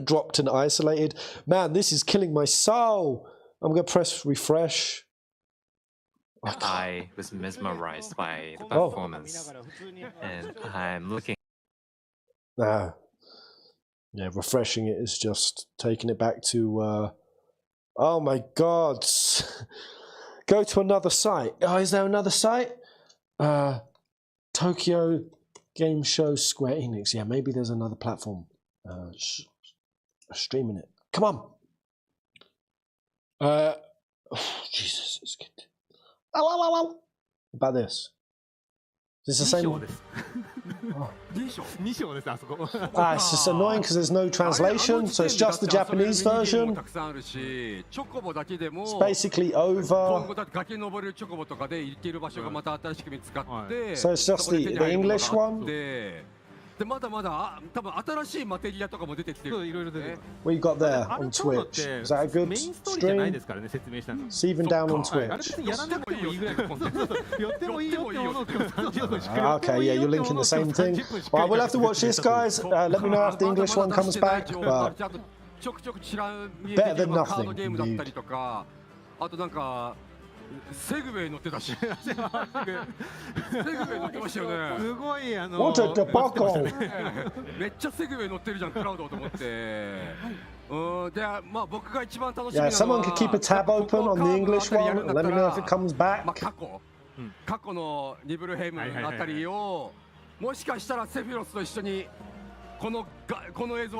dropped and isolated. Man, this is killing my soul. I'm going to press refresh. I was mesmerized by the performance. And I'm looking. Yeah, refreshing it is just taking it back to, oh my god. Go to another site. Oh, is there another site? Tokyo Game Show Square Enix. Yeah, maybe there's another platform streaming it. Come on. Jesus, it's good. What about this? Is this the same one? It's just annoying because there's no translation, so it's just the Japanese version. It's basically over. So it's just the English one. What you got there on Twitch? Is that a good stream? It's even down on Twitch. Okay, yeah, you're linking the same thing. Well, we'll have to watch this, guys. Let me know if the English one comes back. But better than nothing, indeed. What a debacle! Yeah, someone could keep a tab open on the English one and let me know if it comes back.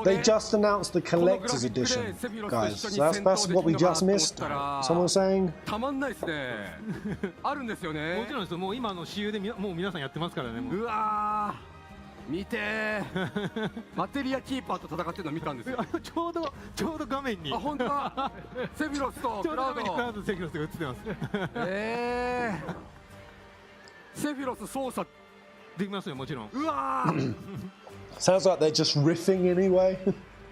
They just announced the collector's edition, guys. So that's what we just missed. Someone saying. 見てーマテリアキーパーと戦ってるの見たんですよ。ちょうど画面に。あ、本当だ。セフィロスとクラウド。クラウドとセフィロスが映ってます。セフィロス操作できますよ、もちろん。うわーSounds like they're just riffing anyway.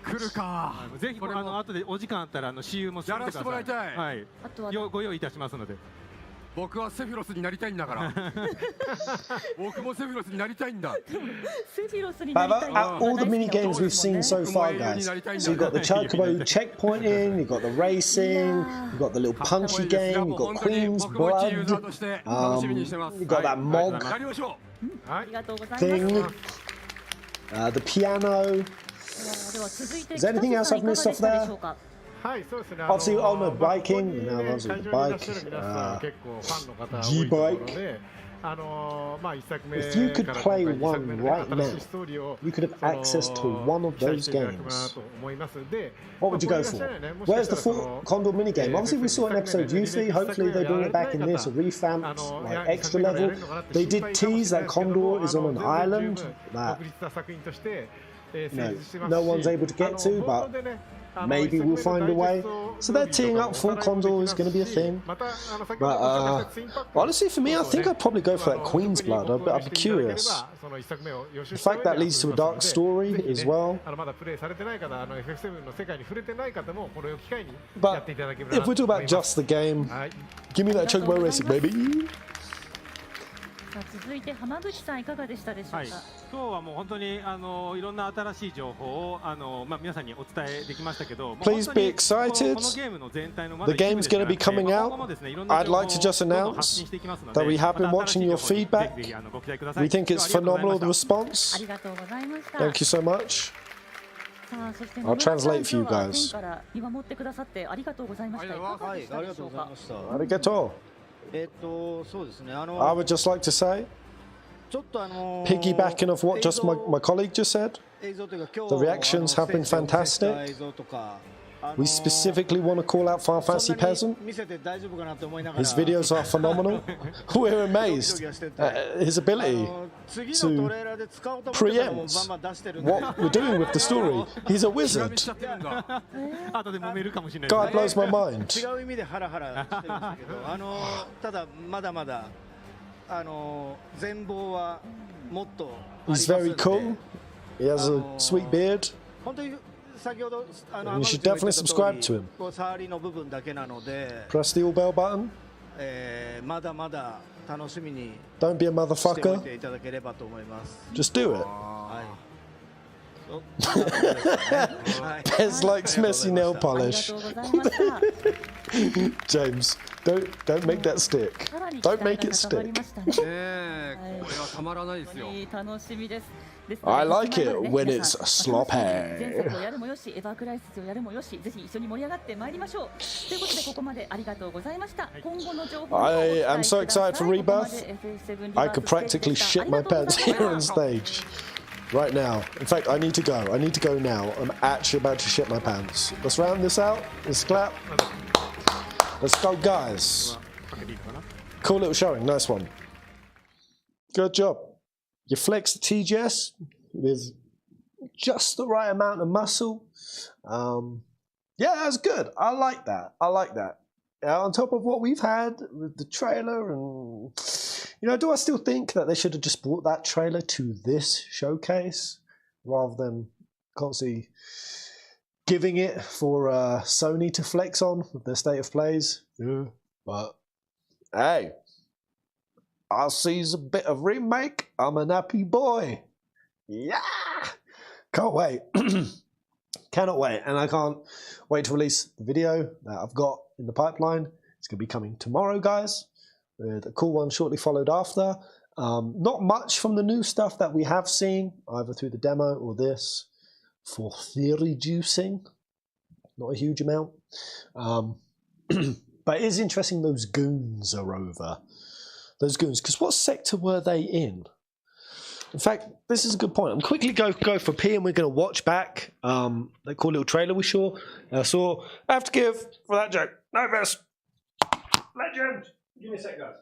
来るか。ぜひこれも後でお時間あったら私有もやらせてもらいたい。はい。ご用意いたしますので。僕はセフィロスになりたいんだから。僕もセフィロスになりたいんだ。 But all the mini games we've seen so far, guys. So you've got the Chocobo checkpointing, you've got the racing, you've got the little punchy game, you've got Queen's Blood, you've got that Mog thing, the piano. Is there anything else I've missed off there? Obviously, oh no, biking. No, that's the bike. G-bike. If you could play one right now, you could have access to one of those games. What would you go for? Where's the full Condor minigame? Obviously, we saw it in episode U3. Hopefully, they bring it back in this, a revamped, like extra level. They did tease that Condor is on an island that no one's able to get to, but maybe we'll find a way. So they're teeing up full Condor is going to be a thing. But honestly, for me, I think I'd probably go for that Queen's Blood. I'd be curious. The fact that leads to a dark story as well. But if we talk about just the game, give me that Chocobo racing, baby. 続いて浜口さんいかがでしたでしょうか。今日はもう本当にいろんな新しい情報を皆さんにお伝えできましたけど。Please be excited. The game's going to be coming out. I'd like to just announce that we have been watching your feedback. We think it's phenomenal, the response. Thank you so much. I'll translate for you guys. Arigato. I would just like to say, piggybacking off what just my colleague just said, the reactions have been fantastic. We specifically want to call out Final Fantasy Peasant. His videos are phenomenal. We're amazed at his ability to preempt what we're doing with the story. He's a wizard. God blows my mind. He's very cool. He has a sweet beard. And you should definitely subscribe to him. Press the all bell button. Don't be a motherfucker. Just do it. Pez likes messy nail polish. James, don't make that stick. Don't make it stick. I like it when it's sloppy. I am so excited for Rebirth. I could practically shit my pants here on stage right now. In fact, I need to go. I need to go now. I'm actually about to shit my pants. Let's round this out. Let's clap. Let's go, guys. Cool little showing. Nice one. Good job. You flex the TGS with just the right amount of muscle. Yeah, that's good. I like that. I like that. On top of what we've had with the trailer, and do I still think that they should have just brought that trailer to this showcase rather than constantly giving it for Sony to flex on with their state of plays? Yeah, but hey. I'll seize a bit of remake. I'm an happy boy. Yeah! Can't wait. Cannot wait. And I can't wait to release the video that I've got in the pipeline. It's going to be coming tomorrow, guys, with a cool one shortly followed after. Not much from the new stuff that we have seen, either through the demo or this, for theory juicing. Not a huge amount. But it is interesting those goons are over. Those goons, because what sector were they in? In fact, this is a good point. I'm quickly go for P, and we're going to watch back that cool little trailer we saw. I have to give for that joke. No vest. Legend. Give me a sec, guys.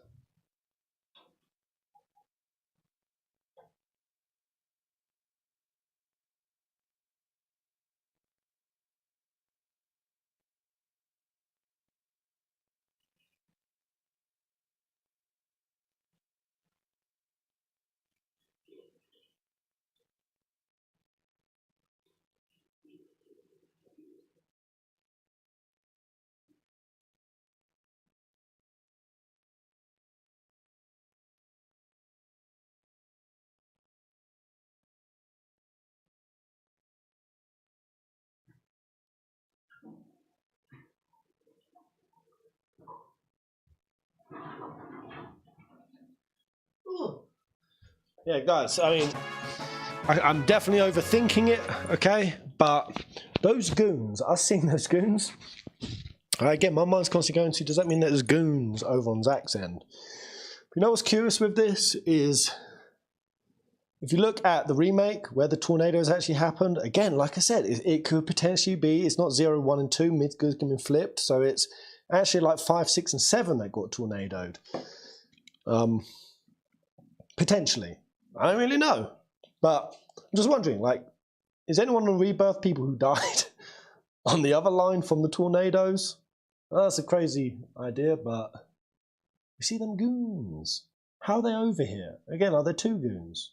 Yeah, guys, I mean, I'm definitely overthinking it, okay? But those goons, I've seen those goons. Again, my mind's constantly going to, does that mean that there's goons over on Zach's end? You know what's curious with this is, if you look at the remake where the tornadoes actually happened, again, like I said, it could potentially be, it's not 0, 1, and 2, Midgard's been flipped, so it's actually like 5, 6, and 7 that got tornadoed. Potentially. I don't really know. But I'm just wondering, like, is anyone on Rebirth people who died on the other line from the tornadoes? Well, that's a crazy idea, but you see them goons. How are they over here? Again, are there 2 goons?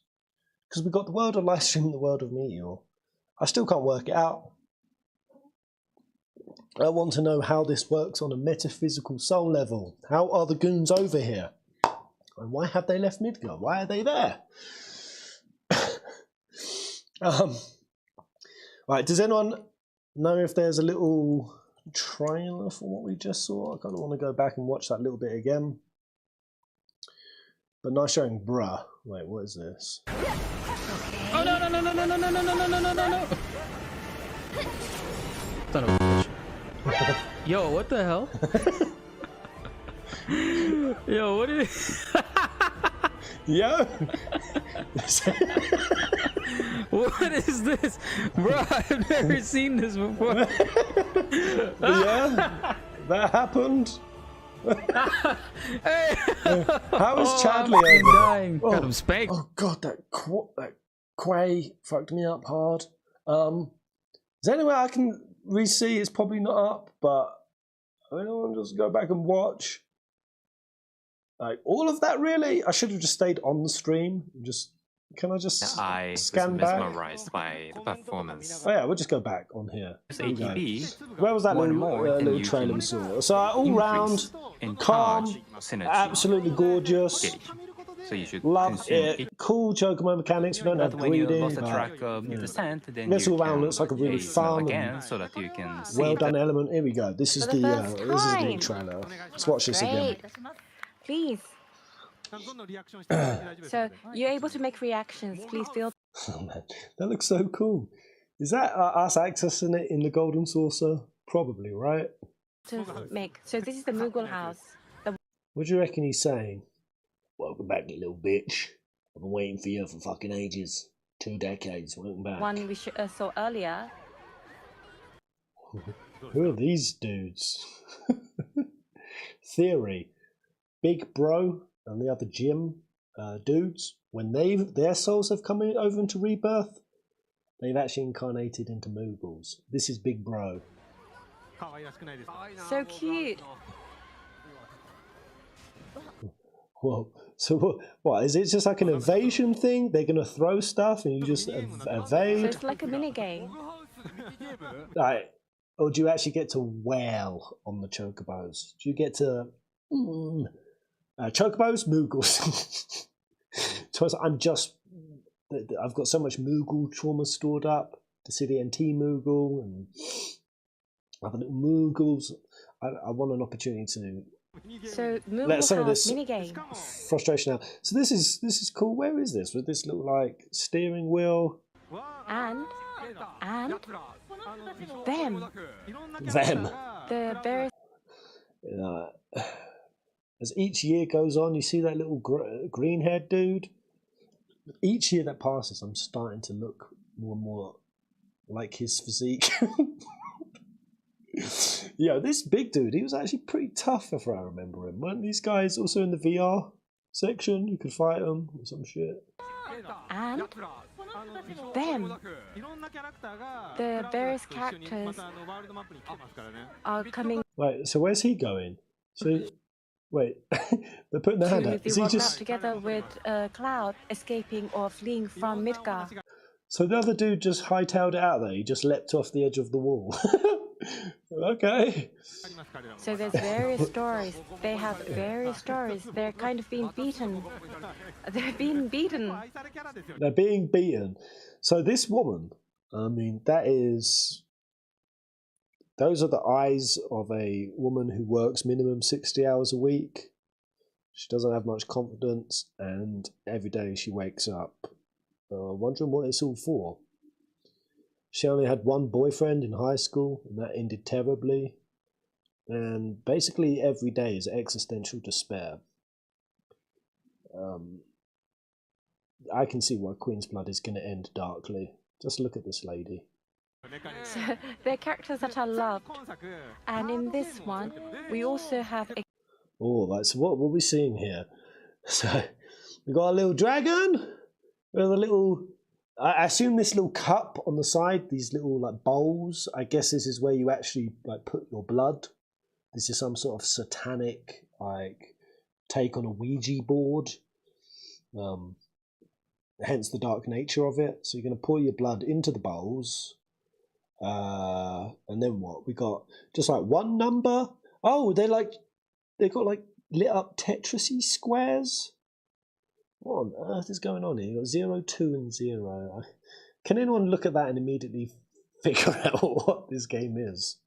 Because we've got the world of Livestream and the world of Meteor. I still can't work it out. I want to know how this works on a metaphysical soul level. How are the goons over here? And why have they left Midgard? Why are they there? Right, does anyone know if there's a little trailer for what we just saw? I kind of want to go back and watch that little bit again. But nice showing bruh. Wait, what is this? Oh no no no no no no no no no no no no no! Son of a bitch. Yo, what the hell? Yo, what is? Yo. What is this, bro? I've never seen this before. Yeah, that happened. Hey. How is Oh, Chadley I'm over? dying. Got him spanked. Oh god, that Quay fucked me up hard. Is there anywhere I can re-see? It's probably not up, but I want to just go back and watch. Like all of that, really? I should have just stayed on the stream. Can I just I scan was back? mesmerized by the performance. Oh yeah, we'll just go back on here. ATB, Where was that one little, more, and little you trailer can we saw? So all round, in calm, synergy. absolutely gorgeous. Gauge. So you should Love consume it. Cool Chocobo mechanics. We don't have When you breeding. lost the track of descent, then This you all round can looks like a really gaze fun again, and so that you can see well done the element. Here we go. This is For the first this is the time. new trailer. Let's watch this again. Great. Please. So you're able to make reactions. Please feel. Oh man, that looks so cool. Is that us accessing it in the golden saucer? Probably, right? To make. So this is the Moogle house. The What do you reckon he's saying? Welcome back, you little bitch. I've been waiting for you for fucking ages. 2 decades. Welcome back. one we saw earlier. Who are these dudes? Theory. Big Bro and the other Jim dudes, when their souls have come over into Rebirth, they've actually incarnated into Moogles. This is Big Bro. So cute. Whoa. So what? Is it just like an evasion thing? They're going to throw stuff and you just So evade? it's like a mini game. Right. Or do you actually get to wail on the chocobos? Do you get to... chocobos? Moogles. So I've got so much Moogle trauma stored up. The City NT Moogle and other little Moogles. I want an opportunity to So let some of Moogle this house mini game. frustration out. So this is cool. Where is this? With this little like steering wheel? And them. The various. As each year goes on, you see that little green-haired dude. Each year that passes, I'm starting to look more and more like his physique. Yeah, this big dude, he was actually pretty tough if I remember him. Weren't these guys also in the VR section? You could fight them or some shit. And them. The various characters are coming Right, so where's he going? So, wait, they're putting their hand to out. the Is he world just... map together with Cloud escaping or fleeing from Midgar. So the other dude just hightailed it out there. He just leapt off the edge of the wall. Okay. So there's various stories. They have various stories. They're kind of being beaten. They're being beaten. They're being beaten. So this woman, I mean, those are the eyes of a woman who works minimum 60 hours a week. She doesn't have much confidence, and every day she wakes up wondering what it's all for. She only had one boyfriend in high school, and that ended terribly. And basically every day is existential despair. I can see why Queen's Blood is going to end darkly. Just look at this lady. So they're characters that I loved. And in this one, we also have a... Oh, right, so what are we seeing here? So, we got a little dragon with a little... I assume this little cup on the side, these little like bowls, I guess this is where you actually like put your blood. This is some sort of satanic like take on a Ouija board. Hence the dark nature of it. So you're going to pour your blood into the bowls. And then what? We got just like one number. Oh, they got like lit up Tetrisy squares. What on earth is going on here? You got 0, 2, and 0. Can anyone look at that and immediately figure out what this game is?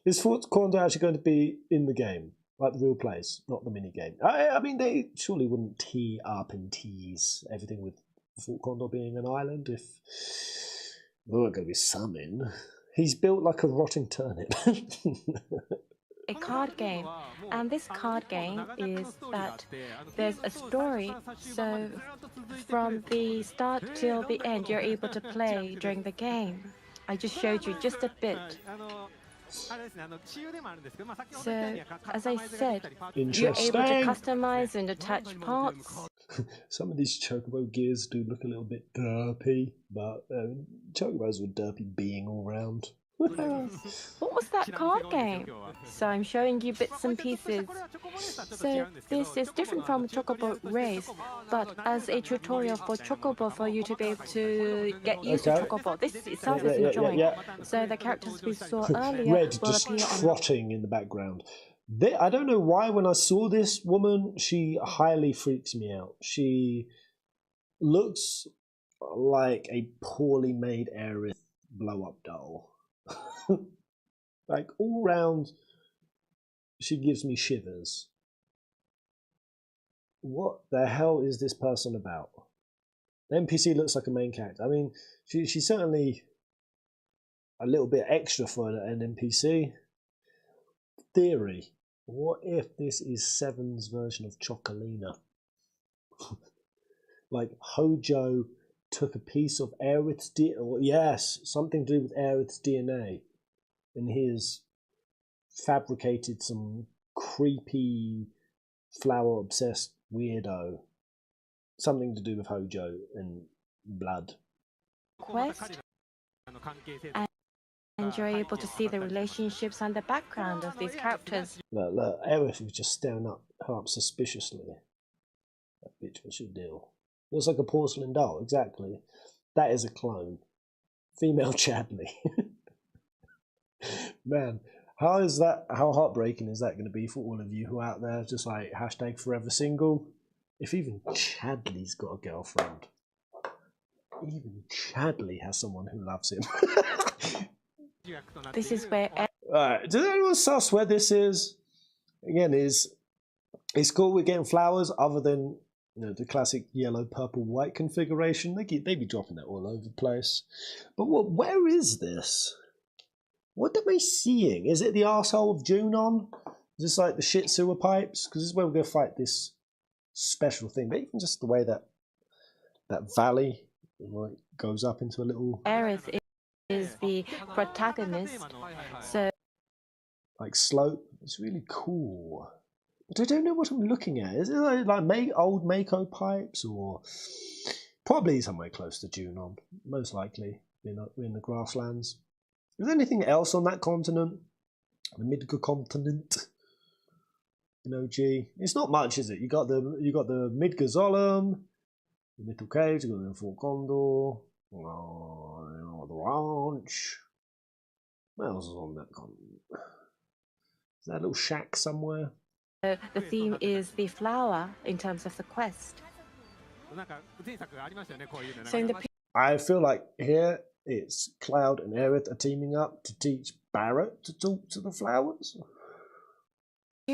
Is Fort Condor actually going to be in the game? Like the real place, not the mini game. I mean, they surely wouldn't tee up and tease everything with Fort Condor being an island if there weren't going to be some in. He's built like a rotting turnip. a card game, and this card game is that there's a story, so from the start till the end you're able to play during the game. I just showed you just a bit. So, as I said, you're able to customize and attach parts. Some of these Chocobo gears do look a little bit derpy, but Chocobos were derpy being all round. What was that card game? So I'm showing you bits and pieces. So this is different from Chocobo Race, but as a tutorial for Chocobo for you to be able to get used to Chocobo. This itself is enjoying. So the characters we saw earlier Red will just appear trotting in the background. I don't know why when I saw this woman, she highly freaks me out. She looks like a poorly made Aerith blow-up doll. Like all round, she gives me shivers. What the hell is this person about? The NPC looks like a main character. I mean, she's certainly a little bit extra for an NPC. Theory. What if this is Seven's version of Chocolina? Like Hojo took a piece of Aerith's DNA, yes, something to do with Aerith's DNA, and he has fabricated some creepy flower-obsessed weirdo. Something to do with Hojo and blood. quest, and you're able to see the relationships and the background of these characters. Look, Aerith was just staring her up suspiciously. That bitch, what's your deal? Looks like a porcelain doll, exactly. That is a clone. Female Chadley. Man, how heartbreaking is that going to be for all of you who are out there just like hashtag forever single? If even Chadley's got a girlfriend. Even Chadley has someone who loves him. This is where... Alright, does anyone suss where this is? Again, it's cool we're getting flowers other than the classic yellow, purple, white configuration. They be dropping that all over the place. But where is this? What am I seeing? Is it the arsehole of Junon? Is this like the shit sewer pipes? Because this is where we're going to fight this special thing. But even just the way that valley like, goes up into a little... Aerith is the protagonist, so... Like slope. It's really cool. But I don't know what I'm looking at. Is it like old Mako pipes or probably somewhere close to Junon? Most likely we're in the grasslands. Is there anything else on that continent? The Midgar continent? In OG? It's not much, is it? You got the Midgar Zolom, the Little Caves, you got the Fort Condor, the ranch. What else is on that continent? Is there a little shack somewhere? The theme is the flower in terms of the quest. So in the I feel like here it's Cloud and Aerith are teaming up to teach Barrett to talk to the flowers.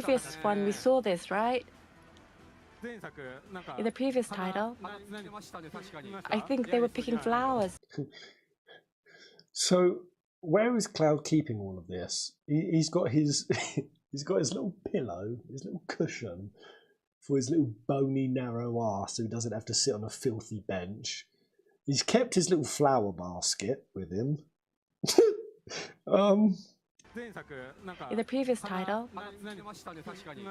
previous one, we saw this, right? In the previous title, I think they were picking flowers. So, where is Cloud keeping all of this? He's got his he's got his little pillow, his little cushion for his little bony, narrow ass, so he doesn't have to sit on a filthy bench. He's kept his little flower basket with him. In the previous title,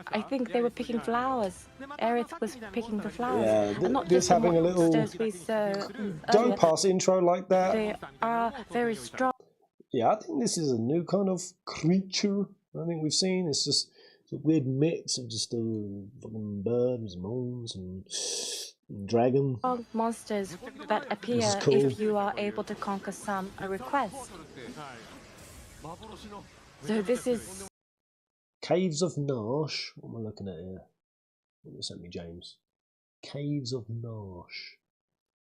I think they were picking flowers. Aerith was picking the flowers. Yeah, and not this just the having a little monsters we saw don't earlier. pass intro like that. They are very strong. Yeah, I think this is a new kind of creature. I think we've seen it's just a weird mix of just fucking birds, moons, and dragon. Strong monsters that appear cool. if you are able to conquer some requests. So this is Caves of Nash. What am I looking at here? What sent me James? Caves of Nash.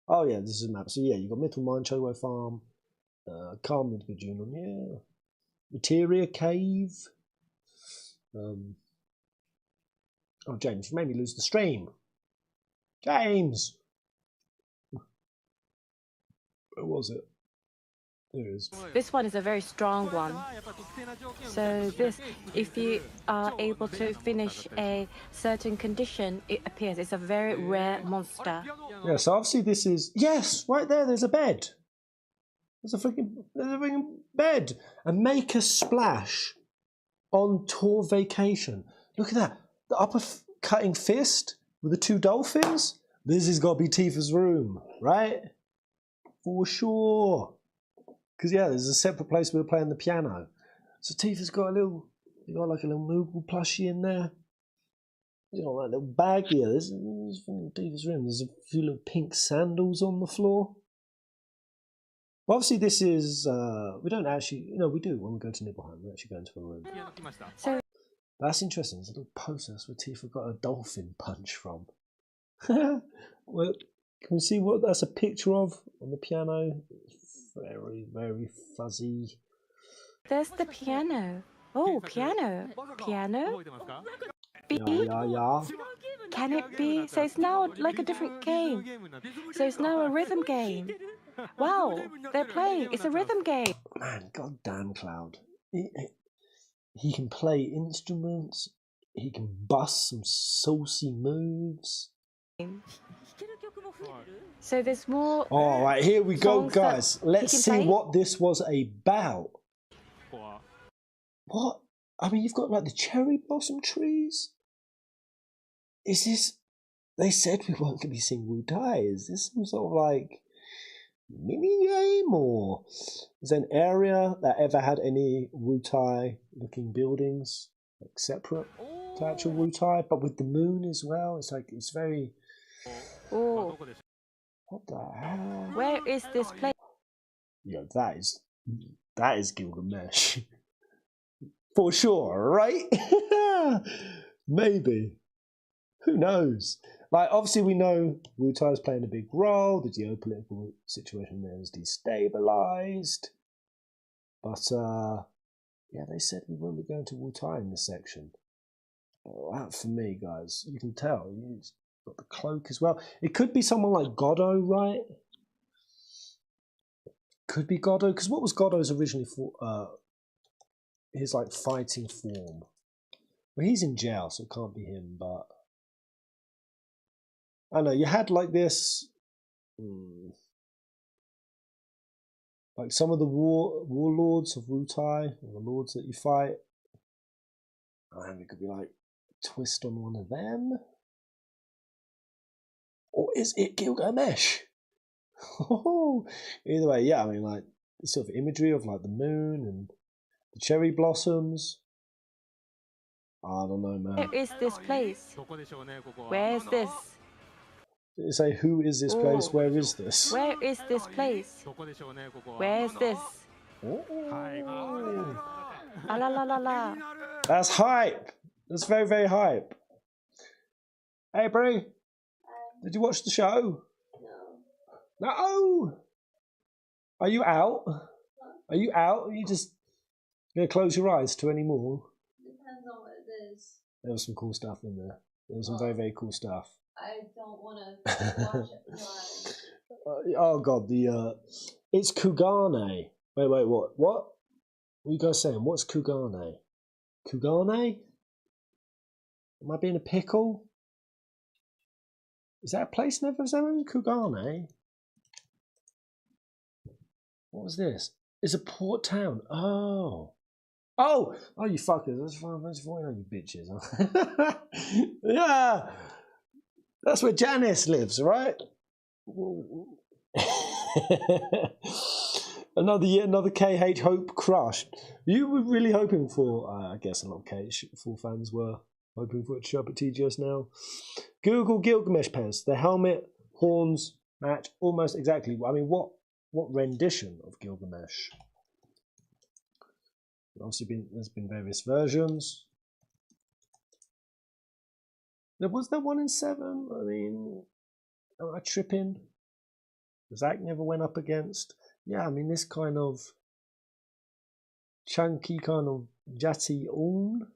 Oh yeah, this is a map. So yeah, you've got Mythal Mine, Chocobo Farm, Calm Midgard, yeah. Materia Cave. Oh James, you made me lose the stream. James! Where was it? There it is. This one is a very strong one. So this, if you are able to finish a certain condition, it appears. It's a very rare monster. Yeah, so obviously this is... Yes, right there, there's a bed. There's a freaking bed. And make a splash on tour vacation. Look at that. The upper cutting fist with the two dolphins. This has got to be Tifa's room, right? For sure. Because yeah, there's a separate place we were playing the piano. So Tifa's got like a little Moogle plushie in there. You know, like a little bag here. This is from Tifa's room. There's a few little pink sandals on the floor. Well, obviously this is, we don't actually, we do when we go to Nibelheim, we actually go into a room. So that's interesting. There's a little poster where Tifa got a dolphin punch from. Well, can we see what that's a picture of on the piano? Very, very fuzzy. there's the piano. Oh, piano. Piano? B? Yeah. Can it be? So it's now like a different game. So it's now a rhythm game. Wow, they're playing. It's a rhythm game. Man, goddamn Cloud. He can play instruments. He can bust some saucy moves. So there's more. All right, here we go, songs guys. that Let's he can see play? what this was about. What? I mean, you've got like the cherry blossom trees. Is this? They said we weren't going to be seeing Wu Tai. Is this some sort of like mini game, or is there an area that ever had any Wu Tai looking buildings, like separate to actual Wu Tai, but with the moon as well? It's like it's very. Oh, What the hell? where is this place? Yeah, that is Gilgamesh. For sure, right? Maybe. Who knows? Like, obviously we know Wu Tai is playing a big role. The geopolitical situation there is destabilized. But, yeah, they said we won't be going to Wu Tai in this section. Oh, that for me, guys, you can tell. He's got the cloak as well. It could be someone like Goddo, right? Could be Goddo, because what was Goddo's originally for? His like fighting form. Well, he's in jail, so it can't be him. But I don't know. You had like this, like some of the warlords of Wu Tai, or the lords that you fight. And it could be like twist on one of them, or is it Gilgamesh? Either way, yeah. I mean, like sort of imagery of like the moon and the cherry blossoms. I don't know, man. Where is this place? Where is this? Did it say, who is this place? Oh. Where is this? Where is this place? Where is this? Oh. Ah, la la la la. That's hype. That's very, very hype. Hey, Brie. Did you watch the show? No. No. Are you out? Are you out? Are you just going to close your eyes to any more? Depends on what it is. There was some cool stuff in there. There was some very, very cool stuff. I don't want to watch it live. Oh god, it's Kugane. Wait, what? What are you guys saying? What's Kugane? Kugane? Am I being a pickle? Is that a place in FF7? Kugane? What was this? It's a port town. Oh, you fuckers. That's fine. That's fine, you bitches. Yeah. That's where Janice lives, right? another KH Hope crush. You were really hoping for, I guess a lot of KH full fans were hoping for it to show up at TGS now. Google Gilgamesh Pez. The helmet, horns match almost exactly. I mean, what rendition of Gilgamesh? Obviously, there's been various versions. Was there one in 7? I mean, am I tripping? Zach never went up against. Yeah, I mean, this kind of chunky kind of Jati Ulm.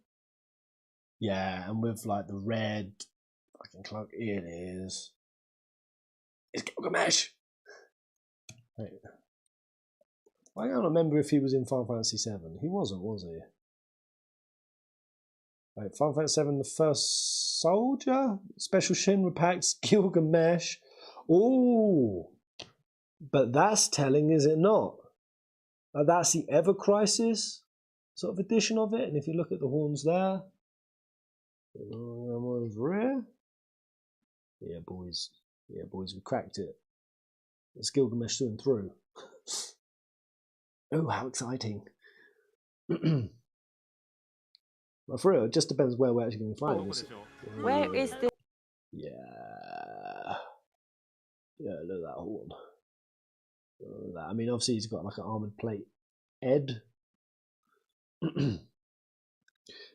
Yeah, and with like the red fucking cloak. It is. It's Gilgamesh. Wait. I can't remember if he was in Final Fantasy 7. He wasn't, was he? Right, Final Fantasy 7, the first soldier? Special Shinra packs, Gilgamesh. Ooh. But that's telling, is it not? That's the Ever Crisis sort of edition of it. And if you look at the horns there. Over here. Yeah, boys. Yeah, boys, we cracked it. It's Gilgamesh through and through. Oh, how exciting. Well, for real, it just depends where we're actually going to find this. Where is the... Yeah. Yeah, look at that horn. Look at that. I mean, obviously he's got like an armoured plate. Ed.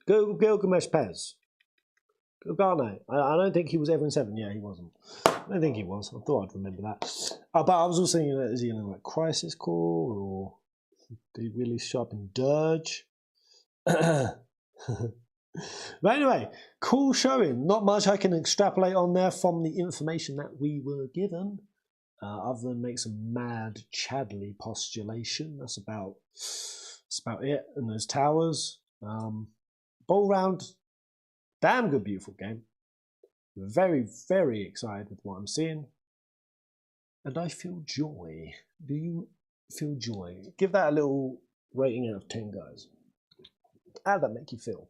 Gilgamesh Pez. Gilgane. I don't think he was ever in 7. Yeah, he wasn't. I don't think he was. I thought I'd remember that. But I was also thinking, is he in like Crisis Core or did he really show up in Dirge? But anyway, cool showing. Not much I can extrapolate on there from the information that we were given, other than make some mad Chadley postulation. That's about it. And those towers. All round, damn good, beautiful game. Very, very excited with what I'm seeing. And I feel joy. Do you feel joy? Give that a little rating out of 10, guys. How did that make you feel?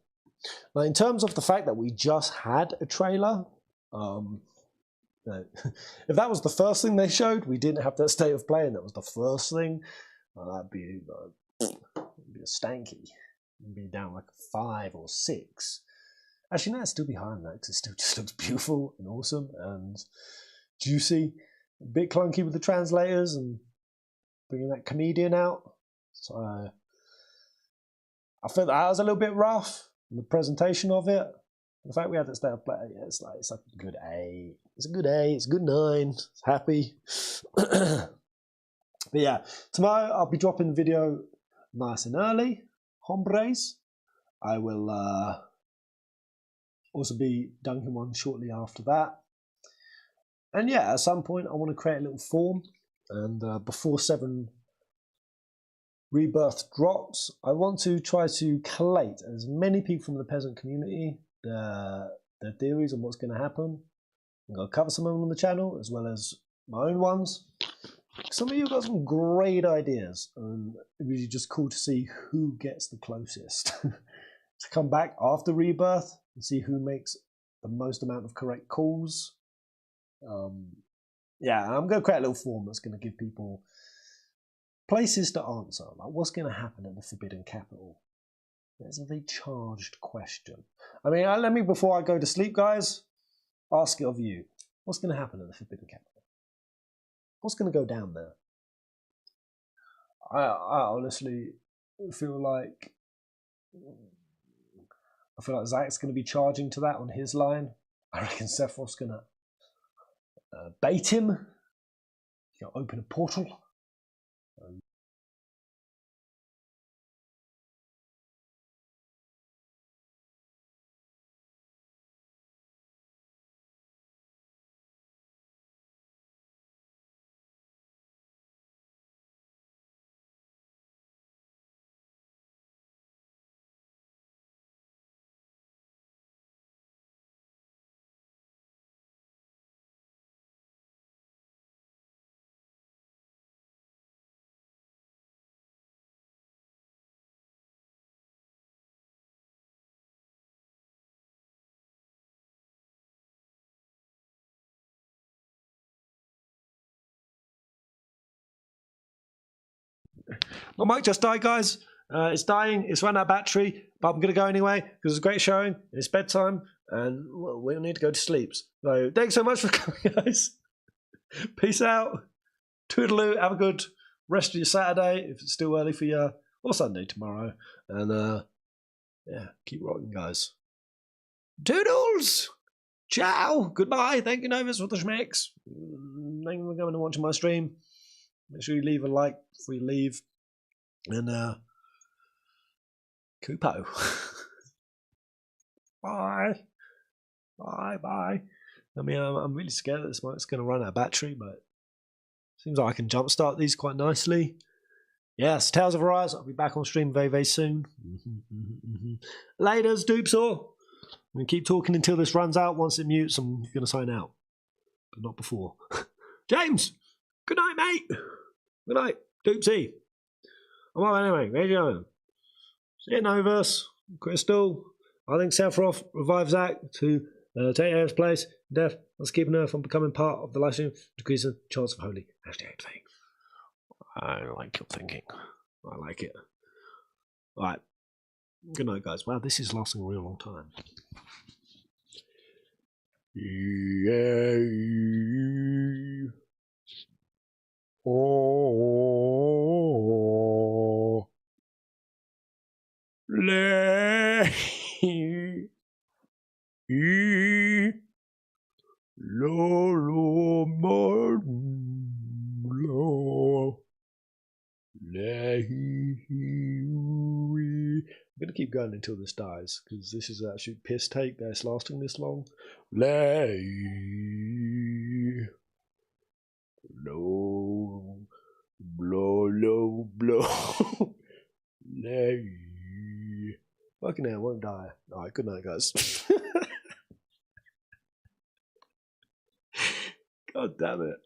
Now, in terms of the fact that we just had a trailer, if that was the first thing they showed, we didn't have that state of play, and that was the first thing, that'd be a stanky. It'd be down like a 5 or 6. Actually, no, it'd still be higher than that because it still just looks beautiful and awesome and juicy. A bit clunky with the translators and bringing that comedian out. So I felt that was a little bit rough in the presentation of it. The fact we had that state of play, yeah, it's like a good A. It's a good A. It's a good 9. It's happy. But yeah, tomorrow I'll be dropping the video nice and early. Hombres. I will also be dunking one shortly after that. And yeah, at some point I want to create a little form, and before 7 Rebirth drops, I want to try to collate as many people from the peasant community, their theories on what's going to happen. I'm going to cover some of them on the channel, as well as my own ones. Some of you got some great ideas, and it was just cool to see who gets the closest. To come back after Rebirth and see who makes the most amount of correct calls. Yeah, I'm going to create a little form that's going to give people places to answer. Like, what's going to happen at the Forbidden Capital? It's a very charged question. I mean, let me, before I go to sleep, guys, ask it of you. What's going to happen at the Forbidden Capital? What's going to go down there? I honestly feel like Zach's going to be charging to that on his line. I reckon Sephiroth's going to bait him. He's going to open a portal. My mic just died, guys. It's dying. It's run out of battery, but I'm going to go anyway because it's a great showing. It's bedtime, and we'll need to go to sleep. So thanks so much for coming, guys. Peace out. Toodaloo. Have a good rest of your Saturday if it's still early for you, or Sunday tomorrow. And yeah, keep rocking, guys. Toodles. Ciao. Goodbye. Thank you, Novus, for the schmecks. Thank you for coming and watching my stream. Make sure you leave a like before you leave. And Kupo. Bye. Bye. I mean, I'm really scared that this mic's going to run out of battery, but seems like I can jumpstart these quite nicely. Yes, Tales of Arise. I'll be back on stream very, very soon. Laters, Doopsaw. I'm going to keep talking until this runs out. Once it mutes, I'm going to sign out. But not before. James! Good night, mate! Good night, Doopsy. I'm up anyway. Where you going? See you, Novus. Crystal. I think Sephiroth revives Zack to take Air's place. Death. Let's keep her from becoming part of the live stream. Decrease the chance of holy. #8 I like your thinking. I like it. Alright. Good night, guys. Wow, this is lasting a real long time. Yeah. Oh. Le. Lo. I'm going to keep going until this dies, because this is an absolute piss take that it's lasting this long. Blow. Fucking hell, I won't die. Alright, good night, guys. God damn it.